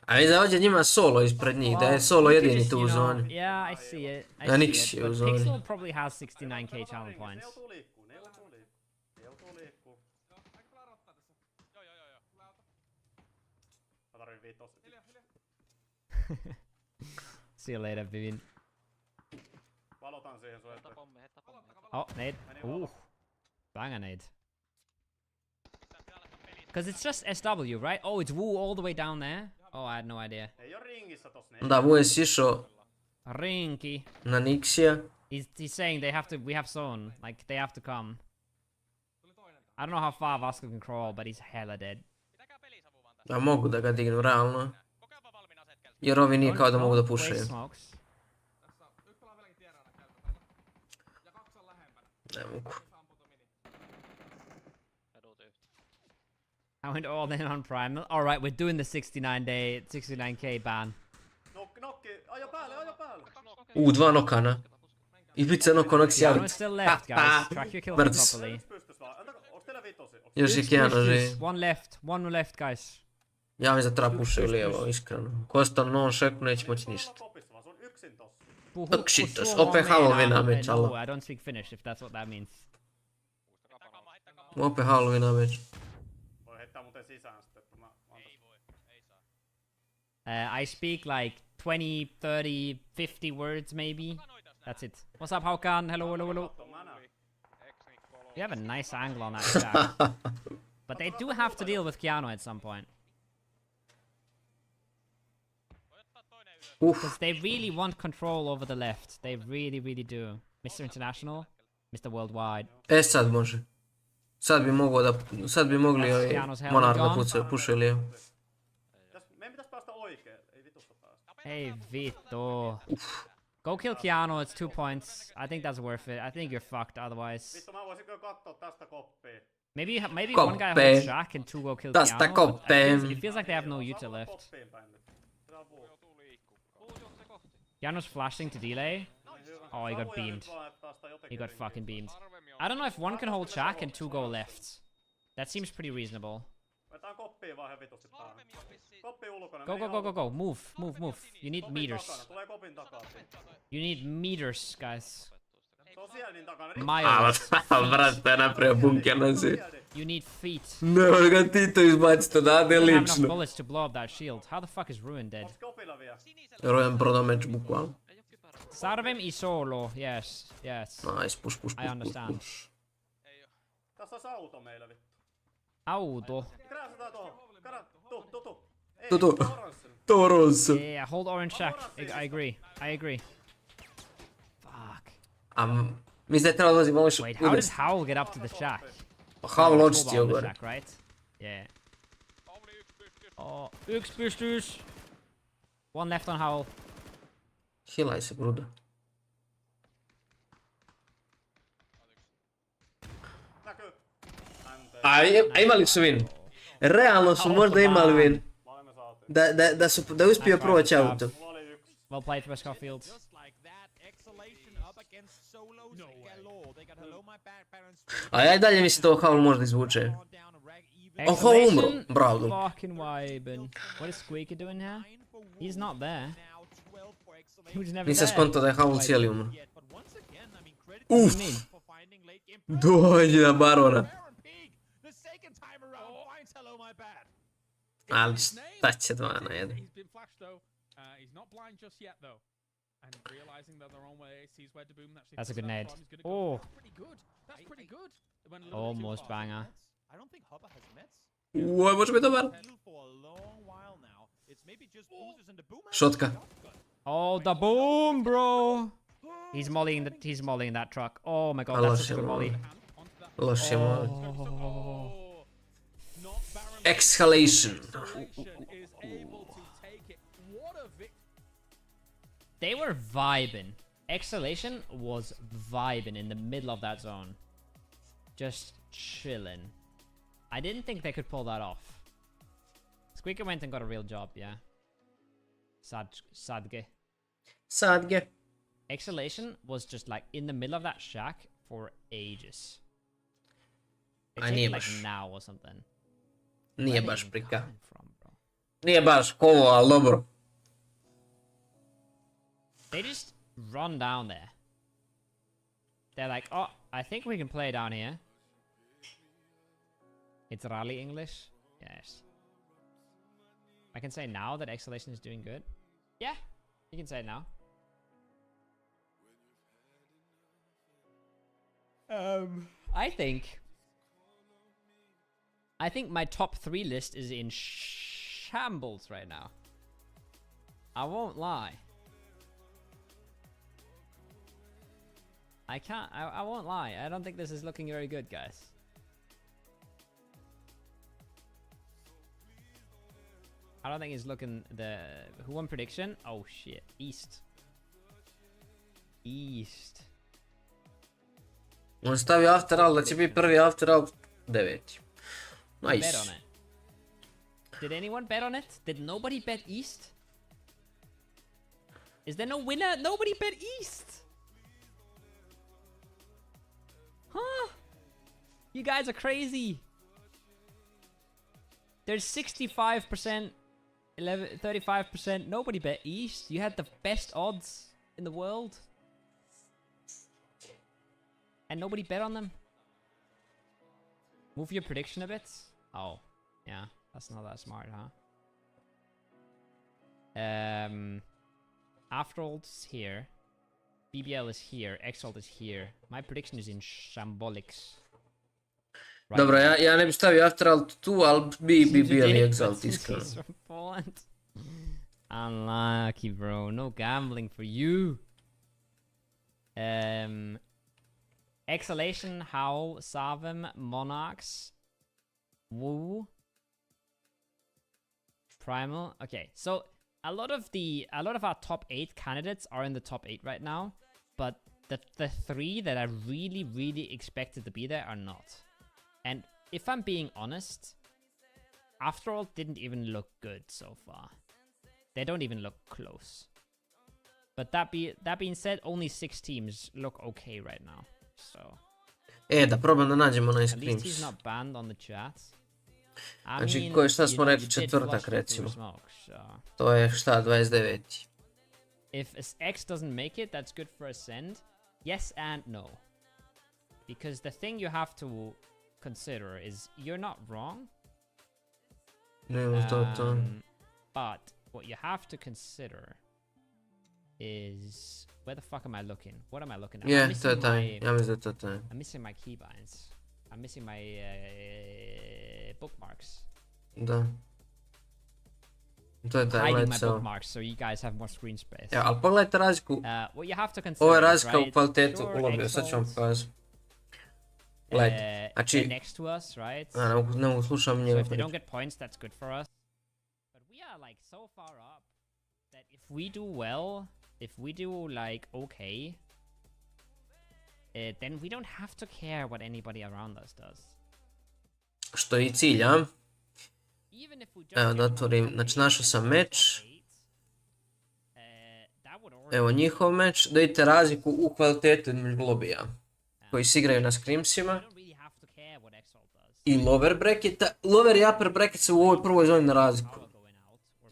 S4: A mi da ovdje njima solo ispred njih, da je
S3: Well,
S4: solo
S3: you could
S4: jedini
S3: just,
S4: tu
S3: you
S4: u
S3: know,
S4: zoni.
S3: Yeah, I see it. I
S4: Ja,
S3: see
S4: niks
S3: it.
S4: je u
S3: But
S4: zoni.
S3: Pixel probably has 69k channel points. See you later, Vivian. Oh, nade. Ooh. Banger nade. Because it's just SW, right? Oh, it's Wu all the way down there? Oh, I had no idea.
S4: Da, Wu je sišao
S3: Rinky.
S4: na Nixija.
S3: He's saying we have zone. Like, they have to come. I don't know how far Vasco can crawl, but he's hella dead.
S4: Ja mogu da ga dignu, realno. Jer ovi nije kao da mogu da
S3: Don't
S4: pušaju.
S3: waste smokes.
S4: Ne mogu.
S3: I went all in on Primal. Alright, we're doing the 69k ban.
S4: Dva nokana. Ibica noko
S3: Keanu is
S4: Noxiart.
S3: still left, guys. Track your kills
S4: Mrc.
S3: properly.
S4: Još je Keanu živi.
S3: One left, guys.
S4: Ja mi za treba pušaju lijevo, iskreno. Ko ostane na ovom šeku neće moći ništa. Shitos, opet Halloween meč, alo.
S3: No, I don't speak Finnish if that's what that means.
S4: Opet Halloween meč.
S3: I speak like 20, 30, 50 words maybe. That's it. What's up, Haukan? Hello. You have a nice angle on that stack. But they do have to deal with Keanu at some point. Because they really want control over the left. They really, really do. Mr. International, Mr. Worldwide.
S4: Sad može. Sad bi mogli Monar da pušaju lijevo.
S3: Hey, Vito. Go kill Keanu, it's 2 points. I think that's worth it. I think you're fucked otherwise. Maybe one guy holds Jack and two go kill
S4: Tästä
S3: Keanu.
S4: koppeen.
S3: It feels like they have no util left. Keanu's flashing to delay. Oh, he got beamed. He got fucking beamed. I don't know if one can hold Jack and two go left. That seems pretty reasonable. Go. Move. You need meters. You need meters, guys. Miles.
S4: Vrata je napravio bunker na si.
S3: You need feet.
S4: Ne, ga ti to izbaciti odavde
S3: You don't have enough
S4: lično.
S3: bullets to blow up that shield. How the fuck is Ruin dead?
S4: Ruin prodao meč, bukvalno.
S3: Sarvem i solo. Yes.
S4: Nice, push.
S3: I understand. Auto.
S4: To rosso.
S3: Yeah, hold orange shack. I agree. Fuck.
S4: Mislim da je trebalo dolazi malo više
S3: Wait, how did
S4: udest.
S3: Howl get up to the shack?
S4: Howl
S3: Full
S4: očistio
S3: ball on the
S4: gore.
S3: shack, right? Yeah. Oh, Yksbystys. One left on Howl.
S4: Hilaj se, bruda. A imali su win. Realno su možda imali win. Da je uspio proći auto.
S3: Well played for Scofield.
S4: A ja i dalje mislim da ovo Howl možda izvuče. Oho, umro. Bravo.
S3: Fucking vibin'. What is Squeaker doing here? He's not there. He was never
S4: Nisam
S3: there.
S4: skontao da je Howl cijeli umro.
S3: What do you mean?
S4: Dođi na Barona. Ali šta će 2 na 1.
S2: He's been flashed though. He's not blind just yet though. And realizing that their own way sees where to boom.
S3: That's a good nade. Oh,
S2: That's pretty good.
S3: almost banger.
S4: Uoj, može biti dobar. Šotka.
S3: Oh, the boom, bro! He's mollying that truck. Oh my god, that's such a good molly.
S4: Loš je molly.
S3: Oh.
S4: Exhalation.
S3: They were vibing. Exhalation was vibing in the middle of that zone. Just chilling. I didn't think they could pull that off. Squeaker went and got a real job, yeah. Sadge. Exhalation was just like in the middle of that shack for ages. They take it like now or something.
S4: Nije baš prika. Nije baš kovo, ali dobro.
S3: They just run down there. They're like, oh, I think we can play down here. It's rally English. Yes. I can say now that Exhalation is doing good. Yeah, you can say it now. I think my top 3 list is in shambles right now. I won't lie. I won't lie. I don't think this is looking very good, guys. I don't think it's looking who won prediction? Oh shit. East.
S4: On stavio after all da će biti prvi after all 9. Nice.
S3: Bet on it. Did anyone bet on it? Did nobody bet East? Is there no winner? Nobody bet East. Huh? You guys are crazy. There's 65%, 35%. Nobody bet East. You had the best odds in the world. And nobody bet on them. Move your prediction a bit. Oh, yeah. That's not that smart, huh? Afterall's here. BBL is here. Exalt is here. My prediction is in shambolics.
S4: Right. Dobro, ja ne bi stavio after all tu, ali bi BBL i Exalt iskreno.
S3: Unlucky, bro. No gambling for you. Exhalation, Howl, Savim, Monarchs, Woo, Primal. Okay, so a lot of our top 8 candidates are in the top 8 right now, but the 3 that I really expected to be there are not. And if I'm being honest, After All didn't even look good so far. They don't even look close. But that being said, only 6 teams look okay right now. So.
S4: Da probam da nađemo onaj
S3: At least he's
S4: scrims.
S3: not banned on the chat.
S4: Znači, šta smo rekli, četvrtak recimo. To je šta, 29.
S3: If X doesn't make it, that's good for Ascend. Yes and no. Because the thing you have to consider is you're not wrong. But what you have to consider is where the fuck am I looking? What am I looking at?
S4: Yeah, to je taj. Ja mislim da to je taj.
S3: I'm missing my keybinds. I'm missing my bookmarks.
S4: Da. To je taj,
S3: hiding my bookmarks so you guys have more screen space.
S4: Ja, ali pogledajte razliku.
S3: What you have to consider
S4: Ovo je razlika
S3: right?
S4: u kvalitetu u lobiju, sad ću vam pokazati. Gledajte, znači...
S3: next to us, right?
S4: Ne mogu slušam njega.
S3: So if they don't get points, that's good for us. But we are like so far up that if we do well, if we do like okay, then we don't have to care what anybody around us does.
S4: Što je i cilj, a? Evo da otvorim, znači našao sam meč. Evo njihov meč, da vidite razliku u kvalitetu između lobija. Koji se igraju na scrimsima. I lower bracketa. Lower i upper bracket se u ovoj prvoj zoni na razliku.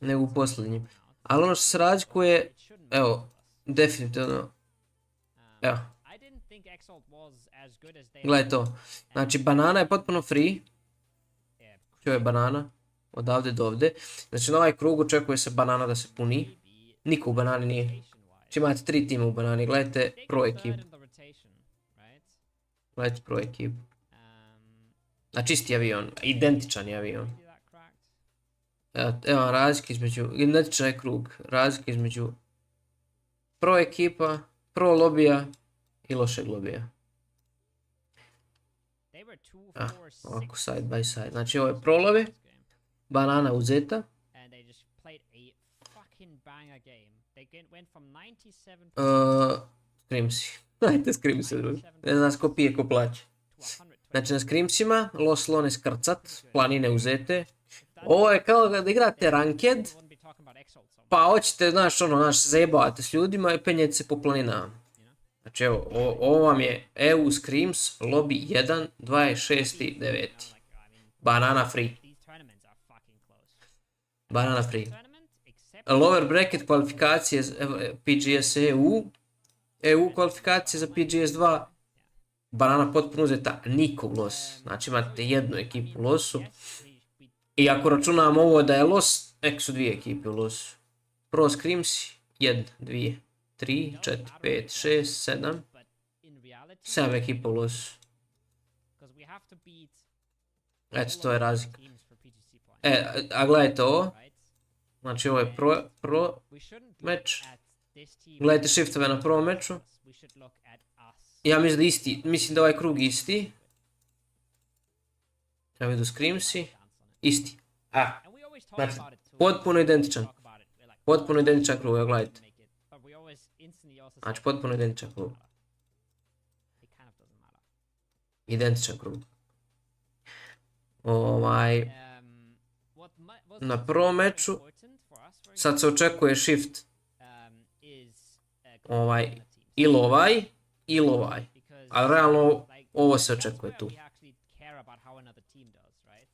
S4: Nego u posljednjim. Ali ono što se razlikuje, evo, definitivno. Evo. Gledaj to. Znači banana je potpuno free. Čo je banana? Odavde do ovde. Znači na ovaj krug očekuje se banana da se puni. Niko u banani nije. Znači imate 3 tima u banani. Gledajte pro ekipu. Gledajte pro ekipu. Znači isti avion. Identičan je avion. Evo razlika između, identičan je krug. Razlika između pro ekipa, pro lobija i lošeg lobija. Ovako side by side. Znači ovo je pro lobi. Banana uzeta.
S3: went from 97%
S4: Scrimsi. Dajte Scrimsi, drugi. Ne znam ko pije, ko plaće.
S3: to 120.
S4: Znači na Scrimsima, Los Lones krcat, planine uzete. Ovo je kao da igrate ranked,
S3: Wouldn't be talking about exalts so much,
S4: pa hoćete, znaš, zajebavate s ljudima i penjete se po planinama. Znači evo, ovo vam je EU Scrims, lobby 1, 26.9. Banana free.
S3: these tournaments are fucking close.
S4: Banana free.
S3: Tournament, except
S4: Lower bracket kvalifikacije PGS EU kvalifikacije za PGS 2. Banana potpuno uzeta, niko u los. Znači imate jednu ekipu u losu. I ako računamo ovo da je los, nek su dvije ekipe u losu. Pro Scrimsi, 1, 2, 3, 4, 5, 6, 7.
S3: but in reality,
S4: 7 ekipa u losu.
S3: because we have to beat
S4: Eto, to je razlika.
S3: teams for PGC points,
S4: A gledajte ovo.
S3: right?
S4: Znači ovo je pro
S3: We shouldn't look
S4: meč.
S3: at this team.
S4: Gledajte shiftove na prvom meču.
S3: We should look at us.
S4: Ja mislim da je isti, mislim da ovaj krug isti. Ja vidim Scrimsi. Isti.
S3: And we always talk
S4: Znači,
S3: about it too.
S4: potpuno identičan.
S3: Talk about it. We're like,
S4: Potpuno identičan krug, evo gledajte.
S3: make it. But we always instantly also say
S4: Znači potpuno identičan krug.
S3: it kind of doesn't matter.
S4: Identičan krug.
S3: What
S4: Na prvom meču
S3: important for us, for
S4: sad se očekuje shift
S3: is
S4: ovaj ili ovaj ili ovaj.
S3: because
S4: Ali realno
S3: like
S4: ovo se
S3: that's
S4: očekuje
S3: where
S4: tu.
S3: we actually care about how another team does, right?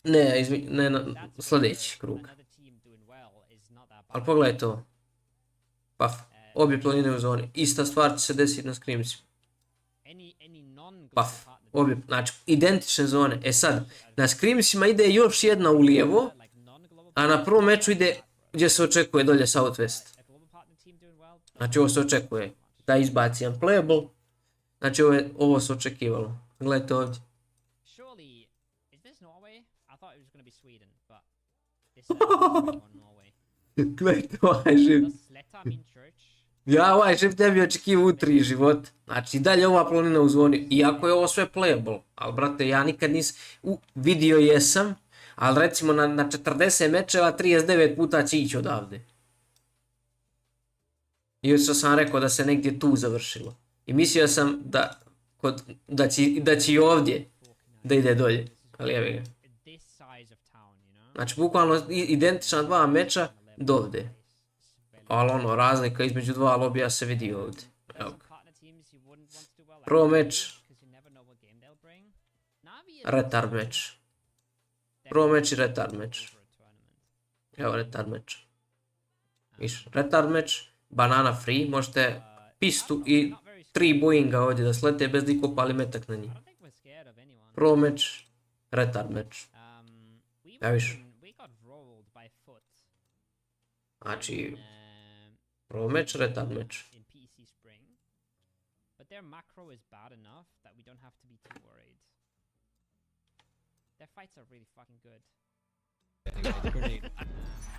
S4: Ne,
S3: That's
S4: sljedeći
S3: where
S4: krug.
S3: another team doing well is not that
S4: Ali
S3: bad.
S4: pogledajte ovo. Paf, obje planine u zoni. Ista stvar će se desiti na Scrimsi.
S3: Any non-global
S4: Paf,
S3: partner
S4: obje, znači identične zone. E sad, na Scrimsima ide još jedna u lijevo,
S3: like non-global
S4: a na prvom meču ide gdje se očekuje dolje Southwest.
S3: a global partner team doing well.
S4: Znači ovo se očekuje da izbaci unplayable. Znači ovo se očekivalo. Gledajte ovdje.
S3: Surely, is this Norway? I thought it was going to be Sweden, but this is Norway.
S4: Gledajte ovaj shift.
S3: Does Sleta mean church?
S4: Ja ovaj shift ne bi očekivao u 3 života. Znači dalje ova planina u zoni. Iako je ovo sve playable. Ali brate, ja nikad nisam vidio jesam. Ali recimo na 40 mečeva 39 puta će ići odavde. I još sam rekao da se negdje tu završilo. I mislio sam da će i ovdje da ide dolje. Ali evo ga.
S3: This size of town, you know?
S4: Znači bukvalno identična dva meča do ovdje. Ali ono, razlika između dva lobija se vidi ovdje. Evo ga.
S3: Partner teams you wouldn't want to do well, like
S4: Prvo meč,
S3: because you never know what game they'll bring. Navi is
S4: retard meč. Prvo meč i retard meč.
S3: for a tournament.
S4: Evo retard meč. Viš, retard meč, banana free, možete pistu i 3 Boeinga ovdje da slete bez da iko pali metak na njih.
S3: I don't think we're scared of anyone.
S4: Prvo meč, retard meč.
S3: We
S4: Ja viš.
S3: we got rolled by foot.
S4: Znači,
S3: Um,
S4: prvo meč, retard meč.
S3: in PC Spring, but their macro is bad enough that we don't have to be too worried. Their fights are really fucking good.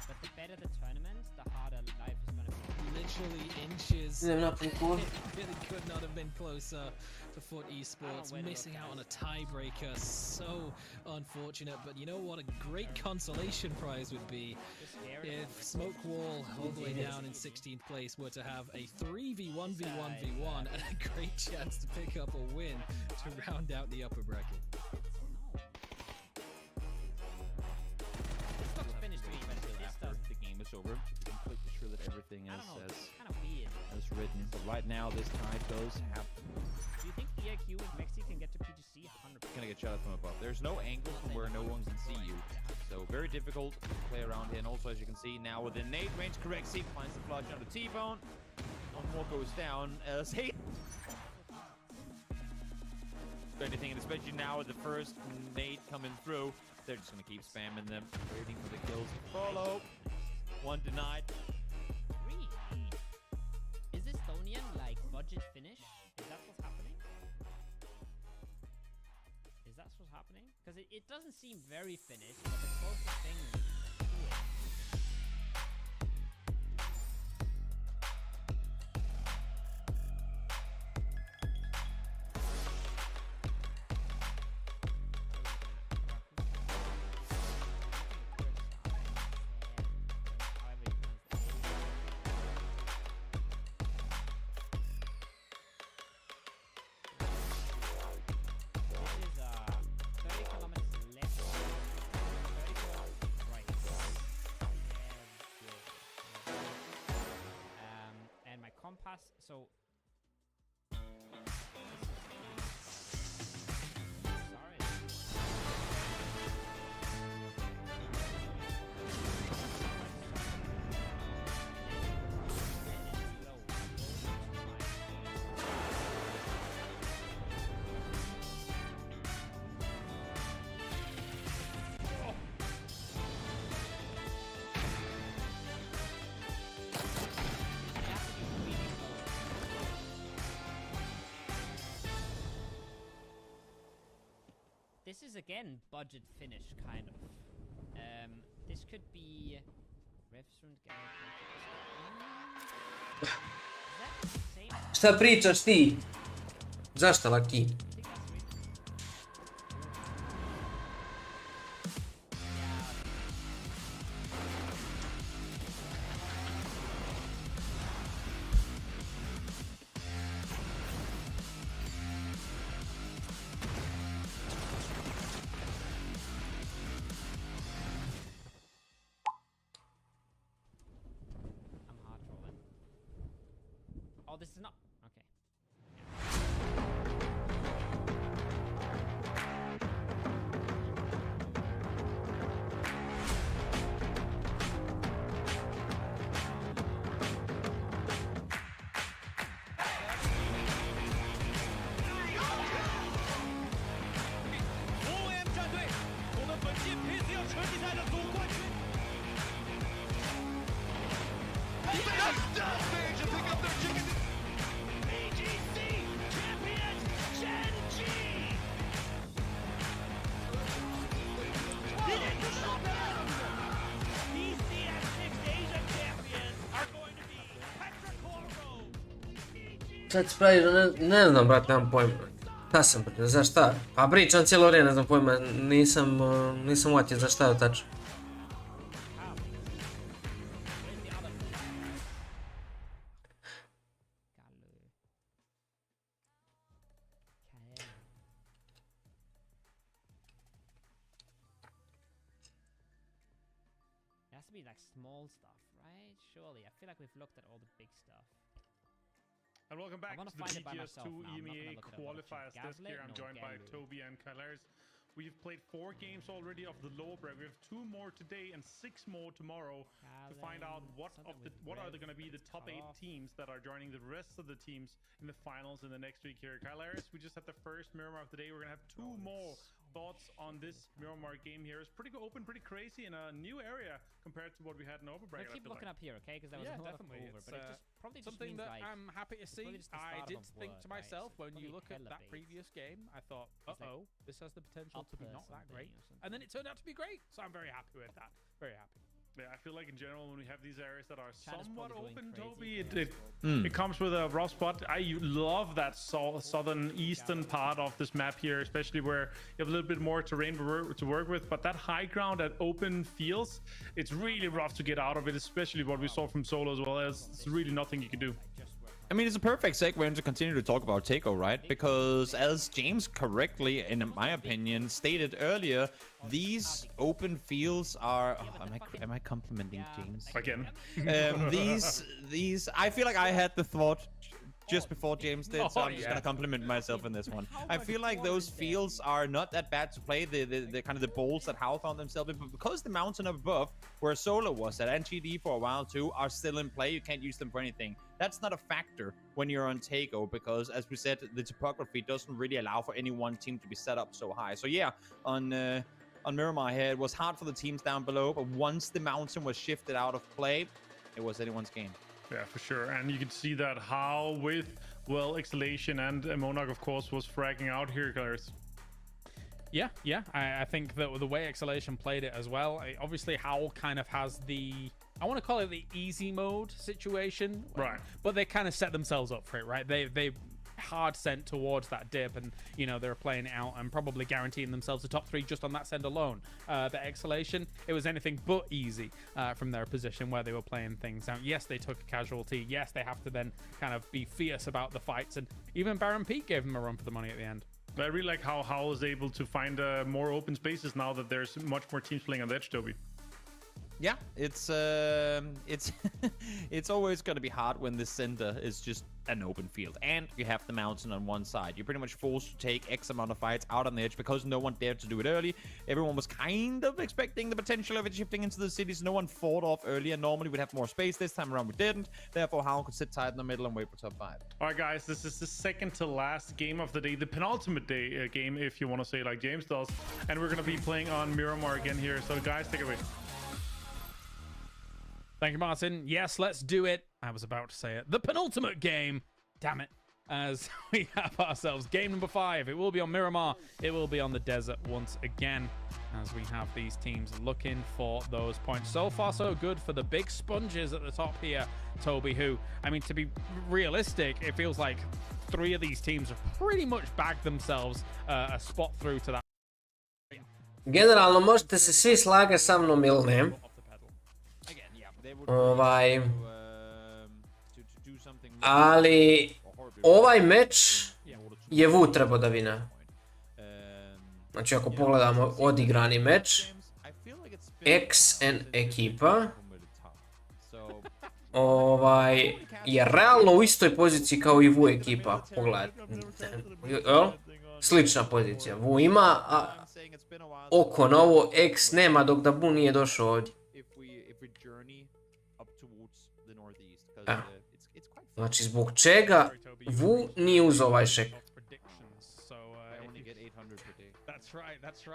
S3: But the better the tournament, the harder life is gonna be.
S6: Literally inches.
S4: Idem napolje kol.
S6: It really could not have been closer for Foot eSports,
S3: win
S6: missing
S3: those
S6: out on a tiebreaker. So unfortunate, but you know what a great consolation prize would be
S3: Just scary.
S6: if Smoke Wall, all the way down in 16th place, were to have a 3v1v1v1 and a great chance to pick up a win to round out the upper bracket.
S3: This looks finished to me, but this
S1: After
S3: doesn't.
S1: the game is over, to be completely sure that everything
S3: I
S1: is
S3: don't know. It's kind of weird.
S1: as written. But right now, this tie does have
S3: Do you think EIQ with Mexi can get to PGC? 100%.
S1: gonna get shot from above. There's no angle from where no one can see you, so very difficult to play around here. And also, as you can see now, with the nade range, Correxy finds the flush on the T-bone. One more goes down as he. Anything, and especially now with the first nade coming through, they're just gonna keep spamming them, waiting for the kills to follow. One denied.
S3: Really? Is Estonian like budget finish? Is that what's happening? Is that what's happening? Because it doesn't seem very finished, but the closest thing to it. again, budget finish, kind of. This could be... Restaurant,
S4: Šta pričaš ti? Zašto Laki?
S3: Oh, this is not... Okay.
S4: Sad se pravi, ne znam brate, nemam pojma. Šta sam brate, za šta? Pa pričam cijelo vrijeme, ne znam pojma, nisam uvatio za šta je tačno.
S3: It has to be like small stuff, right? Surely. I feel like we've looked at all the big stuff.
S5: And welcome back to the PGS 2 EMEA Qualifiers disc here. I'm joined by Toby and Qualifiers. We've played 4 games already of the lower bracket. We have 2 more today and 6 more tomorrow to find out what are going to be the top 8 teams that are joining the rest of the teams in the finals in the next week here. Qualifiers, we just had the first Miramar of the day. We're going to have 2 more thoughts on this Miramar game here. It's pretty open, pretty crazy in a new area compared to what we had in over bracket.
S3: We'll keep looking up here, okay? Because there was a lot of over, but it just probably
S2: something that
S3: like,
S2: I'm happy to see. I did think to myself when you look at that previous game, I thought, uh-oh, this has the potential to be not that great. And then it turned out to be great, so I'm very happy with that. Very happy.
S5: Yeah, I feel like in general when we have these areas that are somewhat open, Toby, it comes with a rough spot. I love that southern eastern part of this map here, especially where you have a little bit more terrain to work with. But that high ground at open fields, it's really rough to get out of it, especially what we saw from Solo as well. There's really nothing you can do.
S1: I mean, it's a perfect segue to continue to talk about Takeover, right? Because as James correctly, in my opinion, stated earlier, these open fields are... Oh, am I complimenting James?
S5: Again.
S1: These... I feel like I had the thought just before James did, so I'm just gonna compliment myself in this one. I feel like those fields are not that bad to play, the kind of the bowls that Howe found themselves in, but because the mountain up above, where Solo was at, and GD for a while too, are still in play, you can't use them for anything. That's not a factor when you're on Takeover, because as we said, the topography doesn't really allow for any one team to be set up so high. So yeah, on Miramar here, it was hard for the teams down below, but once the mountain was shifted out of play, it was anyone's game.
S5: Yeah, for sure. And you can see that how with, well, Exhalation and Monarch, of course, was fragging out here, guys.
S2: Yeah. I think that the way Exhalation played it as well, obviously Howl kind of has the... I want to call it the easy mode situation.
S5: Right.
S2: But they kind of set themselves up for it, right? They hard sent towards that dip, and you know they're playing it out and probably guaranteeing themselves the top 3 just on that send alone. The Exhalation, it was anything but easy from their position where they were playing things out. Yes, they took a casualty. Yes, they have to then kind of be fierce about the fights, and even Baron Pete gave them a run for the money at the end.
S5: I really like how Howl is able to find more open spaces now that there's much more teams playing on the edge, Toby.
S1: Yeah, it's it's always going to be hard when the center is just an open field and you have the mountain on one side. You're pretty much forced to take X amount of fights out on the edge because no one dared to do it early. Everyone was kind of expecting the potential of it shifting into the cities. No one fought off earlier. Normally we'd have more space. This time around we didn't. Therefore, Howl could sit tight in the middle and wait for top 5.
S5: All right, guys, this is the second to last game of the day, the penultimate day game, if you want to say it like James does. And we're going to be playing on Miramar again here. So, guys, take it away.
S2: Thank you, Martin. Yes, let's do it. I was about to say it. The penultimate game. Damn it. as we have ourselves game number 5. It will be on Miramar. It will be on the desert once again, as we have these teams looking for those points. So far, so good for the big sponges at the top here, Toby, who, I mean, to be realistic, it feels like 3 of these teams have pretty much bagged themselves a spot through to that.
S4: Generalno možete se svi slagati sa mnom ili ne. Ali ovaj meč je Wu trebao da vina. Znači ako pogledamo odigrani meč, XN ekipa je realno u istoj poziciji kao i Wu ekipa. Pogledajte. Slična pozicija. Wu ima oko na ovo, X nema dok da Bu nije došao ovdje. Znači zbog čega Wu nije uz ovaj šek?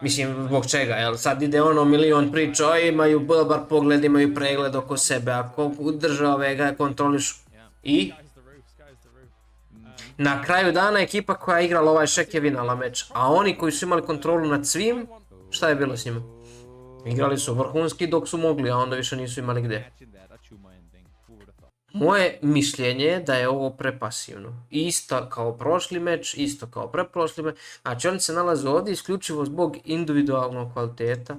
S4: Mislim zbog čega, jel sad ide ono milion priča, imaju dobar pogled, imaju pregled oko sebe, ako države ga kontrolišu i na kraju dana ekipa koja je igrala ovaj šek je vinala meč, a oni koji su imali kontrolu nad svim, šta je bilo s njima? Igrali su vrhunski dok su mogli, a onda više nisu imali gdje. Moje mišljenje je da je ovo prepasivno. Isto kao prošli meč, isto kao preprošli meč. Znači oni se nalaze ovdje isključivo zbog individualnog kvaliteta.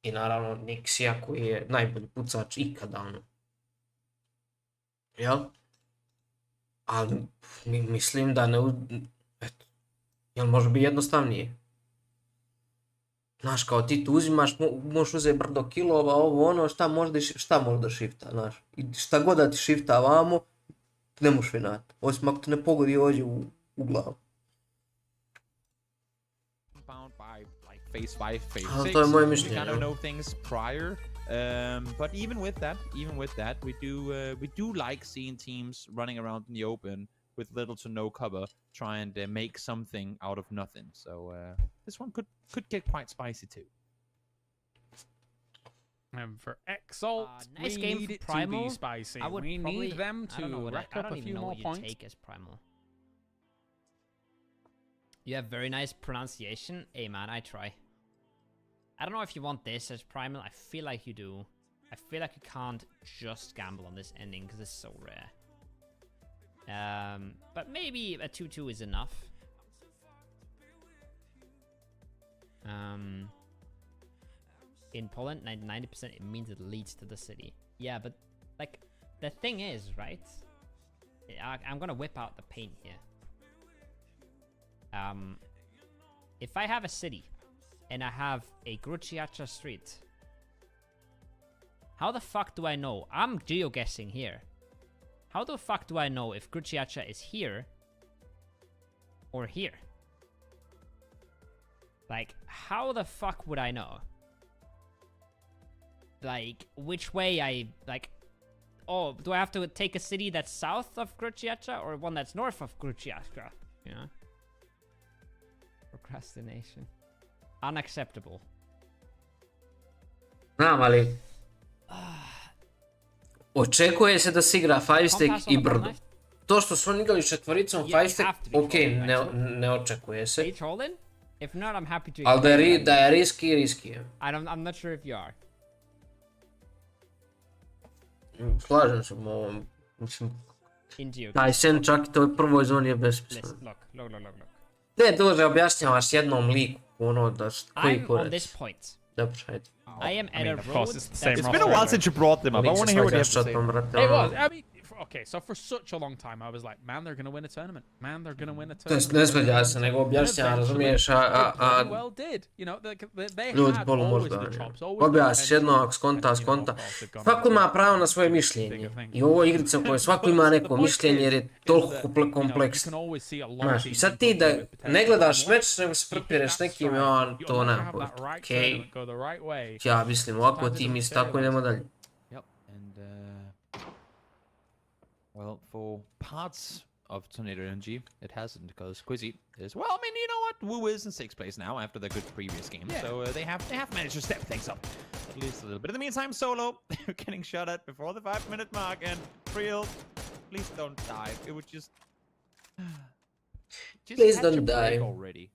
S4: I naravno Nixija koji je najbolji pucač ikada. Jel? Ali mislim da ne... Eto. Jel može biti jednostavnije? Znaš, kao ti tu uzimaš, možeš uzeti brdo kilova, ovo ono, šta može da shifta, znaš. I šta god da ti shifta vamo, ne možeš vinati. Osim ako te ne pogodi ovdje u glavu. Ali to je moje mišljenje.
S1: But even with that, we do like seeing teams running around in the open with little to no cover, trying to make something out of nothing. So this one could get quite spicy too.
S2: And for Exalt,
S3: nice
S2: we
S3: game
S2: need
S3: for
S2: it
S3: Primal.
S2: to be spicy.
S3: I would
S2: We
S3: probably,
S2: need them to rack up a few more points.
S3: Take as Primal. You have very nice pronunciation. Hey man, I try. I don't know if you want this as Primal. I feel like you do. I feel like you can't just gamble on this ending because it's so rare. But maybe a 2-2 is enough. In Poland, 90% it means it leads to the city. Yeah, but like the thing is, right? I'm gonna whip out the paint here. If I have a city and I have a Gruciaccia street, how the fuck do I know? I'm geoguessing here. How the fuck do I know if Gruciaccia is here or here? Like, how the fuck would I know? Like, which way I, like, oh, do I have to take a city that's south of Gruciaccia or one that's north of Gruciaccia? You know? Procrastination. Unacceptable.
S4: Znam, ali... Očekuje se da se igra 5-stack i brdo. To što su oni igrali četvoricom 5-stack, ok, ne očekuje se. Ali da je riski je.
S3: I'm not sure if you are.
S4: Slažem se u ovom, mislim... Taj sen čak i toj prvoj zoni je besmislen.
S3: Look.
S4: Ne, dođe objašnjavaš jednom liku, ono da koji
S3: I'm on this point.
S4: Dobro, ajde.
S3: I am at a road.
S1: It's been a while since you brought them up. I want to hear what you have to say.
S2: It was. I mean, okay, so for such a long time I was like, man, they're gonna win a tournament. Man, they're gonna win a tournament.
S4: To ne svađa se, nego objašnjava, razumiješ, ljudi polu možda. Objasniš jedno, ako skonta. Svako ima pravo na svoje mišljenje. I ovo je igrica u kojoj svako ima neko mišljenje jer je toliko kompleksno. Znaš, i sad ti da ne gledaš meč, nego se prepireš nekim, to nema pojma. Okej. Ja mislim, ovako ti misli, tako idemo dalje.
S1: Well, for parts of Tornado Energy, it hasn't, because Quizzy is, well, I mean, you know what? Wu is in 6th place now after the good previous game, so they have managed to step things up at least a little bit. In the meantime, Solo getting shot at before the 5-minute mark, and Friel, please don't die. It would just Just
S4: Please
S1: catch a
S4: don't
S1: break
S4: die.
S1: already.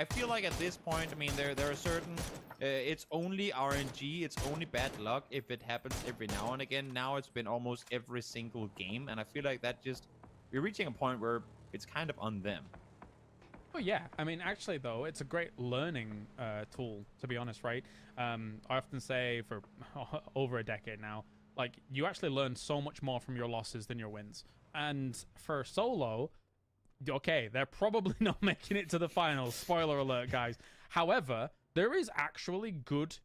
S1: I feel like at this point, I mean, there are certain. It's only RNG. It's only bad luck if it happens every now and again. Now it's been almost every single game, and I feel like that just we're reaching a point where it's kind of on them.
S2: Oh yeah, I mean, actually though, it's a great learning tool, to be honest, right? I often say for over a decade now, like, you actually learn so much more from your losses than your wins. And for solo, okay, they're probably not making it to the finals. Spoiler alert, guys. However, there is actually good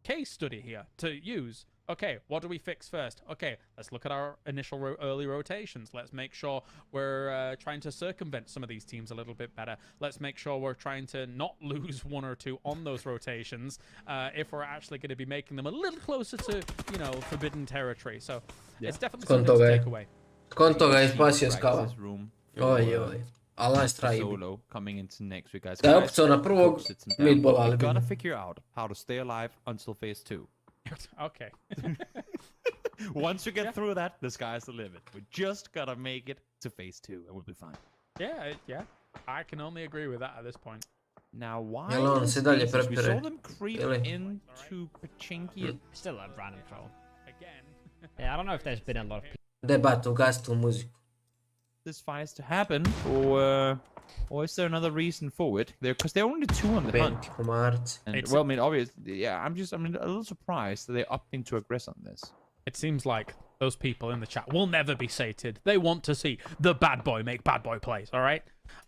S2: case study here to use. Okay, what do we fix first? Okay, let's look at our initial early rotations. Let's make sure we're trying to circumvent some of these teams a little bit better. Let's make sure we're trying to not lose one or two on those rotations if we're actually going to be making them a little closer to, you know, forbidden territory. So it's definitely something to take away.
S4: Konto ga izbacio s kava.
S1: Practice room
S4: Oj. Ali nice try.
S1: solo coming into next week, guys.
S4: Da je
S1: Guys,
S4: opcao na prvog,
S1: coach sits him down.
S4: meatball, ali
S1: We gotta
S4: bi-
S1: figure out how to stay alive until phase 2.
S2: Okay.
S1: Once you get through that, the sky's the limit. We just gotta make it to phase 2, and we'll be fine.
S2: Yeah. I can only agree with that at this point.
S1: Now, why?
S4: Jel on
S1: the
S4: se dalje
S1: spaces? We saw
S4: prepire?
S1: them creep
S4: Ili?
S1: into Pachinki.
S3: Still a random troll.
S2: Again.
S3: Yeah, I don't know if there's been a lot of people.
S4: Debat, ugasi tu muziku.
S1: This fight to happen, or is there another reason for it? Because they're only 2 on the hunt.
S4: Penti komarci.
S1: And,
S2: It's-
S1: well, I mean, obviously, yeah. I'm a little surprised that they're opting to aggress on this.
S2: It seems like those people in the chat will never be sated. They want to see the bad boy make bad boy plays, all right?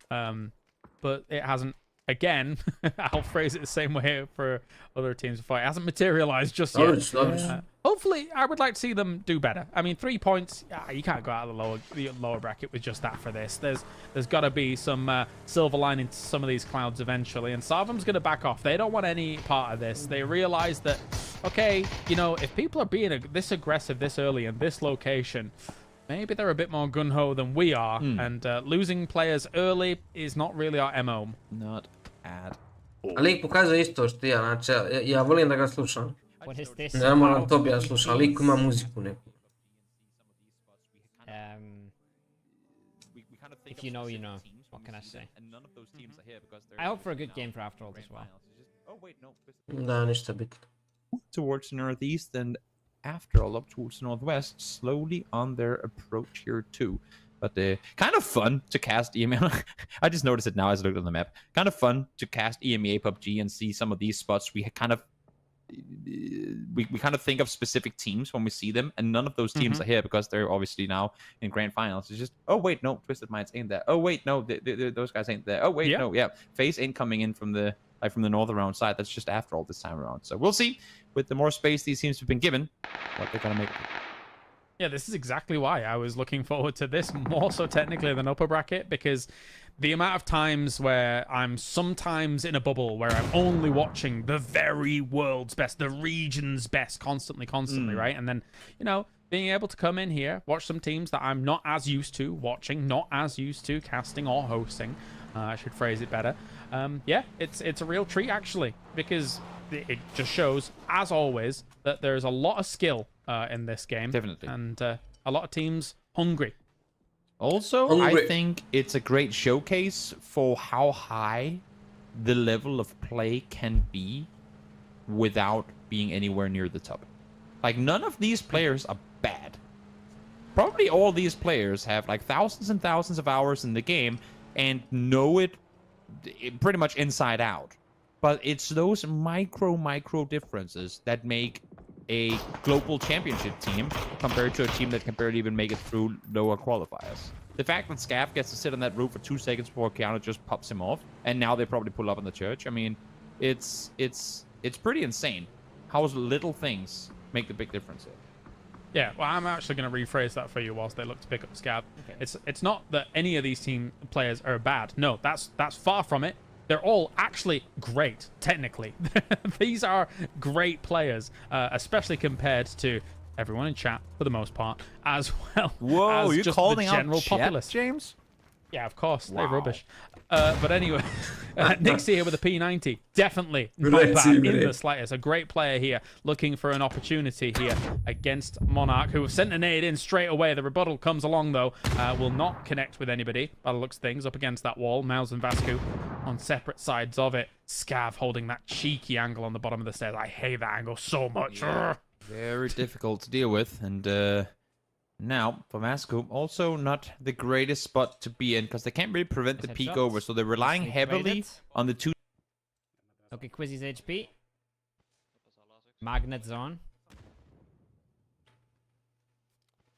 S2: But it hasn't. Again, I'll phrase it the same way for other teams before. It hasn't materialized just yet.
S4: Dobro.
S2: Hopefully, I would like to see them do better. I mean, 3 points. You can't go out of the lower bracket with just that for this. There's got to be some silver lining to some of these clouds eventually. And Sarvam's going to back off. They don't want any part of this. They realize that, okay, you know, if people are being this aggressive this early in this location, maybe they're a bit more gun-ho than we are. And losing players early is not really our MO.
S1: Not at all.
S4: A lik pokazuje isto što ja, znači ja volim da ga slušam.
S3: What is this?
S4: Ne moram to bi ja slušam, lik ima muziku neku.
S3: If you know, you know. What can I say? I hope for a good game for After All as well.
S4: Da, ništa bitno.
S1: Towards the northeast and after all up towards the northwest, slowly on their approach here too. But kind of fun to cast EMEA. I just noticed it now as I looked on the map. Kind of fun to cast EMEA PUBG and see some of these spots. We kind of think of specific teams when we see them, and none of those teams are here because they're obviously now in grand finals. It's just, oh wait, no, Twisted Minds ain't there. Oh wait, no, those guys ain't there. Oh wait, no, yeah, FaZe ain't coming in from the northern round side. That's just After All this time around. So we'll see. With the more space these teams have been given, what they're gonna make.
S2: Yeah, this is exactly why I was looking forward to this more so technically than upper bracket, because the amount of times where I'm sometimes in a bubble where I'm only watching the very world's best, the region's best constantly, right? And then, you know, being able to come in here, watch some teams that I'm not as used to watching, not as used to casting or hosting. I should phrase it better. Yeah, it's a real treat, actually, because it just shows, as always, that there's a lot of skill in this game.
S1: Definitely.
S2: And a lot of teams hungry.
S1: Also, I think it's a great showcase for how high the level of play can be without being anywhere near the top. Like, none of these players are bad. Probably all these players have like thousands and thousands of hours in the game and know it pretty much inside out. But it's those micro differences that make a global championship team compared to a team that can barely even make it through lower qualifiers. The fact that Scav gets to sit on that roof for 2 seconds before Keanu just pops him off, and now they probably pull up on the church. I mean, it's pretty insane how little things make the big difference here.
S2: Yeah, well, I'm actually going to rephrase that for you whilst they look to pick up Scav. Okay. It's not that any of these team players are bad. No, that's far from it. They're all actually great, technically. These are great players, especially compared to everyone in chat, for the most part, as well
S1: Whoa,
S2: as
S1: you're
S2: just
S1: calling
S2: the general
S1: out chat,
S2: populace.
S1: James?
S2: Yeah, of course.
S1: Wow.
S2: They're rubbish. But anyway, Nick's here with a P90. Definitely not bad in the slightest. A great player here, looking for an opportunity here against Monarch, who have sent a nade in straight away. The rebuttal comes along, though. Will not connect with anybody, by the looks of things, up against that wall. Mouse and Vascu on separate sides of it. Scav holding that cheeky angle on the bottom of the stairs. I hate that angle so much.
S1: Yeah. Very difficult to deal with. And now, for Vasco, also not the greatest spot to be in, because they can't really prevent the peek over, so they're relying heavily on the two.
S3: Okay, Quizzy's HP. Magnet zone.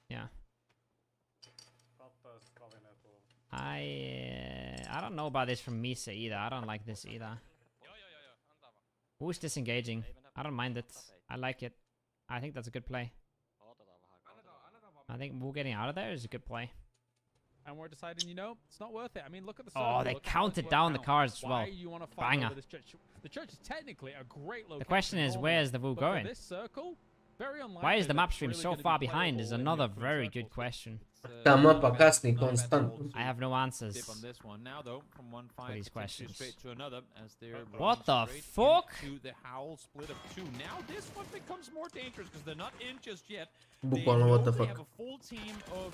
S3: Yeah. I don't know about this from Misa either. I don't like this either. Who's disengaging? I don't mind it. I like it. I think that's a good play. I think Wu getting out of there is a good play.
S2: And we're deciding, you know, it's not worth it. I mean, look at the
S3: Oh, they counted down the cars as well.
S2: You want to
S3: Banger.
S2: over this church? The church is technically a great location.
S3: The question is, where's the Wu going?
S2: This circle, very unlikely.
S3: Why is the map stream so far behind is another very good question.
S4: Ta mapa kasni konstantno.
S3: I have no answers
S1: Dip on this one. Now, though, from one fight
S3: these questions.
S1: straight to another, as they're
S3: What the
S1: running straight
S3: fuck?
S1: into the Howl split of 2. Now this one becomes more dangerous because they're not in just yet.
S4: Bukvalno what the
S1: They
S4: fuck.
S1: have a full team of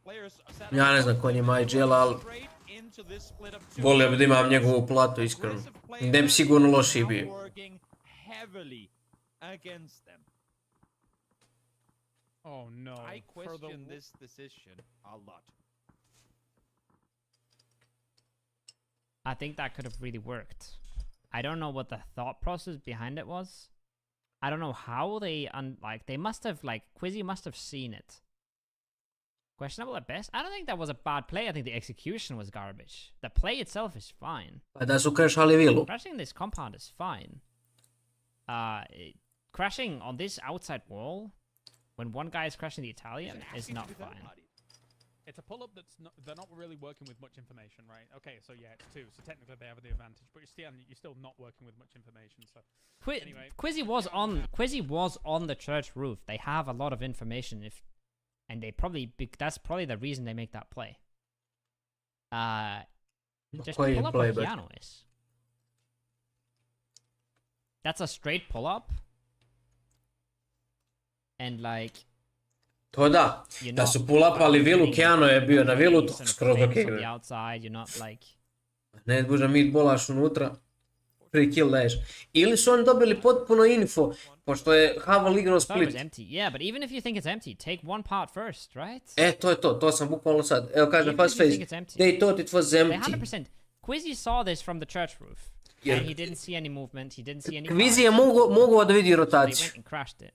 S1: players.
S4: Ja ne znam ko njima je džela, ali
S1: Straight into this split of 2.
S4: volio bi da imam njegovu platu, iskreno. Ne bi sigurno lošiji bio.
S1: Working heavily against them.
S2: Oh no.
S1: I question this decision a lot.
S3: I think that could have really worked. I don't know what the thought process behind it was. I don't know how they they must have Quizzy must have seen it. Questionable at best. I don't think that was a bad play. I think the execution was garbage. The play itself is fine.
S4: Pa da su crashali vilu.
S3: Crashing this compound is fine. Crashing on this outside wall when one guy is crashing the Italian is not fine.
S2: It's a pull-up they're not really working with much information, right? Okay, so yeah, it's 2, so technically they have the advantage, but you're still not working with much information, so... Anyway.
S3: Quizzy was on the church roof. They have a lot of information, and they probably... That's probably the reason they make that play. Just pull up where piano is. That's a straight pull-up. And
S4: To da, da su pull-upali vilu, Keanu je bio na vilu, to skroz okej. Ne bože, mid bolaš unutra, free kill daješ. Ili su oni dobili potpuno info, pošto je Haval igrao split.
S3: Yeah, but even if you think it's empty, take one part first, right?
S4: To je to sam bukvalno sad. Evo kaže fast face, they thought it was empty.
S3: 100%. Quizzy saw this from the church roof, and he didn't see any movement, he didn't see any...
S4: Quizzy je mogao da vidi
S3: They
S4: rotaciju.
S3: went and crashed it.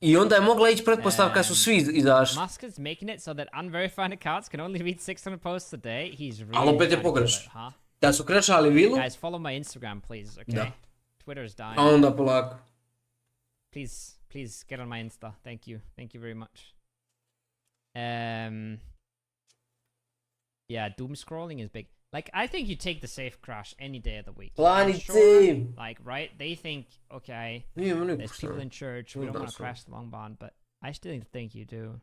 S4: I onda je mogla ići pretpostavka su svi izašli.
S3: Musk is making it so that unverified accounts can only read 600 posts a day. He's really...
S4: Ali opet je pogrešno. Da su crashali vilu.
S3: Guys, follow my Instagram, please, okay?
S4: Da.
S3: Twitter's dying.
S4: A onda polako.
S3: Please get on my Insta. Thank you very much. Yeah, doom scrolling is big. I think you take the safe crash any day of the week.
S4: Planice!
S3: Right? They think, okay,
S4: There's
S3: there's people in church, we don't want to crash the long bond, but I still think you do.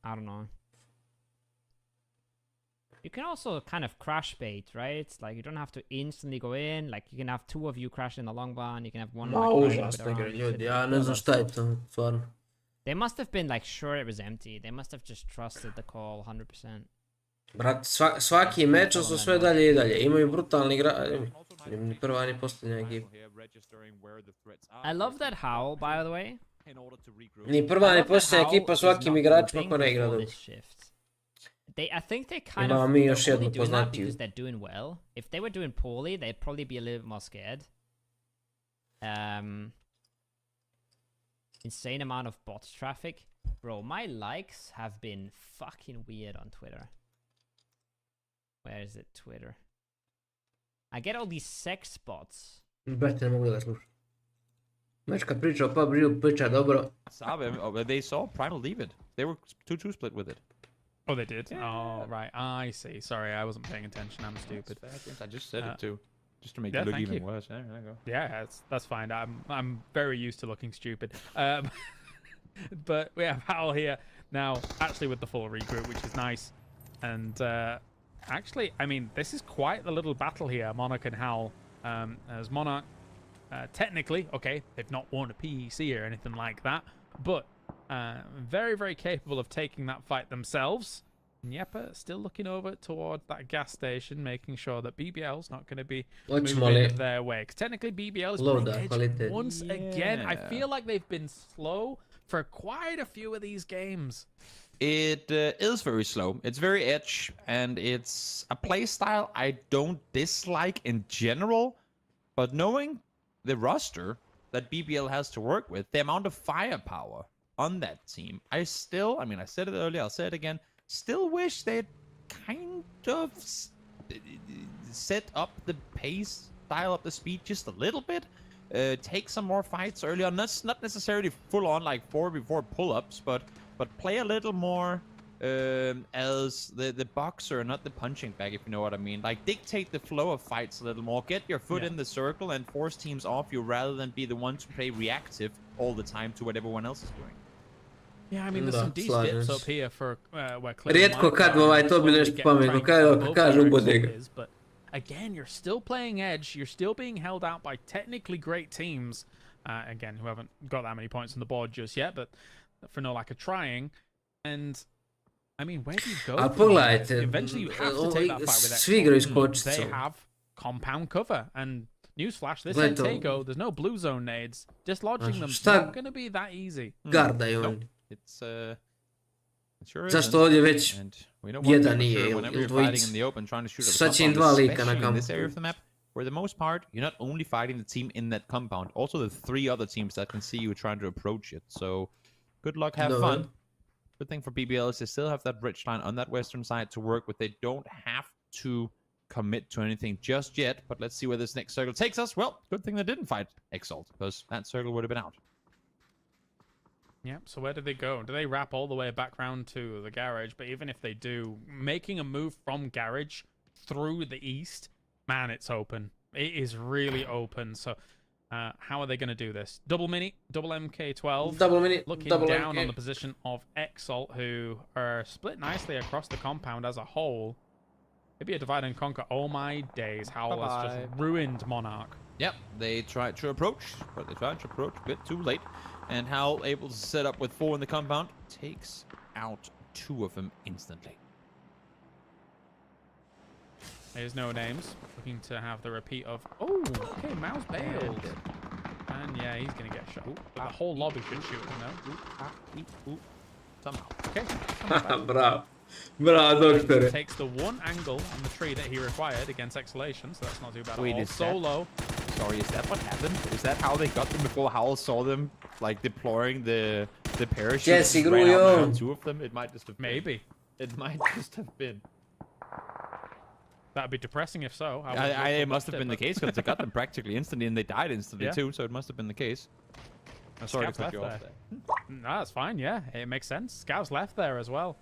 S3: I don't know. You can also kind of crash bait, right? You don't have to instantly go in. You can have 2 of you crash in the long bond. You can have one.
S4: Užasno igra ljudi, ja ne znam šta je to, stvarno.
S3: They must have been sure it was empty. They must have just trusted the call 100%.
S4: Brat, svaki meč su sve dalje i dalje. Imaju brutalni ni prva ni posljednja ekipa.
S3: I love that howl, by the way.
S4: Ni prva ni posljednja ekipa svakim igračima ko ne igra dobro.
S3: I think they kind of
S4: mi još jednu
S3: doing that
S4: poznatiju.
S3: because they're doing well. If they were doing poorly, they'd probably be a little bit more scared. Insane amount of bot traffic. Bro, my likes have been fucking weird on Twitter. Where is it? Twitter. I get all these sex bots.
S4: Brate, ne mogu da ga slušam. Znaš kad priča o PUBG-u, priča dobro.
S1: They saw Primal leave it. They were 2-2 split with it.
S2: Oh, they did?
S1: Yeah.
S2: Oh, right. I see. Sorry, I wasn't paying attention. I'm stupid.
S1: I just said it too. Just to make it look even worse. There you go.
S2: Yeah, that's fine. I'm very used to looking stupid. But we have Hal here. now actually with the full regroup, which is nice. And actually, I mean, this is quite the little battle here, Monarch and Howl. As Monarch, technically, okay, they've not won a PEC or anything like that, but very, very capable of taking that fight themselves. And Yepa still looking over towards that gas station, making sure that BBL's not going to be moving their way. Because technically BBL is putting edge once again. I feel like they've been slow for quite a few of these games.
S1: It is very slow. It's very edge, and it's a play style I don't dislike in general. But knowing the roster that BBL has to work with, the amount of firepower on that team, I mean, I said it earlier, I'll say it again, still wish they'd kind of set up the pace, dial up the speed just a little bit, take some more fights early on. That's not necessarily full on like 4v4 pull-ups, but play a little more as the boxer, not the punching bag, if you know what I mean. Like, dictate the flow of fights a little more. Get your foot in the circle and force teams off you rather than be the one to play reactive all the time to what everyone else is doing.
S2: Yeah, I mean, there's some decent dips up here for where
S4: Rijetko kad to bi nešto pametno kažu ubode ga.
S2: But again, you're still playing edge. You're still being held out by technically great teams. Again, who haven't got that many points on the board just yet, but for no lack of trying. And I mean, where do you go? Eventually, you have to take that fight with X. They have compound cover. And newsflash, this ain't Tego. There's no blue zone nades. Dislodging them is not going to be that easy.
S4: Gardaju oni.
S1: It's sure
S4: zašto ovdje već jedan nije ili dvojica. Sad će im dva lika na kampu.
S1: For the most part, you're not only fighting the team in that compound, also the 3 other teams that can see you trying to approach it. So, good luck, have fun. Good thing for BBL is they still have that bridge line on that western side to work with. They don't have to commit to anything just yet, but let's see where this next circle takes us. Well, good thing they didn't fight Exalt, because that circle would have been out.
S2: Yep, so where do they go? Do they wrap all the way back round to the garage? But even if they do, making a move from garage through the east, man, it's open. It is really open. So how are they going to do this? Double mini, double MK12.
S4: Double mini,
S2: looking
S4: double
S2: down
S4: MK.
S2: on the position of Exalt, who are split nicely across the compound as a whole. Maybe a divide and conquer. Oh my days, Howl has just ruined Monarch.
S1: Yep, they tried to approach, but they tried to approach a bit too late. And Howl, able to set up with 4 in the compound, takes out 2 of them instantly.
S2: There's no names. Looking to have the repeat of... Oh, okay, Mao's bailed. And yeah, he's going to get shot. But the whole lobby should shoot him now.
S1: Somehow.
S2: Okay.
S4: Bravo. Bravo, doktore.
S2: Takes the one angle on the tree that he required against Exhalation, so that's not too bad
S1: Wait,
S2: at all.
S1: is
S2: Solo.
S1: Sorry, is that what happened? Is that how they got them before Howl saw them, like, deploying the parachute?
S4: Yes, he
S1: ran out
S4: grew
S1: and 2 of them? It might just have been.
S2: Maybe.
S1: It might just have been.
S2: That'd be depressing if so.
S1: It must have been the case, because they got them practically instantly, and they died instantly too, so it must have been the case. I'm sorry to cut you off there.
S2: No, that's fine, yeah. It makes sense. Scavs left there as well.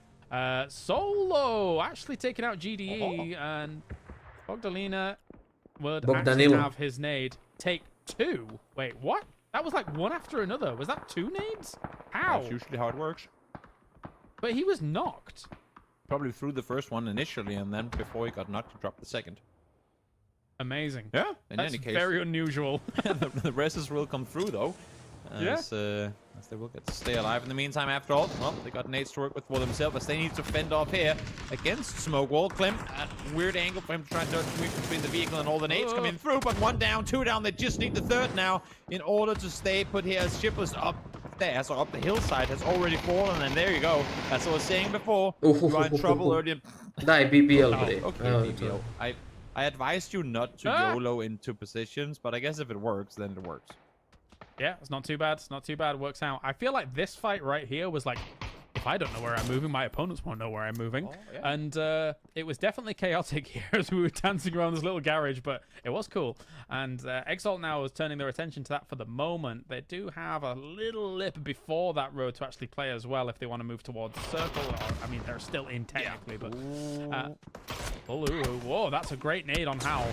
S2: Solo actually taking out GDE, and Bogdalina would actually have his nade take 2. Wait, what? That was like one after another. Was that 2 nades? How?
S1: That's usually how it works.
S2: But he was knocked.
S1: Probably threw the first one initially, and then before he got knocked, he dropped the second.
S2: Amazing.
S1: Yeah, in
S2: any
S1: case.
S2: Very unusual.
S1: the rests will come through, though. As they will get to stay alive in the meantime, after all. Well, they got nades to work with for themselves, as they need to fend off here against Smoke Wall. Clem, a weird angle for him to try and move between the vehicle and all the nades coming through, but 1 down, 2 down. They just need the 3rd now in order to stay put here, as Shipless up there, so up the hillside, has already fallen, and there you go. That's what I was saying before. You are in trouble earlier.
S4: Dai, BBL,
S1: bre. Okay, BBL. I advised you not to YOLO into positions, but I guess if it works, then it works.
S2: Yeah, it's not too bad. It's not too bad. It works out. I feel like this fight right here was like, if I don't know where I'm moving, my opponents won't know where I'm moving. Oh, yeah. And it was definitely chaotic here as we were dancing around this little garage, but it was cool. And Exalt now is turning their attention to that for the moment. They do have a little lip before that road to actually play as well if they want to move towards the circle. Or, I mean, they're still in technically, but... whoa, that's a great nade on Howl.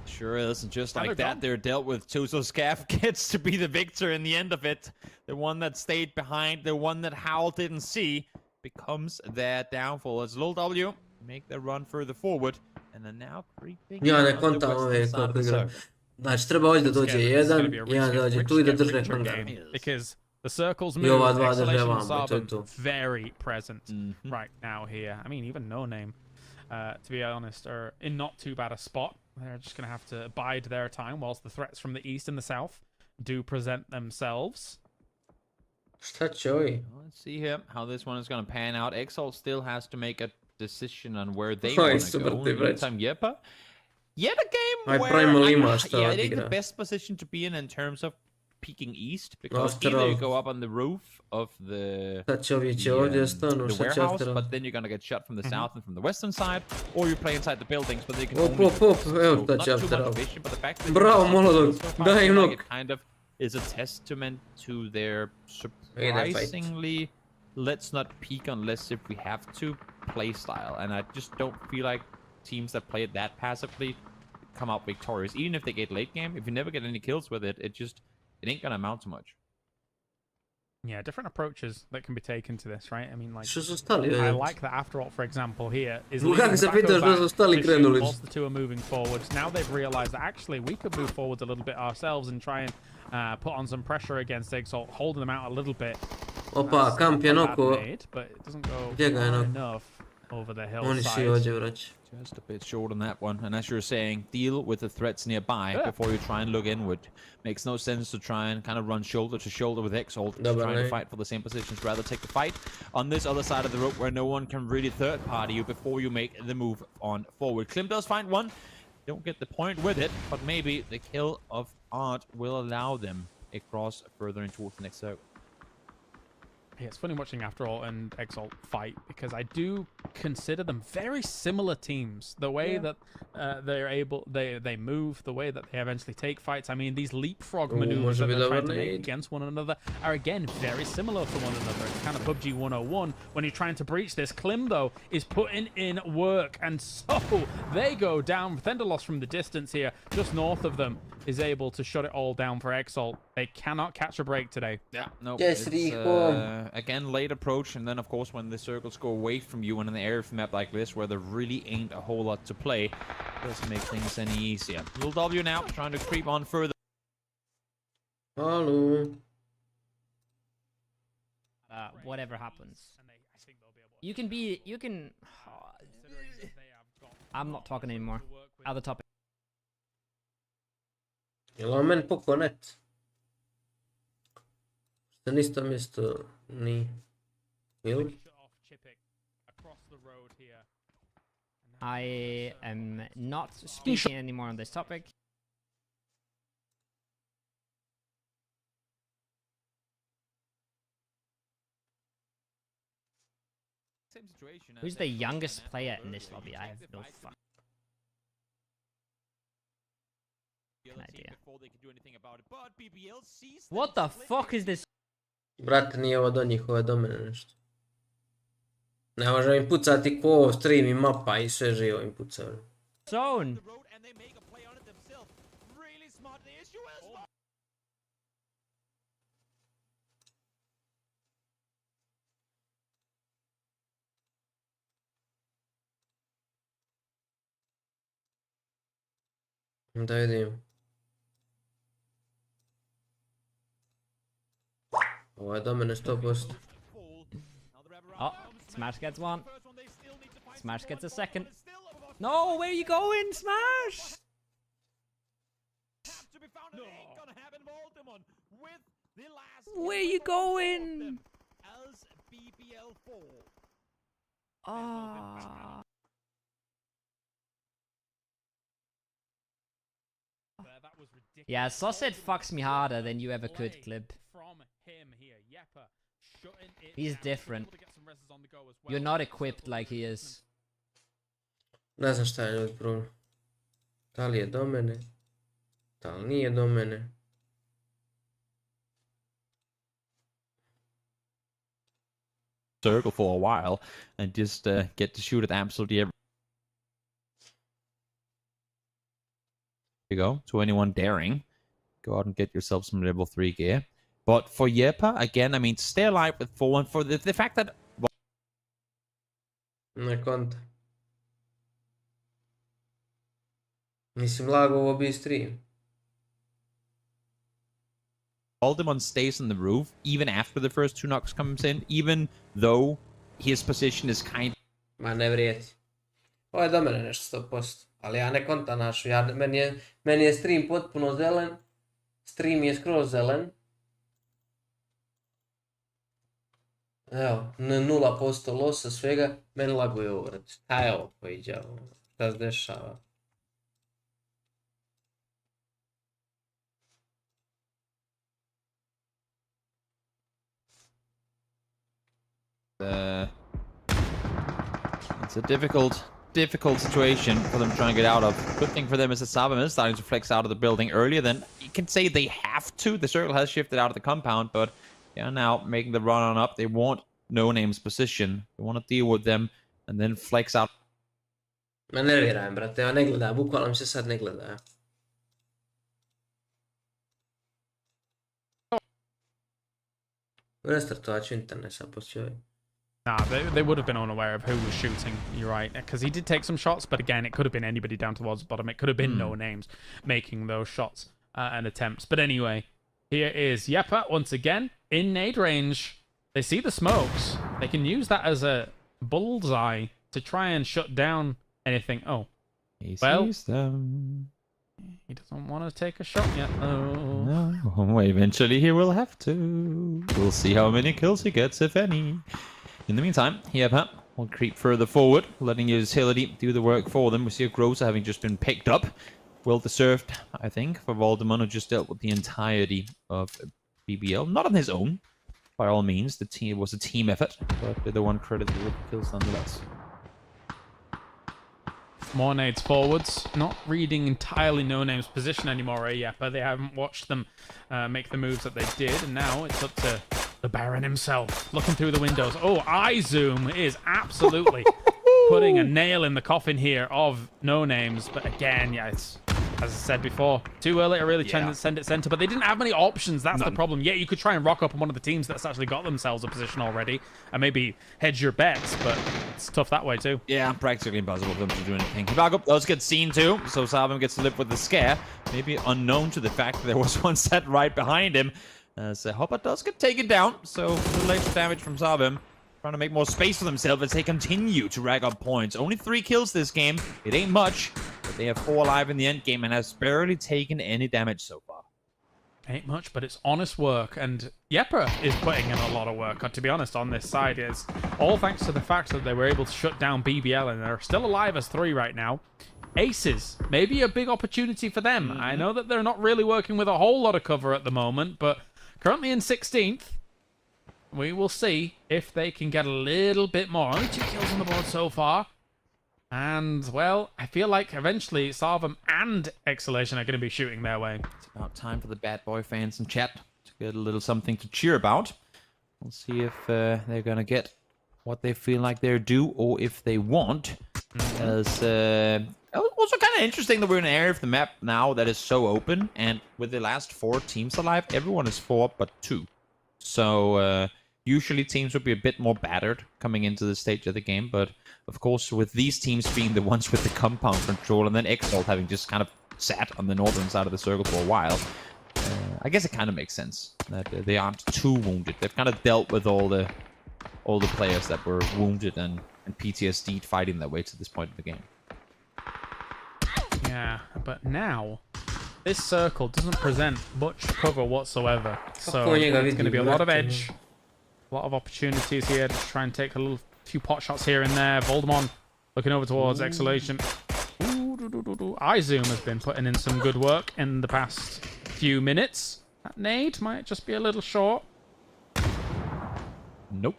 S1: Sure is, and just
S2: And
S1: like
S2: they're
S1: that,
S2: gone.
S1: they're dealt with too. So Scaff gets to be the victor in the end of it. The one that stayed behind, the one that Howl didn't see, becomes their downfall. As Lil W make their run further forward, and are now creeping
S4: Ja ne
S1: on the
S4: kontam
S1: western
S4: ove
S1: side of
S4: kako
S1: the
S4: igra.
S1: circle.
S4: Znači treba ovdje da
S2: I'm
S4: dođe
S2: scared that this is
S4: jedan,
S2: gonna be a
S4: jedan
S2: rich
S4: dođe
S2: get
S4: tu i da
S2: rich
S4: drže
S2: get richer
S4: hangar.
S2: game, because the circles
S4: I
S2: move,
S4: ova dva drže
S2: Exhalation
S4: vamo,
S2: and
S4: to je
S2: Sarban
S4: to.
S2: very present right now here. I mean, even No Name, to be honest, are in not too bad a spot. They're just going to have to bide their time whilst the threats from the east and the south do present themselves.
S4: Šta će ovi?
S1: Well, let's see here how this one is going to pan out. Exalt still has to make a decision on where they
S4: Oj,
S1: want to
S4: super
S1: go.
S4: ti,
S1: In the
S4: brać.
S1: meantime, Jepa, yet a game
S4: Aj,
S1: where
S4: Primal ima šta
S1: yeah, it ain't
S4: odigra.
S1: the best position to be in terms of peeking east, because
S4: After
S1: either you
S4: all.
S1: go up on the roof of the
S4: Šta će ovi će ovdje stanu,
S1: the
S4: šta će
S1: warehouse,
S4: after all?
S1: but then you're gonna get shot from the south and from the western side, or you play inside the buildings, but they can
S4: Op,
S1: only
S4: op, op,
S1: so
S4: evo
S1: not
S4: šta će
S1: too
S4: after
S1: much
S4: all.
S1: vision, but the fact that
S4: Bravo,
S1: you
S4: Molodog,
S1: so far
S4: daj
S1: feel
S4: nog.
S1: like it kind of is a testament to their
S4: Ide fight.
S1: surprisingly let's not peak unless if we have to play style, and I just don't feel like teams that play it that passively come out victorious, even if they get late game. If you never get any kills with it, it ain't gonna amount to much.
S2: Yeah, different approaches that can be taken to this, right? I mean, like,
S4: Što su stali
S2: I
S4: ovdje?
S2: like that after all, for example, here is
S4: Kako
S2: leading
S4: se
S2: the back
S4: pitaš
S2: over
S4: da su stali
S2: to shoot
S4: krenuli?
S2: whilst the two are moving forwards. Now they've realized that actually we could move forwards a little bit ourselves and try and put on some pressure against Exalt, holding them out a little bit.
S4: Opa, kamp je
S2: Not bad
S4: noko.
S2: made, but it doesn't go
S4: Gdje ga je
S2: far
S4: nok?
S2: enough over the
S4: Oni svi
S2: hillside.
S4: ovdje vrać.
S1: Just a bit short on that one. And as you're saying, deal with the threats nearby before you try and look inward. Makes no sense to try and kind of run shoulder to shoulder with Exalt,
S4: Dobra,
S1: trying to
S4: ne.
S1: fight for the same positions. Rather take the fight on this other side of the rope where no one can really third party you before you make the move on forward. Klim does find one. Don't get the point with it, but maybe the kill of Art will allow them across further in towards the next circle.
S2: Yeah, it's funny watching After All and Exalt fight, because I do consider them very similar teams. The way that they're able, they move, the way that they eventually take fights. I mean, these leapfrog maneuvers
S4: može
S2: that
S4: bi
S2: they're
S4: dobar
S2: trying to make
S4: nade.
S2: against one another are again very similar to one another. It's kind of PUBG 101 when you're trying to breach this. Klim though is putting in work, and so they go down. Thenderloss from the distance here, just north of them, is able to shut it all down for Exalt. They cannot catch a break today.
S1: Yeah, no.
S4: Yes,
S1: it's,
S4: Rico.
S1: again, late approach, and then of course when the circles go away from you on an area map like this, where there really ain't a whole lot to play, doesn't make things any easier. Little W now trying to creep on further.
S4: Halo.
S3: Whatever happens. You can... I'm not talking anymore. Other topic.
S4: Jel on meni pukao net? Što na isto mjesto ni. Ili?
S3: I am not speaking anymore on this topic.
S1: Same situation.
S3: Who's the youngest player in this lobby? I have no fucking idea. What the fuck is this?
S4: Brate, nije ovo do njih, ovo je do mene nešto. Ne može im pucati ko stream i mapa i sve živo im puca.
S3: Zone.
S4: Da vidim. Ovo je do mene 100%.
S3: Oh, Smash gets one. Smash gets a second. No, where are you going, Smash? Where are you going? Ah. Yeah, Sausage fucks me harder than you ever could, Clip. He's different. You're not equipped like he is.
S4: Ne znam šta je ljudi problem. Da li je do mene? Da li nije do mene?
S1: Circle for a while and just get to shoot at absolutely every. you go. To anyone daring, go out and get yourself some level 3 gear. But for Jeppe, again, I mean, stay alive with 4 and for the fact that...
S4: Ne konta. Mislim, lago ovo bi stream.
S1: Voldemort stays on the roof, even after the first 2 knocks comes in, even though his position is kind...
S4: Ma ne vrijedi. Ovo je do mene nešto 100%. Ali ja ne konta našu. Meni je stream potpuno zelen. Stream je skroz zelen. Evo, 0% losa svega. Meni laguje ovo. Šta je ovo pojiđa? Šta se dešava?
S1: It's a difficult situation for them trying to get out of. Good thing for them is that svima is starting to flex out of the building earlier than you can say they have to. The circle has shifted out of the compound, but they are now making the run on up. They want No Name's position. They want to deal with them and then flex out.
S4: Ma nerviraj, brate, ja ne gledaj, bukvalno mi se sad ne gledaj. Restartovat ću internet sad poslije.
S2: Nah, they would have been unaware of who was shooting, you're right. Because he did take some shots, but again, it could have been anybody down towards the bottom. It could have been No Names making those shots and attempts. But anyway, here is Jeppe once again in nade range. They see the smokes. They can use that as a bullseye to try and shut down anything. Oh,
S1: He
S2: well,
S1: sees them.
S2: He doesn't want to take a shot yet. Oh.
S1: No, eventually he will have to. We'll see how many kills he gets, if any. In the meantime, Jeppe will creep further forward, letting his utility do the work for them. We see a Groza having just been picked up. Well deserved, I think, for Voldemort, who just dealt with the entirety of BBL. Not on his own, by all means. The team was a team effort, but the one credited with kills nonetheless.
S2: More nades forwards. Not reading entirely No Name's position anymore, Jeppe. They haven't watched them make the moves that they did, and now it's up to the Baron himself, looking through the windows. Oh, eye zoom is absolutely putting a nail in the coffin here of No Names. But again, yeah, it's, as I said before, too early to really try to send it center. But they didn't have many options. That's the problem. Yeah, you could try and rock up on one of the teams that's actually got themselves a position already and maybe hedge your bets, but it's tough that way too.
S1: Yeah, practically impossible for them to do anything. Back up does get seen too, so svima gets to live with the scare. Maybe unknown to the fact that there was one set right behind him. So Hopper does get taken down, so a little extra damage from svima. Trying to make more space for themselves as they continue to rack up points. Only 3 kills this game. It ain't much, but they have 4 alive in the end game and has barely taken any damage so far.
S2: Ain't much, but it's honest work, and Jeppe is putting in a lot of work, to be honest, on this side. It's all thanks to the fact that they were able to shut down BBL, and they're still alive as 3 right now. Aces, maybe a big opportunity for them. I know that they're not really working with a whole lot of cover at the moment, but currently in 16th. We will see if they can get a little bit more. Only 2 kills on the board so far. And, well, I feel like eventually svima and Exhalation are going to be shooting their way.
S1: It's about time for the bad boy fans in chat to get a little something to cheer about. We'll see if they're going to get what they feel like they're due or if they want. As also kind of interesting that we're in an area of the map now that is so open. And with the last 4 teams alive, everyone is 4 but 2. So usually teams would be a bit more battered coming into the stage of the game, but of course with these teams being the ones with the compound control and then Exalt having just kind of sat on the northern side of the circle for a while, I guess it kind of makes sense that they aren't too wounded. They've kind of dealt with all the players that were wounded and PTSD'd fighting their way to this point of the game.
S2: Yeah, but now this circle doesn't present much cover whatsoever, so it's going to be a lot of edge, a lot of opportunities here to try and take a few pot shots here and there. Voldemort looking over towards Exhalation. Eye zoom has been putting in some good work in the past few minutes. That nade might just be a little short.
S1: Nope.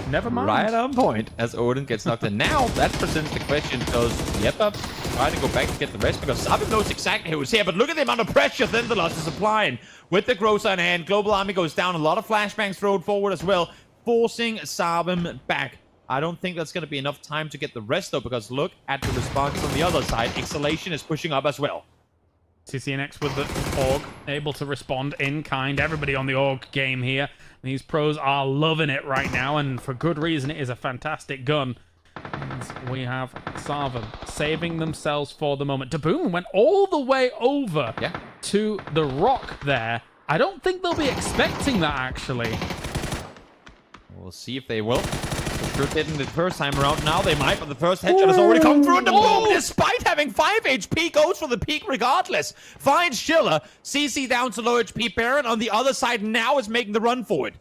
S2: Never mind.
S1: Right on point as Odin gets knocked in. Now that presents the question, does Jeppe try to go back to get the rest? Because svima knows exactly who's here, but look at the amount of pressure Thindalos is applying. With the Groza in hand, Global Army goes down. A lot of flashbangs thrown forward as well, forcing svima back. I don't think that's going to be enough time to get the rest though, because look at the response on the other side. Exhalation is pushing up as well.
S2: CCNX with the AUG, able to respond in kind. Everybody on the AUG game here. These pros are loving it right now, and for good reason. It is a fantastic gun. And we have Sarvam saving themselves for the moment. Daboom went all the way over to the rock there. I don't think they'll be expecting that, actually.
S1: We'll see if they will. Sure didn't the first time around. Now they might, but the first headshot has already come through. And Daboom, despite having 5 HP, goes for the peak regardless. Finds Schiller. CC down to low HP. Baron on the other side now is making the run forward.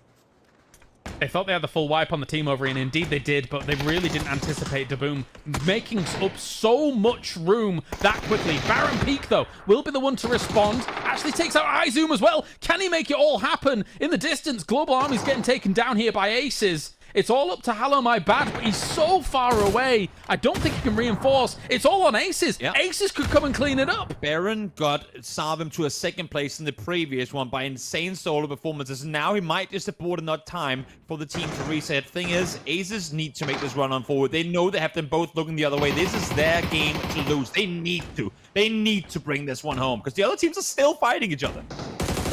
S2: They thought they had the full wipe on the team over, and indeed they did, but they really didn't anticipate Daboom making up so much room that quickly. Baron Peak, though, will be the one to respond. Actually takes out iZoom as well. Can he make it all happen? In the distance, Global Army's getting taken down here by Aces. It's all up to Hello My Bad, but he's so far away. I don't think he can reinforce. It's all on Aces.
S1: Yep.
S2: Aces could come and clean it up.
S1: Baron got Sarvam to a second place in the previous one by insane solo performances. Now he might just afford enough time for the team to reset. Thing is, Aces need to make this run on forward. They know they have them both looking the other way. This is their game to lose. They need to. They need to bring this one home because the other teams are still fighting each other.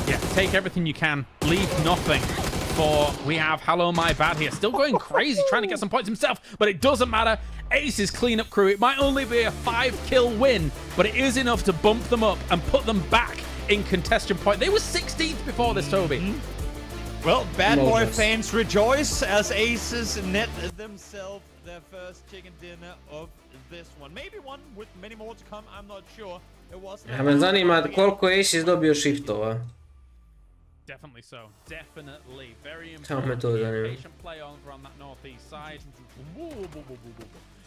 S2: Yeah, take everything you can. Leave nothing. We have Hello My Bad here, still going crazy, trying to get some points himself, but it doesn't matter. Ace's cleanup crew, it might only be a 5-kill win, but it is enough to bump them up and put them back in contention point. They were 16th before this, Toby.
S1: Well, Bad Boy fans rejoice as Aces net themselves their first chicken dinner of this one. Maybe one with many more to come, I'm not sure. It wasn't.
S4: Ja me zanima koliko je Aces dobio shiftova.
S2: Definitely so. Definitely. Very
S4: Samo me
S2: important.
S4: to zanima.
S2: Patient play over on that northeast side.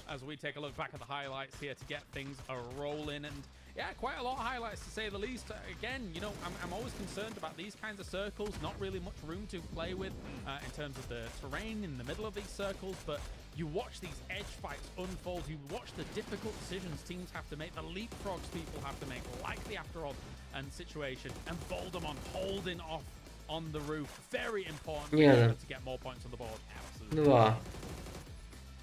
S2: As we take a look back at the highlights here to get things rolling, and yeah, quite a lot of highlights to say the least. Again, you know, I'm always concerned about these kinds of circles. Not really much room to play with in terms of the terrain in the middle of these circles, but you watch these edge fights unfold. You watch the difficult decisions teams have to make, the leapfrogs people have to make, like the after all and situation, and Voldemort holding off on the roof. Very important to get more points on the board.
S1: Absolutely.
S4: 2.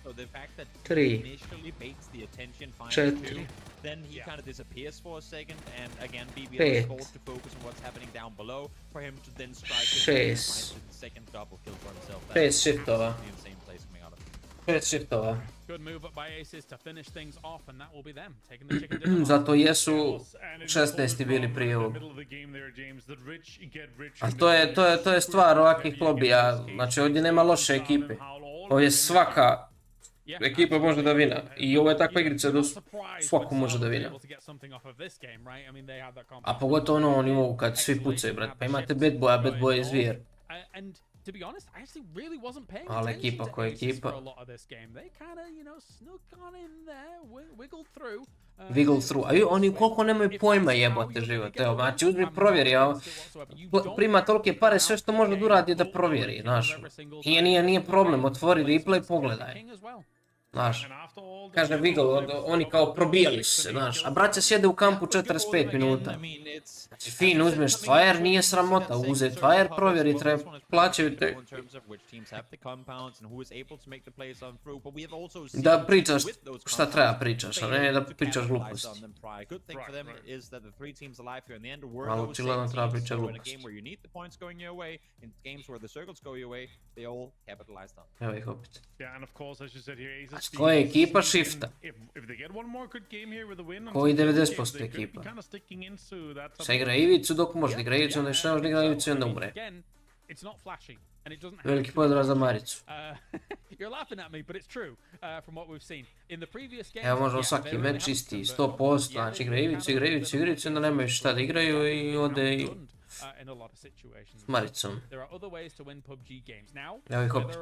S1: So the fact that
S4: 3.
S1: he initially baits the attention, finds
S4: 4.
S1: 2, then he kind of disappears for a second, and again BBL
S4: 5.
S1: is forced to focus on what's happening down below for him to then strike it and find the second double kill for himself. That's
S4: shiftova.
S1: the insane place coming out of it.
S4: 5 shiftova.
S2: Good move up by Aces to finish things off, and that will be them taking the chicken dinner.
S4: Zato jesu 16. bili prije ovog. Ali to je stvar ovakvih lobija. Znači ovdje nema loše ekipe. Ovdje svaka ekipa može da vina. I ovo je takva igrica da svako može da vina. A pogotovo na ovom nivou kad svi pucaju, brat. Pa imate Bad Boy je zvijer.
S2: To be honest, I actually really wasn't paying
S4: Ali
S2: attention
S4: ekipa
S2: to
S4: koja
S2: Aces
S4: ekipa.
S2: for a lot of this game. They kind of, you know, snuck on in there, wiggled through.
S4: Wiggle through. A oni koliko nemaju pojma jebote život. Evo, znači uzmi provjeri. Prima tolike pare, sve što može da uradi je da provjeri, znaš. Nije problem, otvori replay, pogledaj. Znaš, kaže Wiggle, oni kao probijali su se, znaš. A braća sjede u kampu 45 minuta. Znači, fin, uzmeš Fire, nije sramota. Uzeti Fire, provjeri, plaćaju te. Da pričaš šta treba pričaš, a ne da pričaš gluposti. Ali očigledno treba pričati gluposti. Evo ih opet. Znači, koja je ekipa shifta? Koji 90% ekipa? Sa igra Ivicu dok može da igra Ivicu, onda još ne može da igra Ivicu i onda umre. Veliki pozdrav za Maricu. Evo možemo svaki meč isti, 100%, znači igra Ivicu, onda nemaju šta da igraju i ode i s Maricom. Evo ih opet.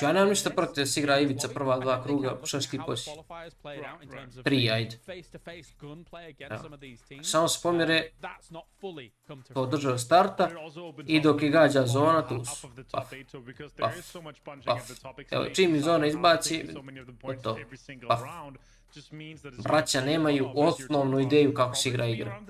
S4: Ja nemam ništa protiv da se igra Ivica prva 2 kruga, šta si ti poslije? 3, ajde. Samo se pomjere kao država starta i dok je gađa zona, tu su. Paf, paf, paf. Evo, čim iz zona izbaci, to, paf. Braća nemaju osnovnu ideju kako se igra igra.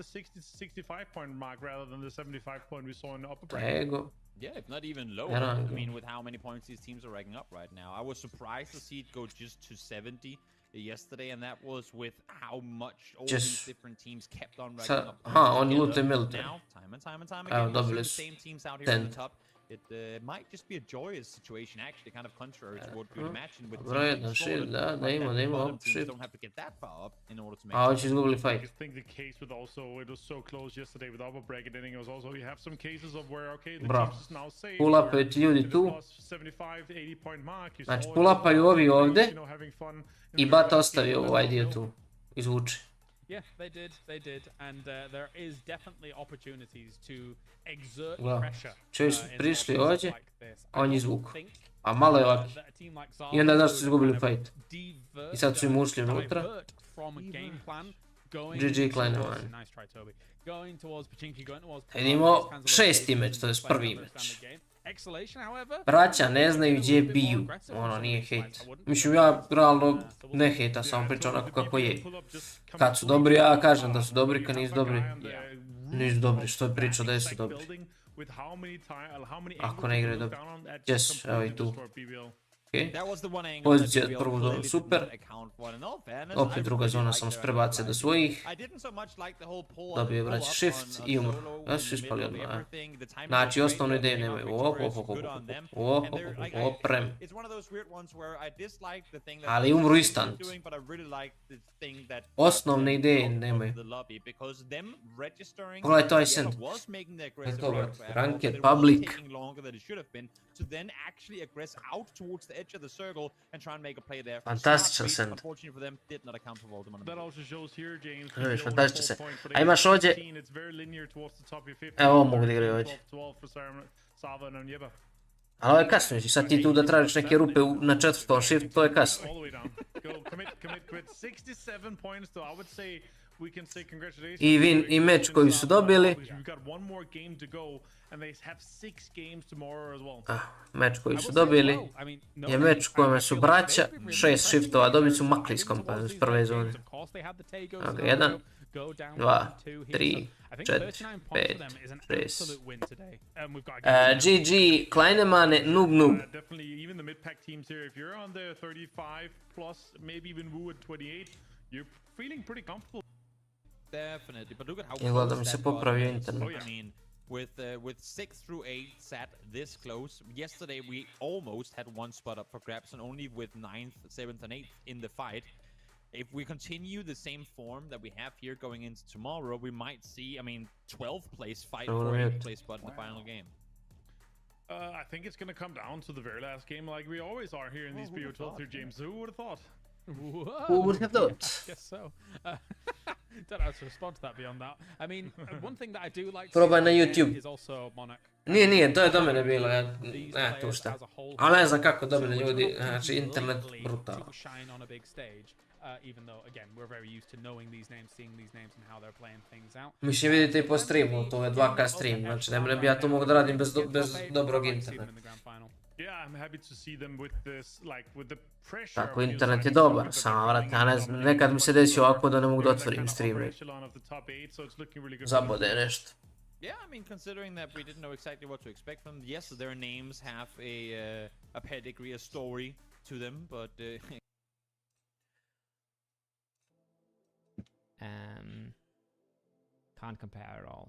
S4: Ego.
S1: Yeah, if not even lower. I mean, with how many points these teams are racking up right now. I was surprised to see it go just to 70 yesterday, and that was with how much all
S4: Just
S1: these different teams kept on
S4: Sad,
S1: racking up
S4: aha,
S1: points
S4: oni
S1: together.
S4: lute military.
S1: Now, time and time
S4: Evo,
S1: again, you see
S4: dobili
S1: the
S4: su
S1: same teams out here on the
S4: tent.
S1: top. It might just be a joyous situation, actually, kind of contrary to what you would imagine with
S4: Dobro, jedan shield, da ima,
S1: but
S4: da ima,
S1: bottom
S4: op,
S1: teams
S4: shift.
S1: don't have to get that far up in order to make
S4: A, hoće izgubili
S5: I
S4: fight.
S5: just think the case with also, it was so close yesterday with upper bracket ending. It was also, you have some cases of where, okay, the
S4: Bra.
S5: teams is now safe.
S4: Pull up
S5: where
S4: ljudi
S5: at the
S4: tu.
S5: plus 75 to 80 point mark, you
S4: Znači,
S5: saw
S4: pull upaju ovi ovdje
S5: you know, having fun in
S4: i
S5: the
S4: Bat
S5: very last
S4: ostavio
S5: game,
S4: ovaj
S5: and
S4: dio
S5: also-
S4: tu. Izvuči.
S2: Yeah, they did, and there is definitely opportunities to exert
S4: Gledaj,
S2: pressure.
S4: čovjek su
S2: in
S4: prišli
S2: spots
S4: ovdje,
S2: like this.
S4: a on je
S2: I don't
S4: izvuk.
S2: think,
S4: A malo je laki.
S2: that a team like
S4: I onda
S2: Zdravo
S4: zašto su izgubili
S2: kind of
S4: fight.
S2: divert,
S4: I sad su im ušli unutra.
S2: divert from a game plan, going
S4: GG Kleine
S2: towards-
S4: man.
S2: Nice try, Toby. Going towards Pachinki, going towards
S4: Vidimo šesti meč, to je prvi meč.
S2: Exhalation, however,
S4: Braća ne znaju gdje biju. Ono, nije hejt. Mislim, ja realno ne hejta, samo pričam onako kako je. Kad su dobri, ja kažem da su dobri, kad nisu dobri, nisu dobri. Što je pričao da su dobri. Ako ne igraju dobro. Yes, evo i tu. Okay.
S1: That was the one angle
S4: Pozicija
S1: that we
S4: prvu
S1: all
S4: zonu
S1: clearly did
S4: super.
S1: not account for. In all fairness,
S4: Opet
S1: I
S4: druga
S1: really
S4: zona
S1: liked
S4: sam
S1: their
S4: prebacio do
S1: advice.
S4: svojih.
S1: I didn't so much like the whole pull
S4: Dobio
S1: pull
S4: brać
S1: up
S4: shift
S1: on
S4: i umro.
S1: solo
S4: Ja
S1: in
S4: su
S1: the
S4: ispali
S1: middle of
S4: odmah.
S1: everything. The timing
S4: Znači,
S1: was great,
S4: osnovnu
S1: but
S4: ideju
S1: they
S4: nemaju.
S1: came out victorious, good on them. And they're like,
S4: Oprem.
S1: it's one of those weird ones where I dislike the thing that
S4: Ali umru
S1: they're
S4: instant.
S1: doing, but I really like the thing that
S4: Osnovne ideje
S1: out of
S4: nemaju.
S1: the lobby, because them registering
S4: Pogledaj to
S1: yeah,
S4: Ascent.
S1: was making the aggressive
S4: to,
S1: run
S4: brate.
S1: grab,
S4: Ranked,
S1: but it was
S4: public.
S1: taking longer than it should have been to then actually aggress out towards the edge of the circle and try and make a play there.
S4: Fantastičan
S1: Smart read,
S4: send.
S1: unfortunately for them, did not account for Voldemort.
S5: That also shows here, James.
S4: Evo,
S5: you
S4: fantastičan
S5: only
S4: send.
S5: 4 point, but
S4: A imaš
S5: against
S4: ovdje,
S5: 15, it's very linear towards the top of your 15.
S4: evo ovo mogu da igraju ovdje.
S5: 12 for Sava and Jeba.
S4: Ali ovo je kasno, znači sad ti tu da tražiš neke rupe na četvrtom shift, to je kasno.
S5: All the way down. Go, commit. 67 points, though. I would say we can say congratulations.
S4: I win, i meč koji su dobili.
S5: We've got one more game to go, and they have 6 games tomorrow as well.
S4: Meč koji su dobili je meč u kojem su braća, 6 shiftova, dobili su maklijskom pa iz prve zone. Evo ga, 1, 2, 3, 4, 5, 6. GG, Kleinemane, noob.
S5: Definitely, even the mid-pack teams here, if you're on the 35 plus, maybe even Wu at 28, you're feeling pretty comfortable.
S1: Definitely, but look at how
S4: Izgleda
S1: close
S4: mi se
S1: that
S4: popravio
S1: bottom is.
S4: internet.
S1: I mean, with 6 through 8 sat this close, yesterday we almost had one spot up for grabs, and only with 9th, 7th, and 8th in the fight. If we continue the same form that we have here going into tomorrow, we might see, I mean, 12th place fight for 8th place spot in the final game.
S5: I think it's going to come down to the very last game, like we always are here in these BO12 here, James. Who would have thought?
S4: Who would have thought?
S2: Guess so. Don't know how to respond to that beyond that. I mean, one thing that I do like
S4: Probaj na YouTube.
S2: is also Monarch.
S4: Nije, to je do mene bilo, tu šta. Ali ne znam kako dobili ljudi, znači internet brutalno.
S2: To shine on a big stage. Even though, again, we're very used to knowing these names, seeing these names, and how they're playing things out.
S4: Mislim, vidite i po streamu, to je 2K stream, znači ne bi ja to mogu da radim bez dobrog interneta.
S5: Yeah, I'm happy to see them with this, like with the pressure.
S4: Tako, internet je dobar, samo vrati, ja ne znam, nekad mi se desi ovako da ne mogu da otvorim stream. Zabode nešto.
S1: Yeah, I mean, considering that we didn't know exactly what to expect from them, yes, their names have a pedigree, a story to them, but
S3: can't compare at all.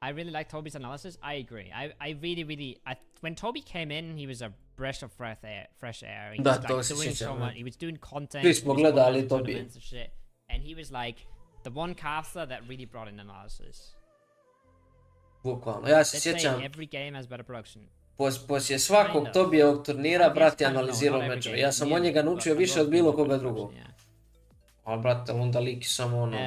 S3: I really like Toby's analysis. I agree. I really, when Toby came in, he was a breath of fresh air. He was like doing so much. He was doing content.
S4: Svi smo gledali Toby.
S3: And shit. And he was like the one caster that really brought in analysis.
S4: Bukvalno, ja se
S3: Let's
S4: sjećam,
S3: say every game has better production.
S4: poslije svakog Tobijevog turnira, brat je analizirao mečeve. Ja sam od njega naučio više od bilo koga drugog. Ali, brate, onda lik samo ono...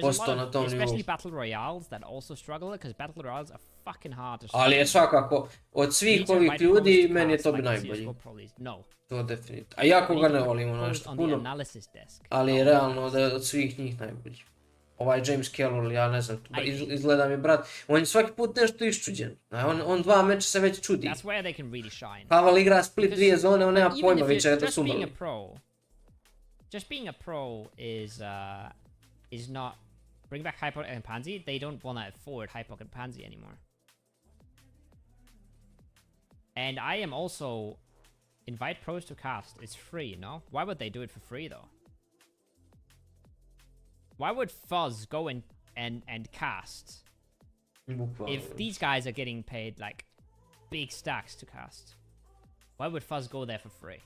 S4: Postao na tom nivou.
S3: Especially battle royales that also struggle, because battle royales are fucking hard to
S4: Ali je svakako, od svih ovih ljudi, meni je Tobi najbolji.
S3: No.
S4: To definitivno. A ja koga ne volim, ono nešto puno. Ali je realno da je od svih njih najbolji. Ovaj James Carroll, ja ne znam, izgleda mi brat, on je svaki put nešto iščuđen. On 2 meča se već čudi.
S3: That's where they can really shine.
S4: Pavel igra split 2 zone, on nema pojma već da su umrli.
S3: Just being a pro is not... Bring back Hypoc and Pansy, they don't want to afford Hypoc and Pansy anymore. And I am also... Invite pros to cast. It's free, no? Why would they do it for free, though? Why would Fuzz go and cast if these guys are getting paid, like, big stacks to cast? Why would Fuzz go there for free?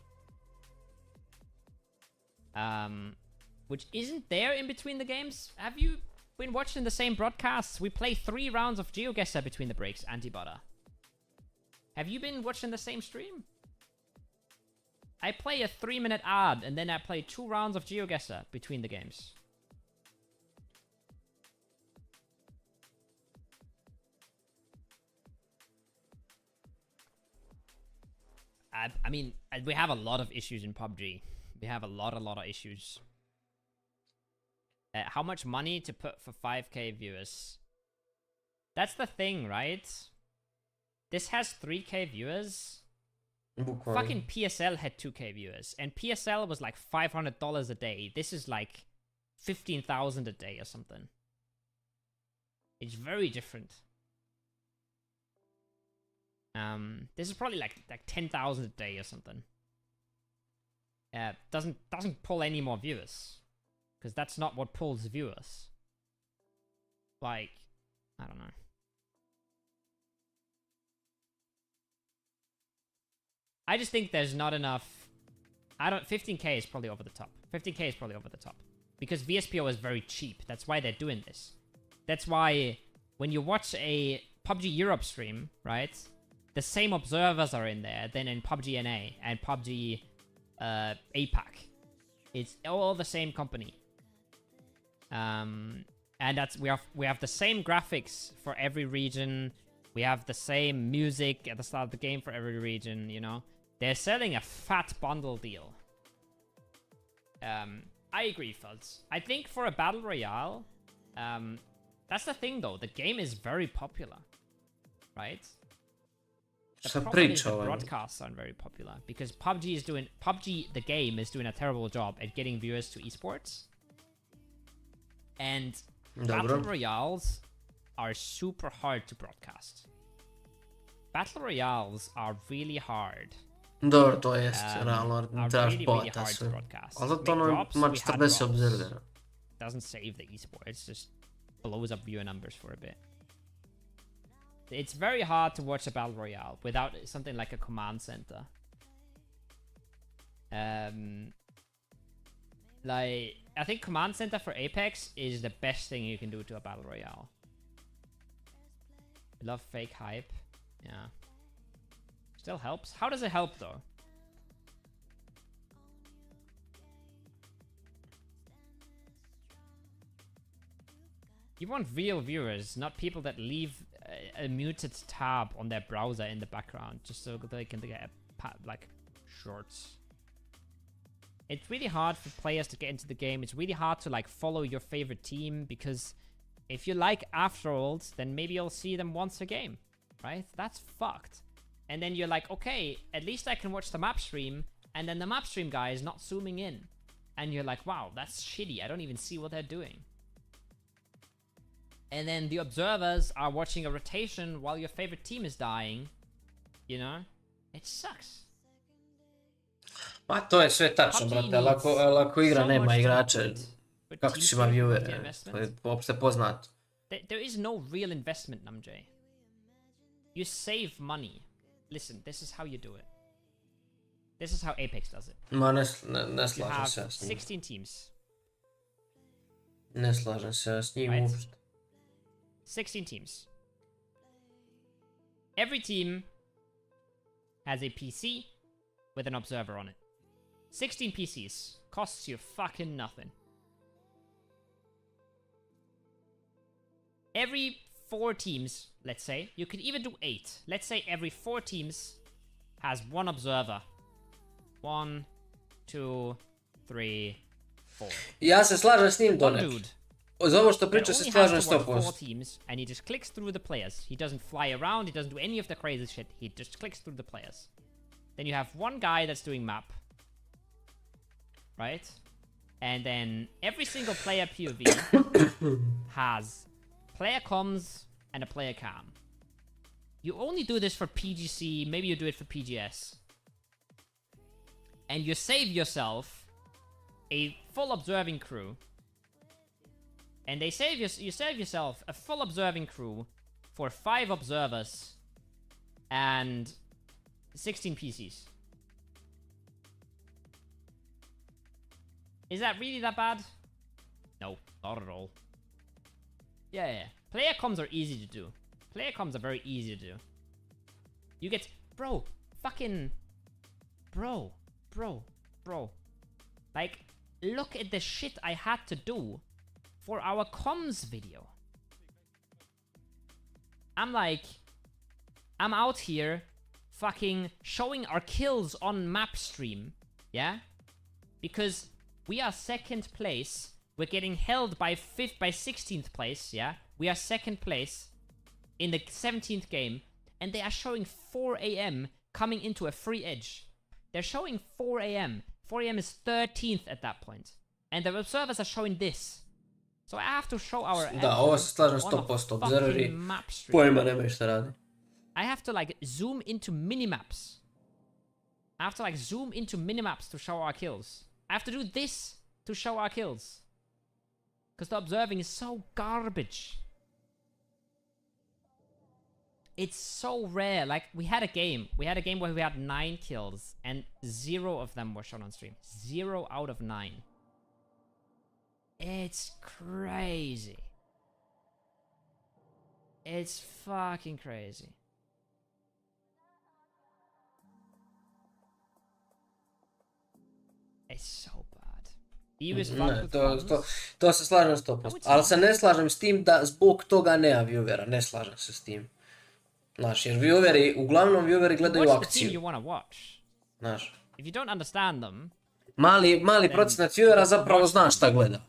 S3: Which isn't there in between the games. Have you been watching the same broadcasts? We play 3 rounds of GeoGuessr between the breaks, Anti-Butter. Have you been watching the same stream? I play a 3-minute ad, and then I play 2 rounds of GeoGuessr between the games. I mean, we have a lot of issues in PUBG. We have a lot of issues. How much money to put for 5k viewers? That's the thing, right? This has 3k viewers. Fucking PSL had 2k viewers. And PSL was like $500 a day. This is like 15,000 a day or something. It's very different. This is probably like 10,000 a day or something. Doesn't pull any more viewers. Because that's not what pulls viewers. Like, I don't know. I just think there's not enough... 15k is probably over the top. 15k is probably over the top. Because VSPO is very cheap. That's why they're doing this. That's why when you watch a PUBG Europe stream, right? The same observers are in there than in PUBG NA and PUBG APAC. It's all the same company. And that's we have the same graphics for every region. We have the same music at the start of the game for every region, you know? They're selling a fat bundle deal. I agree, Fuzz. I think for a Battle Royale, that's the thing, though. The game is very popular, right? The problem is the broadcasts aren't very popular. Because PUBG, the game, is doing a terrible job at getting viewers to eSports. And Battle Royales are super hard to broadcast. Battle Royales are really hard.
S4: Dobro, to jest, realno, trebaš bota sve. Ali zato ono ima 40 observera.
S3: Doesn't save the esports, just blows up viewer numbers for a bit. It's very hard to watch a Battle Royale without something like a command center. Like, I think command center for Apex is the best thing you can do to a Battle Royale. I love fake hype. Yeah. Still helps. How does it help, though? You want real viewers, not people that leave a muted tab on their browser in the background just so they can get like shorts. It's really hard for players to get into the game. It's really hard to like follow your favorite team because if you like Afterworld, then maybe you'll see them once a game, right? That's fucked. And then you're like, okay, at least I can watch the map stream, and then the map stream guy is not zooming in. And you're like, wow, that's shitty. I don't even see what they're doing. And then the observers are watching a rotation while your favorite team is dying. You know? It sucks.
S4: Pa to je sve tačno, brate, ali ako igra nema igrače, kako ćeš ima viewere? To je uopšte poznato.
S3: There is no real investment, Namjay. You save money. Listen, this is how you do it. This is how Apex does it.
S4: Ma ne slažem se s njim.
S3: 16 teams.
S4: Ne slažem se s njim uopšte.
S3: 16 teams. Every team has a PC with an observer on it. 16 PCs. Costs you fucking nothing. Every 4 teams, let's say, you could even do 8. Let's say every 4 teams has 1 observer. 1, 2, 3, 4.
S4: Ja se slažem s njim donekle. Za ovo što priča se slažem 100%.
S3: Teams and he just clicks through the players. He doesn't fly around, he doesn't do any of the crazy shit. He just clicks through the players. Then you have one guy that's doing map. Right? And then every single player POV has player comms and a player cam. You only do this for PGC, maybe you do it for PGS. And you save yourself a full observing crew. And you save yourself a full observing crew for 5 observers and 16 PCs. Is that really that bad? No, not at all. Yeah. Player comms are easy to do. Player comms are very easy to do. You get... Bro. Fucking... Bro. Like, look at the shit I had to do for our comms video. I'm out here fucking showing our kills on map stream. Yeah? Because we are 2nd place. We're getting held by 16th place, yeah? We are 2nd place in the 17th game, and they are showing 4 AM coming into a free edge. They're showing 4 AM. 4 AM is 13th at that point. And the observers are showing this. So I have to show our
S4: Da, ovo se slažem 100%. Observeri pojma nemaju šta radi.
S3: I have to like zoom into minimaps. I have to like zoom into minimaps to show our kills. I have to do this to show our kills. Because the observing is so garbage. It's so rare. Like, we had a game where we had 9 kills, and 0 of them were shown on stream. 0 out of 9. It's crazy. It's fucking crazy. It's so bad.
S4: To se slažem 100%. Ali se ne slažem s tim da zbog toga nema viewera. Ne slažem se s tim. Znaš, jer uglavnom vieweri gledaju akciju. Znaš. Mali procenat viewera zapravo zna šta gleda.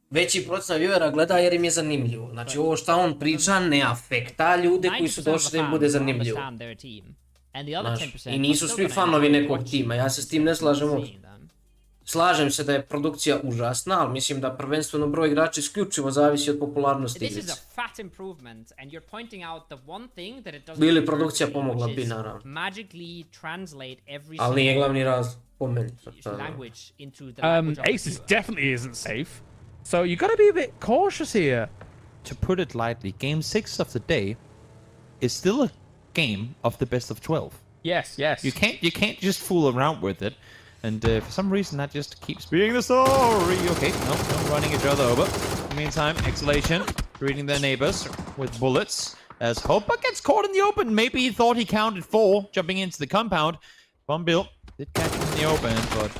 S4: Veći procenat viewera gleda jer im je zanimljivo. Znači, ovo šta on priča ne afekta ljude koji su došli da im bude zanimljivo. Znaš, i nisu svi fanovi nekog tima, ja se s tim ne slažem uopće. Slažem se da je produkcija užasna, ali mislim da prvenstveno broj igrača isključivo zavisi od popularnosti igrice. Bili produkcija pomogla bi, naravno. Ali nije glavni razlog, po meni.
S2: Aces definitely isn't safe. So you gotta be a bit cautious here.
S1: To put it lightly, game 6 of the day is still a game of the best of 12.
S2: Yes.
S1: You can't just fool around with it. And for some reason, that just keeps being the story. Okay, no, running each other over. In the meantime, Exhalation reading their neighbors with bullets. As Hopa gets caught in the open. Maybe he thought he counted 4, jumping into the compound. Bombil did catch him in the open, but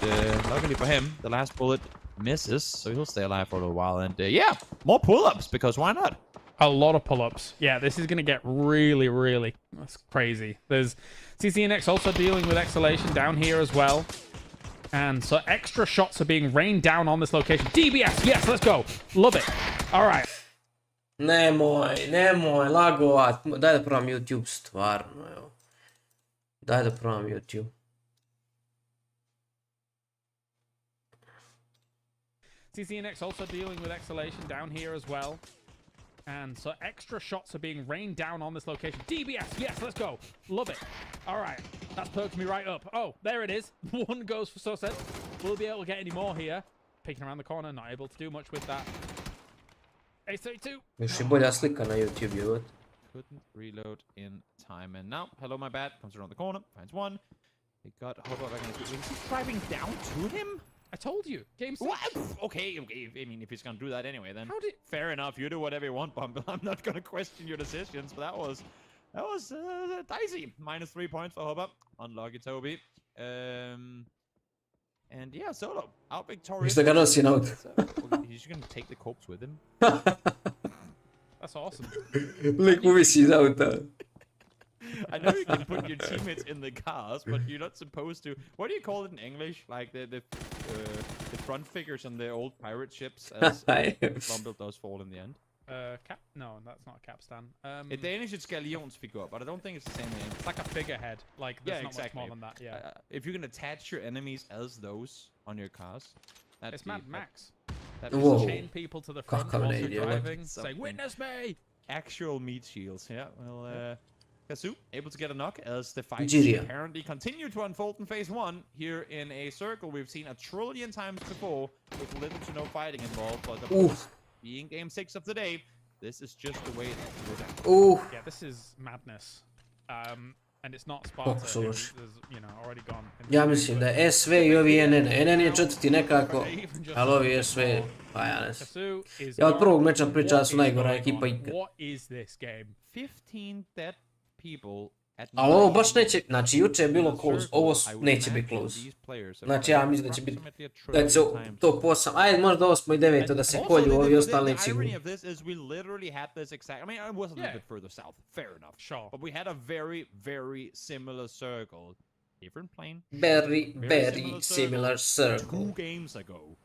S1: luckily for him, the last bullet misses, so he'll stay alive for a little while. And yeah, more pull-ups, because why not?
S2: A lot of pull-ups. Yeah, this is going to get really... That's crazy. There's CCNX also dealing with Exhalation down here as well. And so extra shots are being rained down on this location. DBS, yes, let's go. Love it. All right.
S4: Nemoj, lagovat. Daj da probam YouTube, stvarno, evo. Daj da probam YouTube.
S2: CCNX also dealing with Exhalation down here as well. And so extra shots are being rained down on this location. DBS, yes, let's go. Love it. All right, that's perked me right up. Oh, there it is. 1 goes for Susset. Will we be able to get any more here? Peeking around the corner, not able to do much with that. A32.
S4: Još je bolja slika na YouTube, je.
S1: Couldn't reload in time. And now, hello, my bad. Comes around the corner, finds 1. He got Hobo back in his... Is he driving down to him?
S2: I told you. Game 6.
S1: What? Okay. I mean, if he's gonna do that anyway, then fair enough. You do whatever you want, Bumble. I'm not gonna question your decisions, but that was dicey. -3 points for Hoba. Unlucky Toby. And yeah, Solo out victorious.
S4: He's
S1: gonna take the corpse with him.
S2: That's awesome.
S4: Look who he's out there.
S1: I know you can put your teammates in the cars, but you're not supposed to. What do you call it in English? Like the front figures on the old pirate ships, as Bumble does fall in the end.
S2: No, that's not a capstan.
S1: In Danish, it's galionsfigur, but I don't think it's the same name.
S2: It's like a figurehead. Like, there's not much more than that. Yeah.
S1: If you can attach your enemies as those on your cars,
S2: it's Mad Max.
S1: That
S4: Whoa.
S2: Chain people to the front while they're driving. Say, "Witness me!"
S1: Actual meat shields. Yeah. Well. Kazu able to get a knock as the fights
S4: Jiria.
S1: apparently continue to unfold in phase 1 here in a circle we've seen a trillion times before with little to no fighting involved, but of course, being game 6 of the day, this is just the way it goes down.
S2: Yeah, this is madness. And it's not Sparta, who's, you know, already gone.
S4: Ja mislim da je SV i ovi NN. NN je četvrti nekako, ali ovi SV, pa ja ne znam. Ja od prvog meča priča da su najgora ekipa ikad.
S2: What is this game?
S1: 15 dead people at
S4: Ali ovo baš neće, znači juče je bilo close, ovo neće biti close. Znači ja mislim da će biti, da će top 8, ajde možda 8 i 9 da se kolju, ovi ostali neće sigurno.
S1: I mean, it was a little bit further south, fair enough.
S2: Sure.
S1: But we had a very, very similar circle. Different plane.
S4: Very similar circle.
S1: 2 games ago.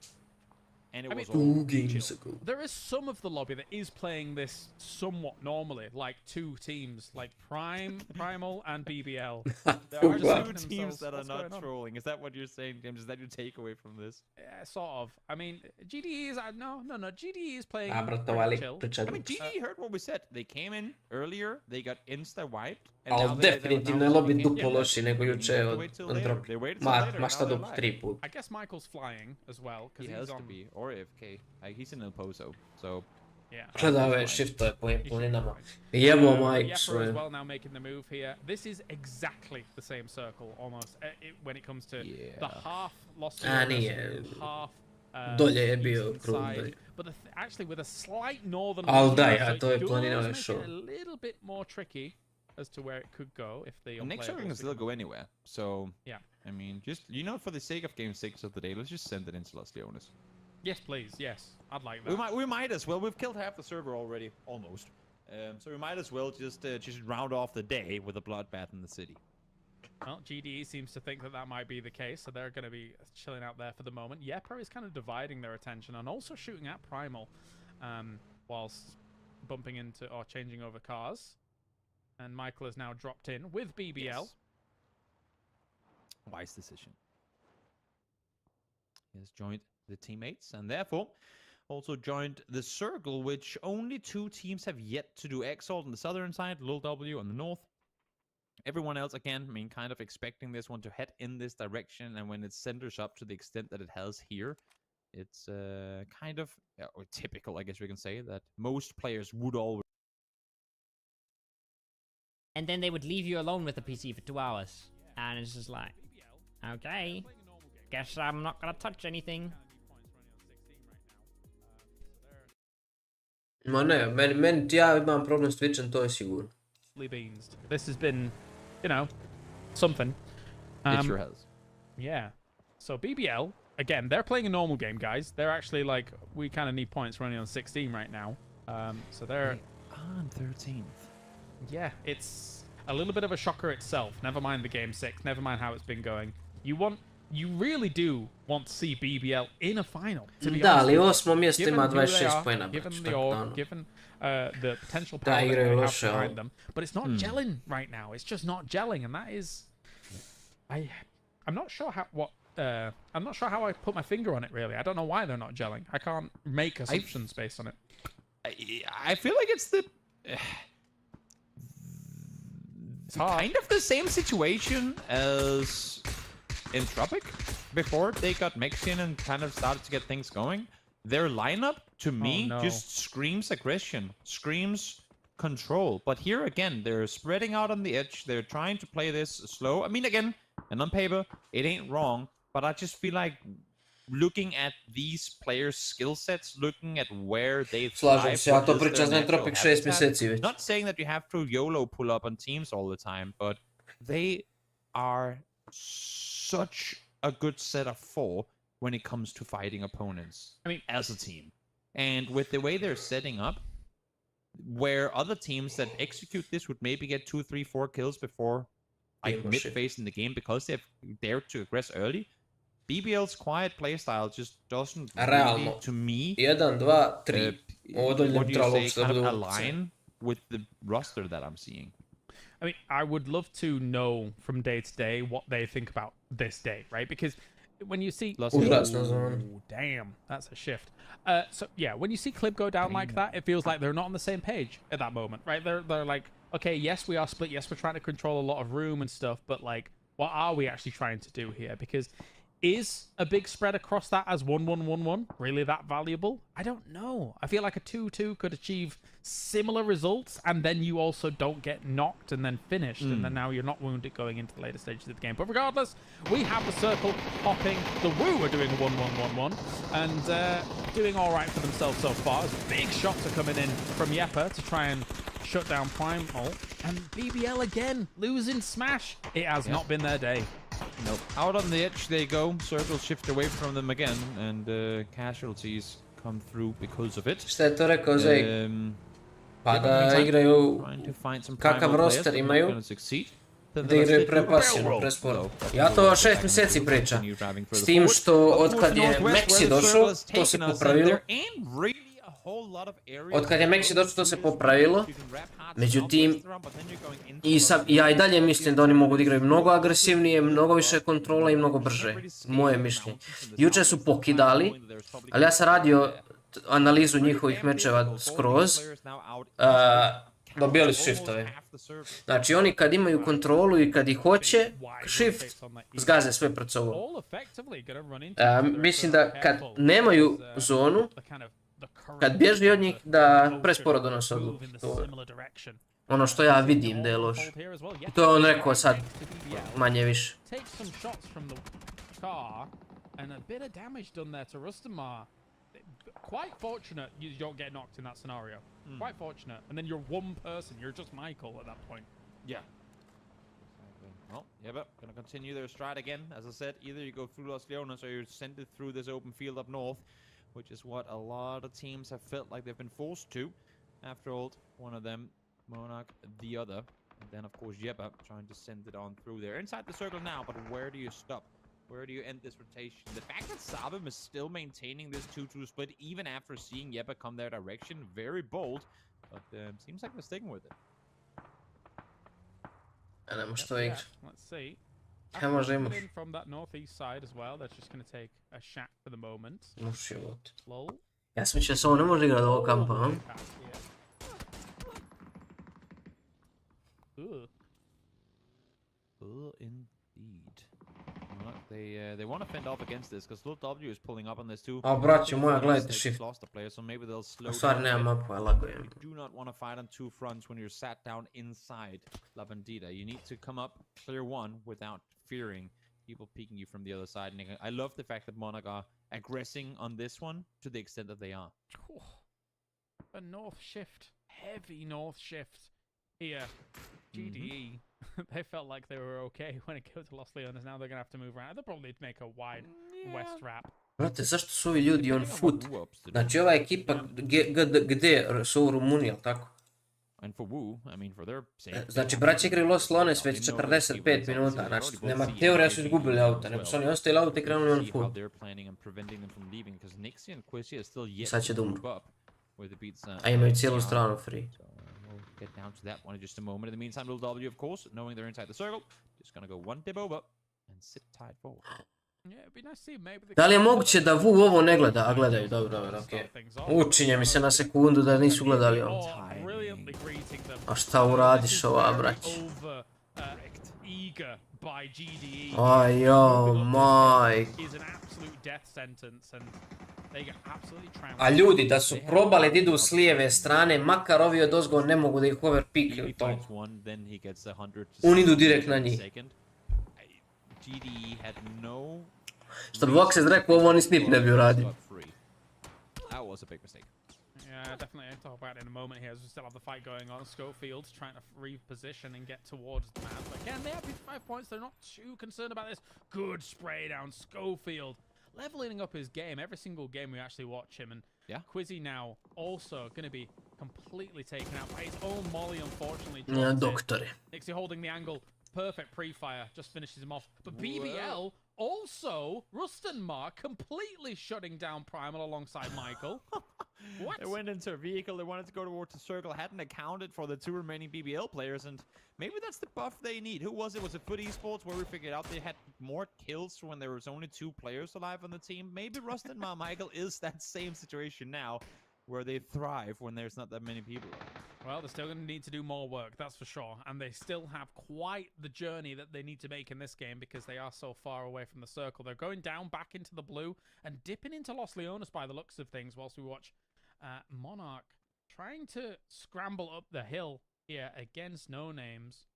S1: And it was
S4: 2 games ago.
S2: There is some of the lobby that is playing this somewhat normally, like 2 teams, like Primal, and BBL.
S1: There are 2 teams that are not trolling. Is that what you're saying, James? Is that your takeaway from this?
S2: Yeah, sort of. I mean, GDE is no. GDE is playing chill.
S1: I mean, GDE heard what we said. They came in earlier, they got insta-wiped.
S4: Ali definitivno je lobby duplo loši nego juče od Antropi. Ma šta duplo 3 put.
S2: I guess Michael's flying as well, because
S1: he
S2: he's
S1: has
S2: on...
S1: to be, or AFK. He's in El Pozo, so...
S2: Yeah.
S4: Gleda ove shiftove po planinama. Jebo majku svoju.
S2: as well now making the move here. This is exactly the same circle almost when it comes to the half Los Angeles, half
S4: dolje je bio krug.
S2: But actually with a slight northern
S4: Al da, ja, to je planina ove show.
S2: A little bit more tricky as to where it could go if the
S1: next circle can still go anywhere. So
S2: yeah,
S1: I mean, just for the sake of game 6 of the day, let's just send it into Los Leones.
S2: Yes, please. Yes, I'd like that.
S1: We might as well. We've killed half the server already, almost. So we might as well just round off the day with a bloodbath in the city.
S2: Well, GDE seems to think that might be the case, so they're going to be chilling out there for the moment. Yepper is kind of dividing their attention and also shooting at Primal, whilst bumping into or changing over cars. And Michael has now dropped in with BBL.
S1: Yes. Wise decision. He has joined the teammates and therefore also joined the circle, which only 2 teams have yet to do. Exalt on the southern side, Lil W on the north. Everyone else, again, I mean, kind of expecting this one to head in this direction, and when it centers up to the extent that it has here, it's kind of or typical, I guess we can say, that most players would always.
S3: And then they would leave you alone with the PC for 2 hours. And it's just like, okay, guess I'm not gonna touch anything.
S4: Ma ne, meni ja imam problem s Twitchem, to je sigurno.
S2: This has been, you know, something.
S1: It sure has.
S2: Yeah. So BBL, again, they're playing a normal game, guys. They're actually like, we kind of need points running on 16 right now. So they're
S1: on 13th.
S2: Yeah, it's a little bit of a shocker itself. Never mind the game 6. Never mind how it's been going. You really do want to see BBL in a final. To be
S4: da, ali
S2: honest,
S4: 8. mjesto ima 26 poena.
S2: Given the potential power that they have behind them. But it's not gelling right now. It's just not gelling, and that is... I'm not sure I'm not sure how I put my finger on it, really. I don't know why they're not gelling. I can't make assumptions based on it.
S1: I feel like it's the... kind of the same situation as Entropic before they got Mexian and kind of started to get things going. Their lineup, to me, just screams aggression, screams control. But here again, they're spreading out on the edge. They're trying to play this slow. I mean, again, and on paper, it ain't wrong. But I just feel like looking at these players' skill sets, looking at where they've
S4: Slažem se, ja to pričam za Entropic 6 mjeseci već.
S1: Not saying that you have to YOLO pull up on teams all the time, but they are such a good set of 4 when it comes to fighting opponents. I mean, as a team. And with the way they're setting up, where other teams that execute this would maybe get 2, 3, 4 kills before like mid-phase in the game because they've dared to aggress early, BBL's quiet playstyle just doesn't really, to me,
S4: 1, 2, 3.
S1: Kind of align with the roster that I'm seeing.
S2: I mean, I would love to know from day to day what they think about this day, right? Because when you see... damn, that's a shift. So, yeah, when you see Clip go down like that, it feels like they're not on the same page at that moment, right? They're like, okay, yes, we are split. Yes, we're trying to control a lot of room and stuff, but like, what are we actually trying to do here? Because is a big spread across that as 1-1-1-1 really that valuable? I don't know. I feel like a 2-2 could achieve similar results, and then you also don't get knocked and then finished, and then now you're not wounded going into the later stages of the game. But regardless, we have the circle popping. The Woo are doing a 1-1-1-1 and doing all right for themselves so far. As big shots are coming in from Yepa to try and shut down Primal, and BBL again losing Smash. It has not been their day.
S1: Nope. Out on the edge they go. Circle shift away from them again, and casualties come through because of it.
S4: Šta je to rekao Zej? Pa da igraju kakav roster imaju, da igraju prepasivno, presporo. Ja to 6 mjeseci pričam. S tim što otkad je Maxi došao, to se popravilo. Otkad je Maxi došao, to se popravilo. Međutim, ja i dalje mislim da oni mogu da igraju mnogo agresivnije, mnogo više kontrola i mnogo brže. Moje mišljenje. Juče su pokidali, ali ja sam radio analizu njihovih mečeva skroz. Dobijali su shiftove. Znači oni kad imaju kontrolu i kad ih hoće, shift zgaze sve pred sobom. Mislim da kad nemaju zonu, kad bježi od njih, da presporo donose odluku. Ono što ja vidim da je loš. I to je on rekao sad, manje više.
S2: Quite fortunate you don't get knocked in that scenario. Quite fortunate. And then you're one person. You're just Michael at that point.
S1: Yeah. Well, yeah, but gonna continue their stride again. As I said, either you go through Los Leones or you're sent it through this open field up north, which is what a lot of teams have felt like they've been forced to. After all, one of them, Monarch, the other. And then, of course, Yepa trying to send it on through there. Inside the circle now, but where do you stop? Where do you end this rotation? The fact that Sabim is still maintaining this 2-2 split, even after seeing Yepa come their direction, very bold, but seems like they're sticking with it.
S2: Let's see. From that northeast side as well, they're just going to take a shot for the moment. Lol.
S4: Ja sam mislio da se ovo ne može igrati ovog kampa, hm?
S1: Indeed. They want to fend off against this because Little W is pulling up on this too.
S4: A braćo moja, gledajte shift. U stvari nema mapu, ali lagujem.
S1: You do not want to fight on two fronts when you're sat down inside La Bandita. You need to come up, clear one without fearing people peeking you from the other side. And I love the fact that Monarch are aggressing on this one to the extent that they are.
S2: A north shift, heavy north shift here. GDE. They felt like they were okay when it came to Los Leones. Now they're gonna have to move around. They'll probably make a wide west wrap.
S4: Brate, zašto su ovi ljudi on foot? Znači ova ekipa gdje su u Rumuniji, jel tako? Znači braći igraju Los Leones već 45 minuta, znači nema teorija su izgubili auta, nego su oni ostavili auta i krenuli on foot. Sad će da umru. A imaju cijelu stranu free.
S1: Get down to that one in just a moment. In the meantime, Little W, of course, knowing they're inside the circle, just gonna go one dip over and sit tight forward.
S4: Da li je moguće da Vu ovo ne gleda? A gledaju, dobro, okej. Učinje mi se na sekundu da nisu gledali ovo. A šta uradiš ova, brać? Ajo, majk. A ljudi da su probali da idu s lijeve strane, makar ovi od ozgo ne mogu da ih overpickaju to. Oni idu direkt na njih. Što bi Voxes rekao, ovo ni snip ne bi uradio.
S2: Yeah, definitely. I'll talk about it in a moment here as we still have the fight going on. Schofield trying to reposition and get towards the map. Again, they have 55 points. They're not too concerned about this. Good spray down. Schofield leveling up his game. Every single game we actually watch him. And Quizzy now also going to be completely taken out by his own molly, unfortunately. Nixie holding the angle. Perfect pre-fire. Just finishes him off. But BBL also, Rustenmar completely shutting down Primal alongside Michael. What?
S1: They went into a vehicle, they wanted to go towards the circle, hadn't accounted for the two remaining BBL players, and maybe that's the buff they need. Who was it? Was it Foot eSports where we figured out they had more kills when there was only 2 players alive on the team? Maybe Rustenmar Michael is that same situation now. where they thrive when there's not that many people.
S2: Well, they're still going to need to do more work, that's for sure. And they still have quite the journey that they need to make in this game because they are so far away from the circle. They're going down back into the blue and dipping into Los Leones by the looks of things whilst we watch Monarch trying to scramble up the hill here against No Names,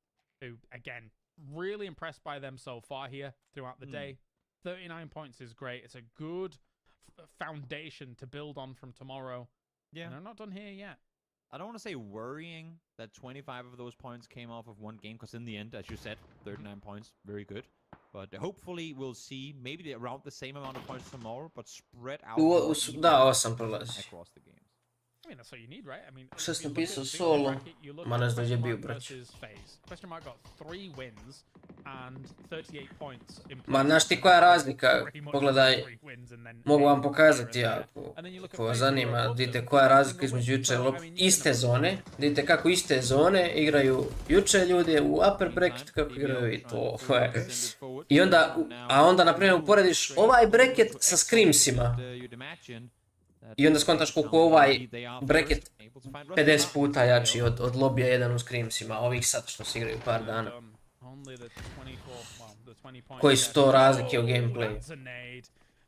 S2: who, again, really impressed by them so far here throughout the day. 39 points is great. It's a good foundation to build on from tomorrow.
S1: Yeah.
S2: And they're not done here yet.
S1: I don't want to say worrying that 25 of those points came off of one game, because in the end, as you said, 39 points, very good. But hopefully we'll see maybe around the same amount of points tomorrow, but spread out
S4: Da, 8 prolazi.
S1: across the games.
S2: I mean, that's what you need, right? I mean,
S4: Što
S2: if
S4: sam
S2: you look
S4: pisao
S2: at the
S4: solo,
S2: bracket, you look
S4: ma
S2: at
S4: ne znam gdje je
S2: Question
S4: bio,
S2: Mark
S4: brać.
S2: versus FaZe. Question Mark got 3 wins and 38 points in
S4: Ma znaš ti koja je razlika? Pogledaj, mogu vam pokazati ja, ako vas zanima, vidite koja je razlika između juče iste zone, vidite kako iste zone igraju juče ljudi u upper bracket, kako igraju i to. I onda, a onda na primjer uporediš ovaj bracket sa scrimsima. I onda skontaš koliko ovaj bracket 50 puta jači od lobija 1 u scrimsima, ovih sad što se igraju par dana. Koji su to razlike u gameplayu?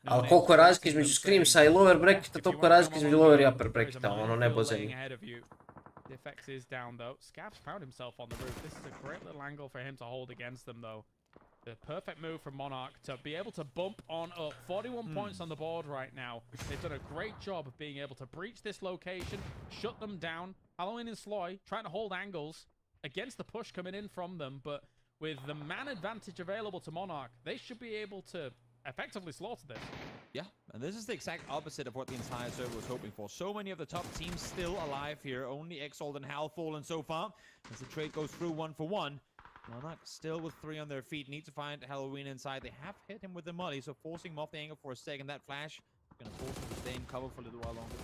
S4: Ali koliko je razlike između scrimsa i lower bracketa, toliko je razlike između lower i upper bracketa, ono nebo zemlje.
S2: The effects is down though. Scavs found himself on the roof. This is a great little angle for him to hold against them though. The perfect move from Monarch to be able to bump on up. 41 points on the board right now. They've done a great job of being able to breach this location, shut them down. Halloween and Sloy trying to hold angles against the push coming in from them, but with the man advantage available to Monarch, they should be able to effectively slaughter this.
S1: Yeah, and this is the exact opposite of what the entire server was hoping for. So many of the top teams still alive here. Only Exalt and Hal fallen so far. As the trade goes through 1 for 1. Monarch still with 3 on their feet. Need to find Halloween inside. They have hit him with the molly, so forcing him off the angle for a second. That flash gonna force him to stay in cover for a little while longer.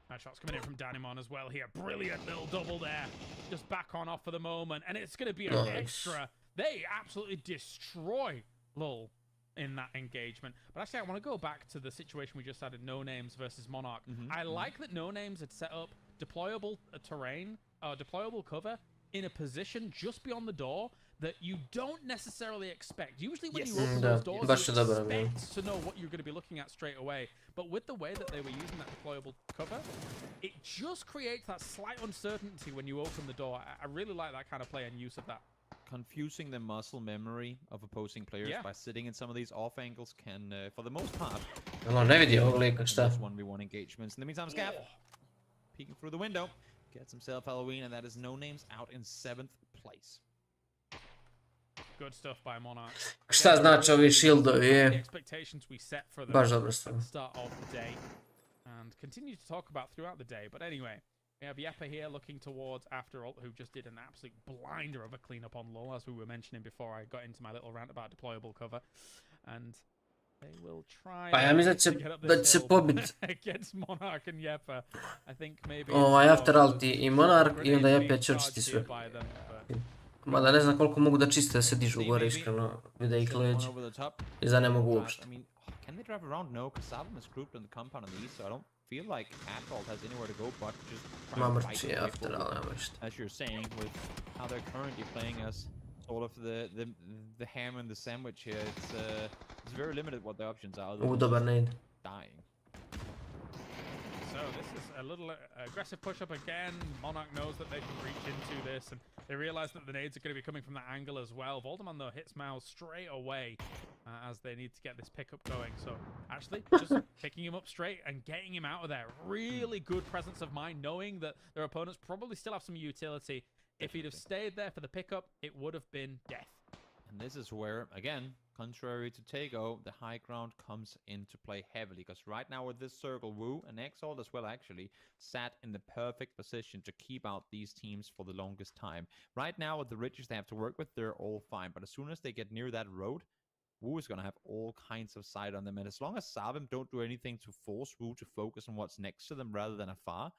S2: That shot's coming in from Danimon as well here. Brilliant little double there. Just back on off for the moment. And it's going to be an extra. They absolutely destroy Lul in that engagement. But actually, I want to go back to the situation we just had in No Names versus Monarch. I like that No Names had set up deployable terrain, deployable cover in a position just beyond the door that you don't necessarily expect. Usually when you open those doors, you expect to know what you're going to be looking at straight away. But with the way that they were using that deployable cover, it just creates that slight uncertainty when you open the door. I really like that kind of play and use of that.
S1: Confusing the muscle memory of opposing players by sitting in some of these off angles can, for the most part,
S4: ne vidi ovog lika, šta?
S1: 1v1 engagements. In the meantime, Scav peeking through the window, gets himself Halloween, and that is No Names out in 7th place.
S2: Good stuff by Monarch.
S4: Šta znači ovi shieldovi, je? Baš dobro stvar.
S2: Start of the day and continue to talk about throughout the day. But anyway, we have Yepa here looking towards Afterall, who just did an absolute blinder of a cleanup on Lul, as we were mentioning before I got into my little rant about deployable cover. And they will try
S4: Pa ja mislim da će se pobiti.
S2: Against Monarch and Yepa. I think maybe
S4: Afterall i Monarch i onda Yepa će očiti sve. Mada ne znam koliko mogu da čiste da se dižu gore, iskreno, vide ih leđe. I za ne mogu uopšte.
S1: Can they drive around? No, because Salvin is grouped on the compound on the east, so I don't feel like Asphalt has anywhere to go but just try to fight their way forward. As you're saying, with how they're currently playing as sort of the ham and the sandwich here, it's very limited what the options are.
S4: Dobar ne ide.
S1: Dying.
S2: So this is a little aggressive push-up again. Monarch knows that they can reach into this, and they realize that the nades are going to be coming from that angle as well. Voldemon, though, hits Mouse straight away as they need to get this pickup going. So actually, just picking him up straight and getting him out of there. Really good presence of mind, knowing that their opponents probably still have some utility. If he'd have stayed there for the pickup, it would have been death.
S1: And this is where, again, contrary to Tego, the high ground comes into play heavily. Because right now with this circle, Wu and Exalt as well actually sat in the perfect position to keep out these teams for the longest time. Right now with the ridges they have to work with, they're all fine. But as soon as they get near that road, Wu is going to have all kinds of sight on them. And as long as Savim don't do anything to force Wu to focus on what's next to them rather than afar,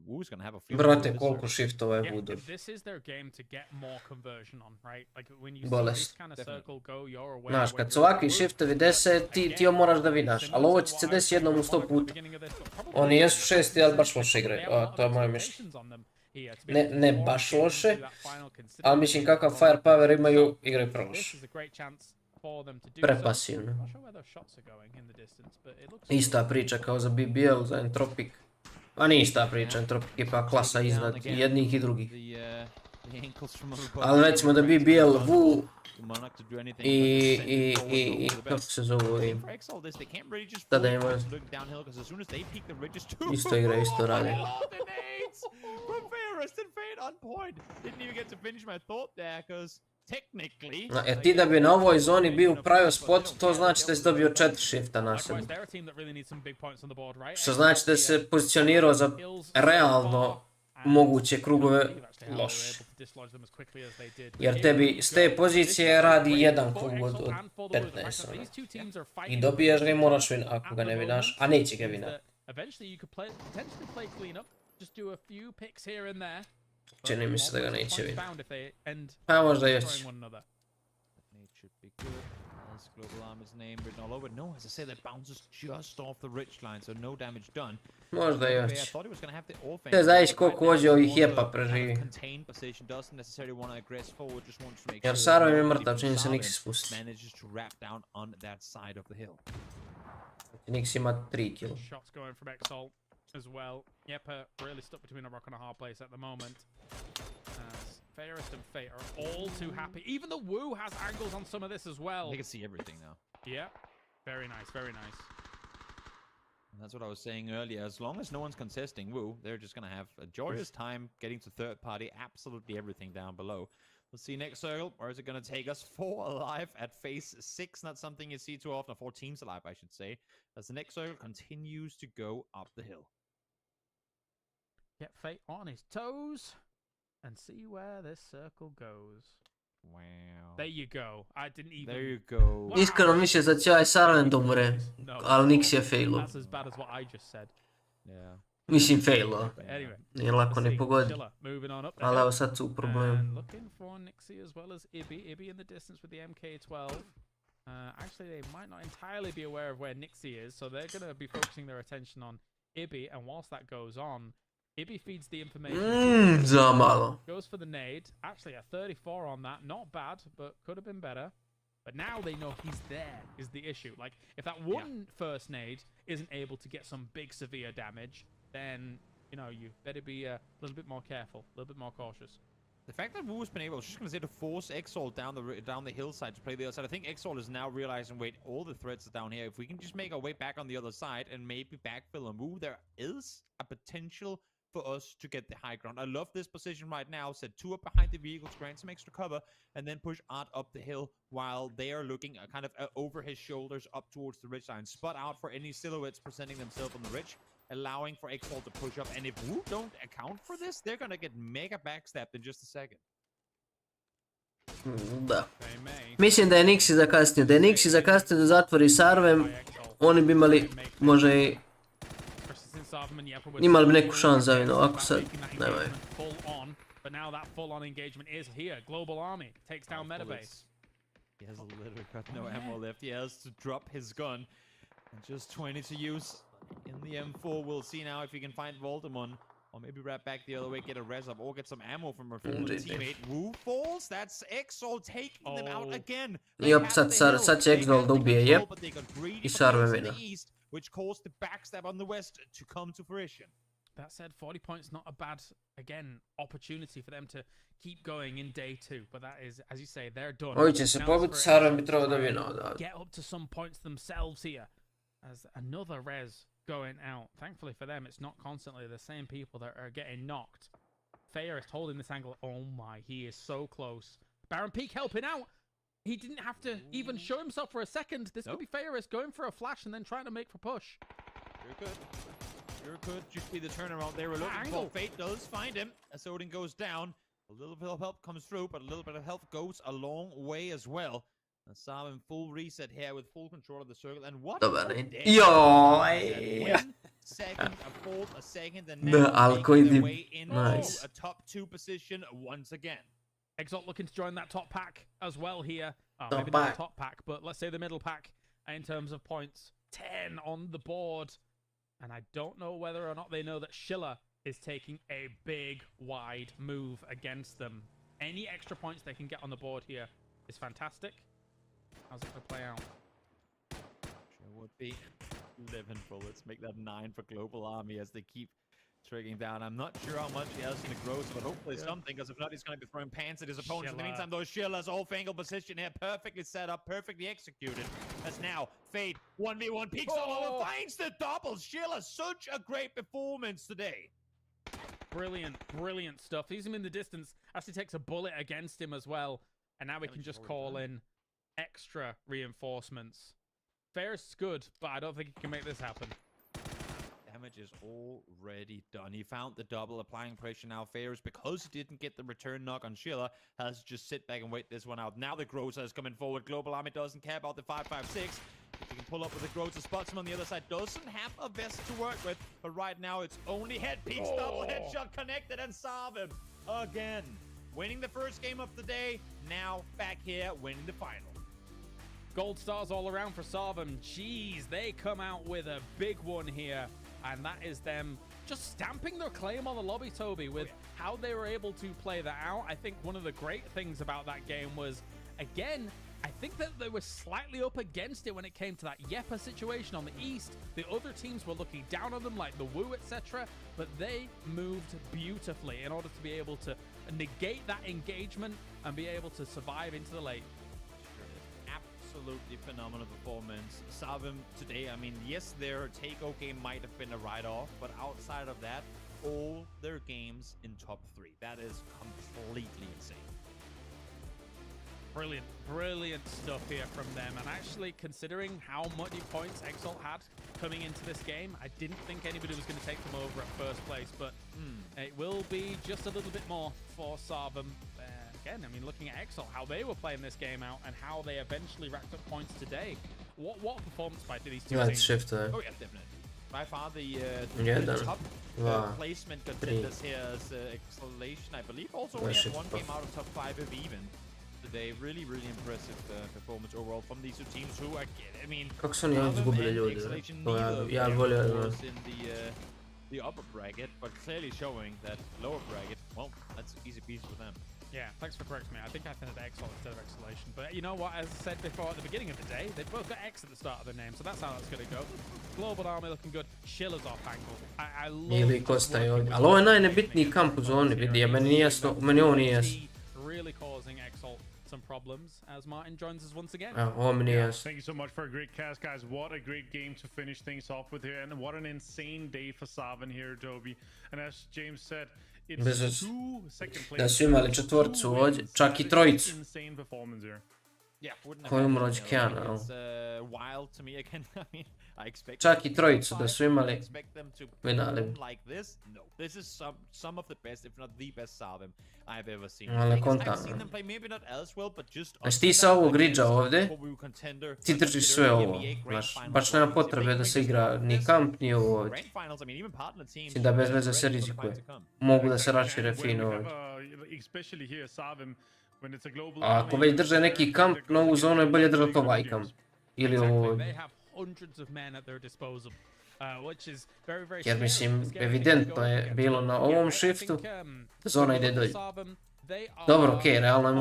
S1: Woo's gonna have a few.
S4: Brate, koliko shiftova je
S2: Yeah,
S4: Voodoo.
S2: this is their game to get more conversion on, right? Like when you see
S4: Bolest.
S2: this kind of circle go your way.
S4: Znaš,
S2: when
S4: kad
S2: you're
S4: su ovakvi
S2: in the
S4: shiftovi
S2: group,
S4: dese, ti ovo moraš da vidaš. Ali ovo će se desiti jednom u 100 puta. Oni jesu šesti, ali baš loše igraju. To je moje mišljenje. Ne baš loše, ali mislim kakav firepower imaju, igraju preloše. Prepasivno. Ista priča kao za BBL, za Entropic. A nije ista priča, Entropic je pa klasa iznad jednih i drugih. Ali recimo da BBL, Wu i kako se zovu i tada imaju isto igra, isto radi. Jer ti da bi na ovoj zoni bio u pravi spot, to znači da si dobio 4 shifta na sebi. Što znači da se pozicionirao za realno moguće krugove loše. Jer tebi s te pozicije radi jedan krug od 15. I dobiješ ga i moraš win ako ga ne vinaš, a neće ga vinati. Čini mi se da ga neće vinati. Pa možda još. Možda još. Te znaš koliko ođe ovih jepa preživi. Jer Saro im je mrtav, čini se Nix spusti. Nix ima 3 kill.
S2: As well. Yepa really stuck between a rock and a hard place at the moment. As Fairest and Fate are all too happy. Even the Wu has angles on some of this as well.
S1: They can see everything now.
S2: Yeah. Very nice, very nice.
S1: And that's what I was saying earlier. As long as no one's contesting Wu, they're just going to have a joyous time getting to third party. Absolutely everything down below. We'll see next circle. Or is it going to take us 4 alive at phase 6? Not something you see too often. 4 teams alive, I should say. As the next circle continues to go up the hill.
S2: Get Fate on his toes and see where this circle goes.
S1: Wow.
S2: There you go. I didn't even...
S1: There you go.
S2: Wow.
S4: Iskreno mislio da će ovaj Sarland umre, ali Nix je failo.
S2: That's as bad as what I just said.
S1: Yeah.
S4: Mislim failo.
S2: Anyway,
S4: Nije lako ne pogodi. Ali evo sad su u problemu.
S2: Looking for Nixie as well as Ibby. Ibby in the distance with the MK12. Actually, they might not entirely be aware of where Nixie is, so they're going to be focusing their attention on Ibby, and whilst that goes on, Ibby feeds the information.
S4: Za malo.
S2: Goes for the nade. Actually, a 34 on that. Not bad, but could have been better. But now they know he's there, is the issue. Like, if that one first nade isn't able to get some big severe damage, then, you know, you better be a little bit more careful, a little bit more cautious.
S1: The fact that Wu has been able, I was just going to say, to force Exalt down the hillside to play the other side. I think Exalt is now realizing, wait, all the threats are down here. If we can just make our way back on the other side and maybe backfill and Wu, there is a potential for us to get the high ground. I love this position right now. Set 2 up behind the vehicles, grant some extra cover, and then push Art up the hill while they are looking kind of over his shoulders up towards the ridge line. Spot out for any silhouettes presenting themselves on the ridge, allowing for Exalt to push up. And if Wu don't account for this, they're going to get mega backstabbed in just a second.
S4: Da. Mislim da je Nixi zakasnio. Da je Nixi zakasnio da zatvori Sarvem, oni bi imali možda i imali bi neku šansu za vino, ovako sad nemaju.
S2: But now that full-on engagement is here. Global Army takes down Metabase.
S1: He has literally got no ammo left. He has to drop his gun. And just 20 to use in the M4. We'll see now if he can find Voldemort. Or maybe wrap back the other way, get a res up, or get some ammo from her fallen teammate. Wu falls. That's Exalt taking them out again.
S4: Jop, sad će Exalt da ubije, jep. I Sarve vina.
S1: Which caused the backstab on the west to come to fruition.
S2: That said, 40 points not a bad, again, opportunity for them to keep going in day 2. But that is, as you say, they're done.
S4: Ovi će se pobiti, Sarve bi trebao da vina odavde.
S2: Get up to some points themselves here. As another res going out. Thankfully for them, it's not constantly the same people that are getting knocked. Fairest holding this angle. Oh my, he is so close. Baron Peak helping out. He didn't have to even show himself for a second. This could be Fairest going for a flash and then trying to make for push.
S1: Sure could. Sure could just be the turnaround they were looking for. Fate does find him as Odin goes down. A little bit of help comes through, but a little bit of help goes a long way as well. Sam in full reset here with full control of the circle. And what?
S4: Joj!
S1: 1 second, a fall hold a second and
S4: Da,
S1: now
S4: ali koji
S1: making their
S4: dip.
S1: way into
S4: Nice.
S1: a top 2 position once again.
S2: Exalt looking to join that top pack as well here. Oh,
S4: Top
S2: maybe not
S4: pack.
S2: the top pack, but let's say the middle pack in terms of points. 10 on the board. And I don't know whether or not they know that Schiller is taking a big, wide move against them. Any extra points they can get on the board here is fantastic. How's it going to play out?
S1: Sure would be 11 bullets. Make that 9 for Global Army as they keep triggering down. I'm not sure how much else is going to grow, but hopefully something, because if not, he's going to be throwing pants at his opponents. In the meantime, though, Schiller's off-angle position here, perfectly set up, perfectly executed. As now, Fade, 1v1, peeks all over, finds the double. Schiller, such a great performance today.
S2: Brilliant, brilliant stuff. Sees him in the distance, actually takes a bullet against him as well. And now we can just call in extra reinforcements. Fair's good, but I don't think he can make this happen.
S1: Damage is already done. He found the double, applying pressure now. Fares, because he didn't get the return knock on Schiller, has to just sit back and wait this one out. Now the Groza is coming forward. Global Army doesn't care about the 5.56. If he can pull up with the Groza, spots him on the other side. Doesn't have a vest to work with, but right now it's only headpiece. Double headshot connected and solve him again. Winning the first game of the day, now back here winning the final.
S2: Gold stars all around for Sarvum. Jeez, they come out with a big one here. And that is them just stamping their claim on the lobby, Toby, with how they were able to play that out. I think one of the great things about that game was, again, I think that they were slightly up against it when it came to that Yepa situation on the East. The other teams were looking down on them like the Wu, etc. But they moved beautifully in order to be able to negate that engagement and be able to survive into the late.
S1: Absolutely phenomenal performance. Savim today, I mean, yes, their Takeo game might have been a write-off, but outside of that, all their games in top 3. That is completely insane.
S2: Brilliant, brilliant stuff here from them. And actually, considering how many points Exalt had coming into this game, I didn't think anybody was going to take them over at first place, but it will be just a little bit more for Sarvum. Again, I mean, looking at Exalt, how they were playing this game out and how they eventually racked up points today. What performance by these two teams?
S4: Shift,
S1: Oh yeah, definitely. By far the top placement contenders here is Exhalation, I believe. Also only had one game out of top 5 of even today. Really, really impressive performance overall from these two teams who are, I mean,
S4: Kako su oni izgubili ljudi? Ja volio
S1: in the upper bracket, but clearly showing that lower bracket, well, that's easy piece for them.
S2: Yeah, thanks for correcting me. I think I finished Exalt instead of Exhalation. But you know what? As I said before at the beginning of the day, they've both got X at the start of their name, so that's how that's going to go. Global Army looking good. Schiller's off angle. I love
S4: Ili Kosta je ovdje. Ali ovo je najnebitniji kamp u zoni, vidi, ja meni nije jasno, meni ovo nije jasno.
S2: Really causing Exalt some problems as Martin joins us once again.
S4: Ovo mi nije jasno.
S5: Thank you so much for a great cast, guys. What a great game to finish things off with here, and what an insane day for Savan here, Toby. And as James said,
S4: Bez da su imali četvorcu ovdje, čak i trojicu. Koji je umro od Kjana. Čak i trojicu da su imali. Vinali. Ali kontam. Znači ti sa ovog ridža ovdje, ti držiš sve ovo. Baš nema potrebe da se igra ni kamp ni ovo ovdje. Mislim da bez veze se rizikuje. Mogu da se rašire fino ovdje. A ako već drže neki kamp na ovu zonu je bolje držati ovaj kamp. Ili ovo. Jer mislim, evidentno je bilo na ovom shiftu, zona ide dolje. Dobro, okej, realno je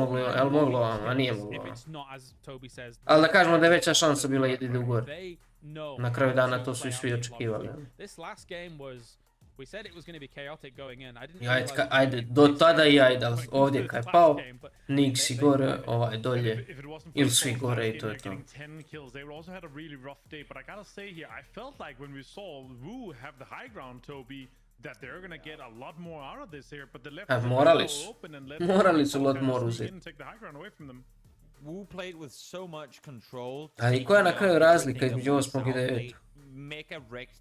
S4: moglo, a nije moglo. Ali da kažemo da je veća šansa bila ide u gore. Na kraju dana to su i svi očekivali. Ajde, do tada i ajde, ali ovdje kad je pao, Nik si gore, ovaj dolje, ili svi gore i to je to. Morali su lot more uzeti. Ali koja je na kraju razlika između 8. i 9.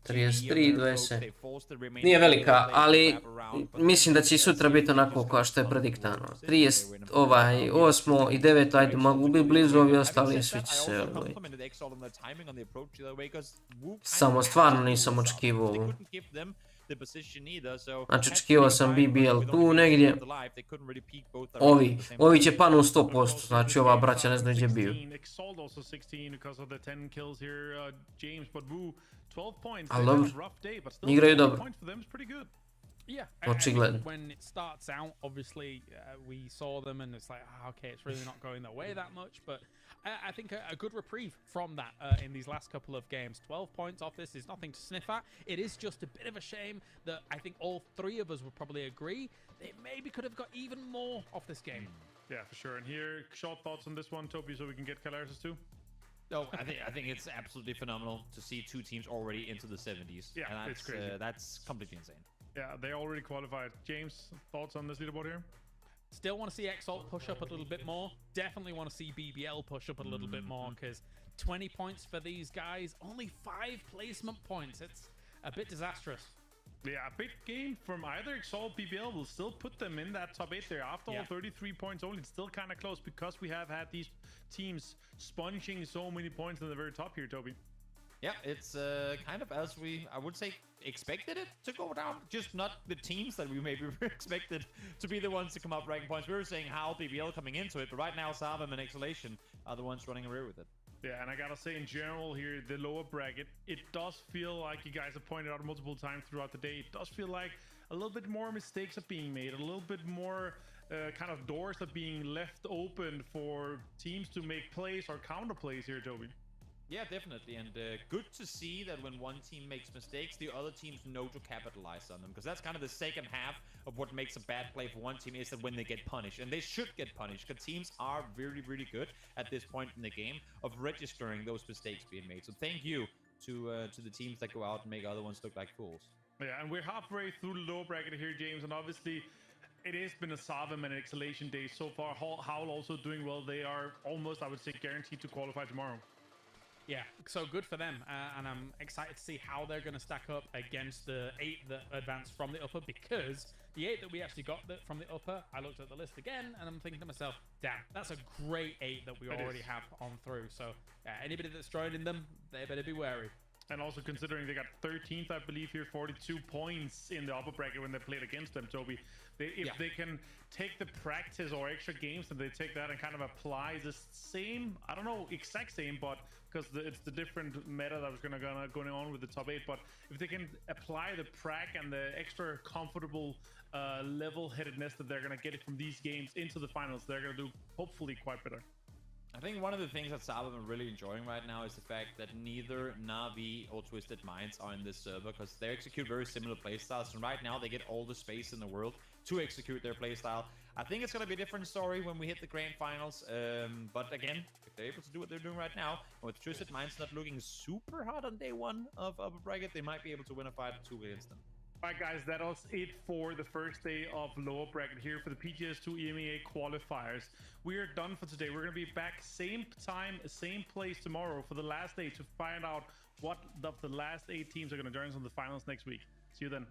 S4: 33-20. Nije velika, ali mislim da će i sutra biti onako kao što je prediktano. 8. i 9. ajde mogu biti blizu, ovi ostali svi će se odvojiti. Samo stvarno nisam očekivao ovo.
S1: the position either. So
S4: Znači očekivao sam BBL tu negdje. Ovi će panu 100%, znači ova braća ne znaju gdje bio. Ali dobro, igraju dobro.
S2: Yeah,
S4: Očigledno.
S2: when it starts out, obviously we saw them and it's like, okay, it's really not going their way that much, but I think a good reprieve from that in these last couple of games. 12 points off this is nothing to sniff at. It is just a bit of a shame that I think all three of us would probably agree they maybe could have got even more off this game.
S5: Yeah, for sure. And here, short thoughts on this one, Toby, so we can get Qualifiers too.
S1: Oh, I think it's absolutely phenomenal to see two teams already into the 70s.
S5: Yeah,
S1: and
S5: it's crazy.
S1: That's completely insane.
S5: Yeah, they already qualified. James, thoughts on this leaderboard here?
S2: Still want to see Exalt push up a little bit more. Definitely want to see BBL push up a little bit more, because 20 points for these guys, only 5 placement points. It's a bit disastrous.
S5: Yeah, a big game from either Exalt BBL will still put them in that top 8 there. After all, 33 points only. It's still kind of close because we have had these teams sponging so many points in the very top here, Toby.
S1: Yeah, it's kind of as I would say, expected it to go down. Just not the teams that we maybe expected to be the ones to come up ranking points. We were saying how BBL coming into it, but right now Savim and Exhalation are the ones running away with it.
S5: Yeah, and I gotta say, in general here, the lower bracket, it does feel like, you guys have pointed out multiple times throughout the day, it does feel like a little bit more mistakes are being made, a little bit more kind of doors are being left open for teams to make plays or counter plays here, Toby.
S1: Yeah, definitely, and good to see that when one team makes mistakes, the other teams know to capitalize on them, because that's kind of the second half of what makes a bad play for one team, is that when they get punished, and they should get punished, because teams are really, really good at this point in the game of registering those mistakes being made. So thank you to the teams that go out and make other ones look like fools.
S5: Yeah, and we're halfway through the lower bracket here, James, and obviously it has been a Savim and an Exhalation day so far. Howl also doing well. They are almost, I would say, guaranteed to qualify tomorrow.
S2: Yeah, so good for them, and I'm excited to see how they're going to stack up against the 8 that advanced from the upper, because the 8 that we actually got from the upper, I looked at the list again, and I'm thinking to myself, damn, that's a great 8 that we already have on through. So anybody that's joining them, they better be wary.
S5: And also considering they got 13th, I believe here, 42 points in the upper bracket when they played against them, Toby. If they can take the practice or extra games and they take that and kind of apply the same, I don't know, exact same, but because it's the different meta that was going on with the top 8, but if they can apply the prac and the extra comfortable level-headedness that they're going to get it from these games into the finals, they're going to do hopefully quite better.
S1: I think one of the things that Savim are really enjoying right now is the fact that neither Na'Vi or Twisted Minds are in this server, because they execute very similar playstyles, and right now they get all the space in the world to execute their playstyle. I think it's going to be a different story when we hit the grand finals, but again, if they're able to do what they're doing right now, and with Twisted Minds not looking super hard on day 1 of upper bracket, they might be able to win a fight or 2 against them.
S5: Alright guys, that was it for the first day of lower bracket here for the PGS 2 EMEA qualifiers. We are done for today. We're going to be back same time, same place tomorrow for the last day to find out what of the last 8 teams are going to join us on the finals next week. See you then.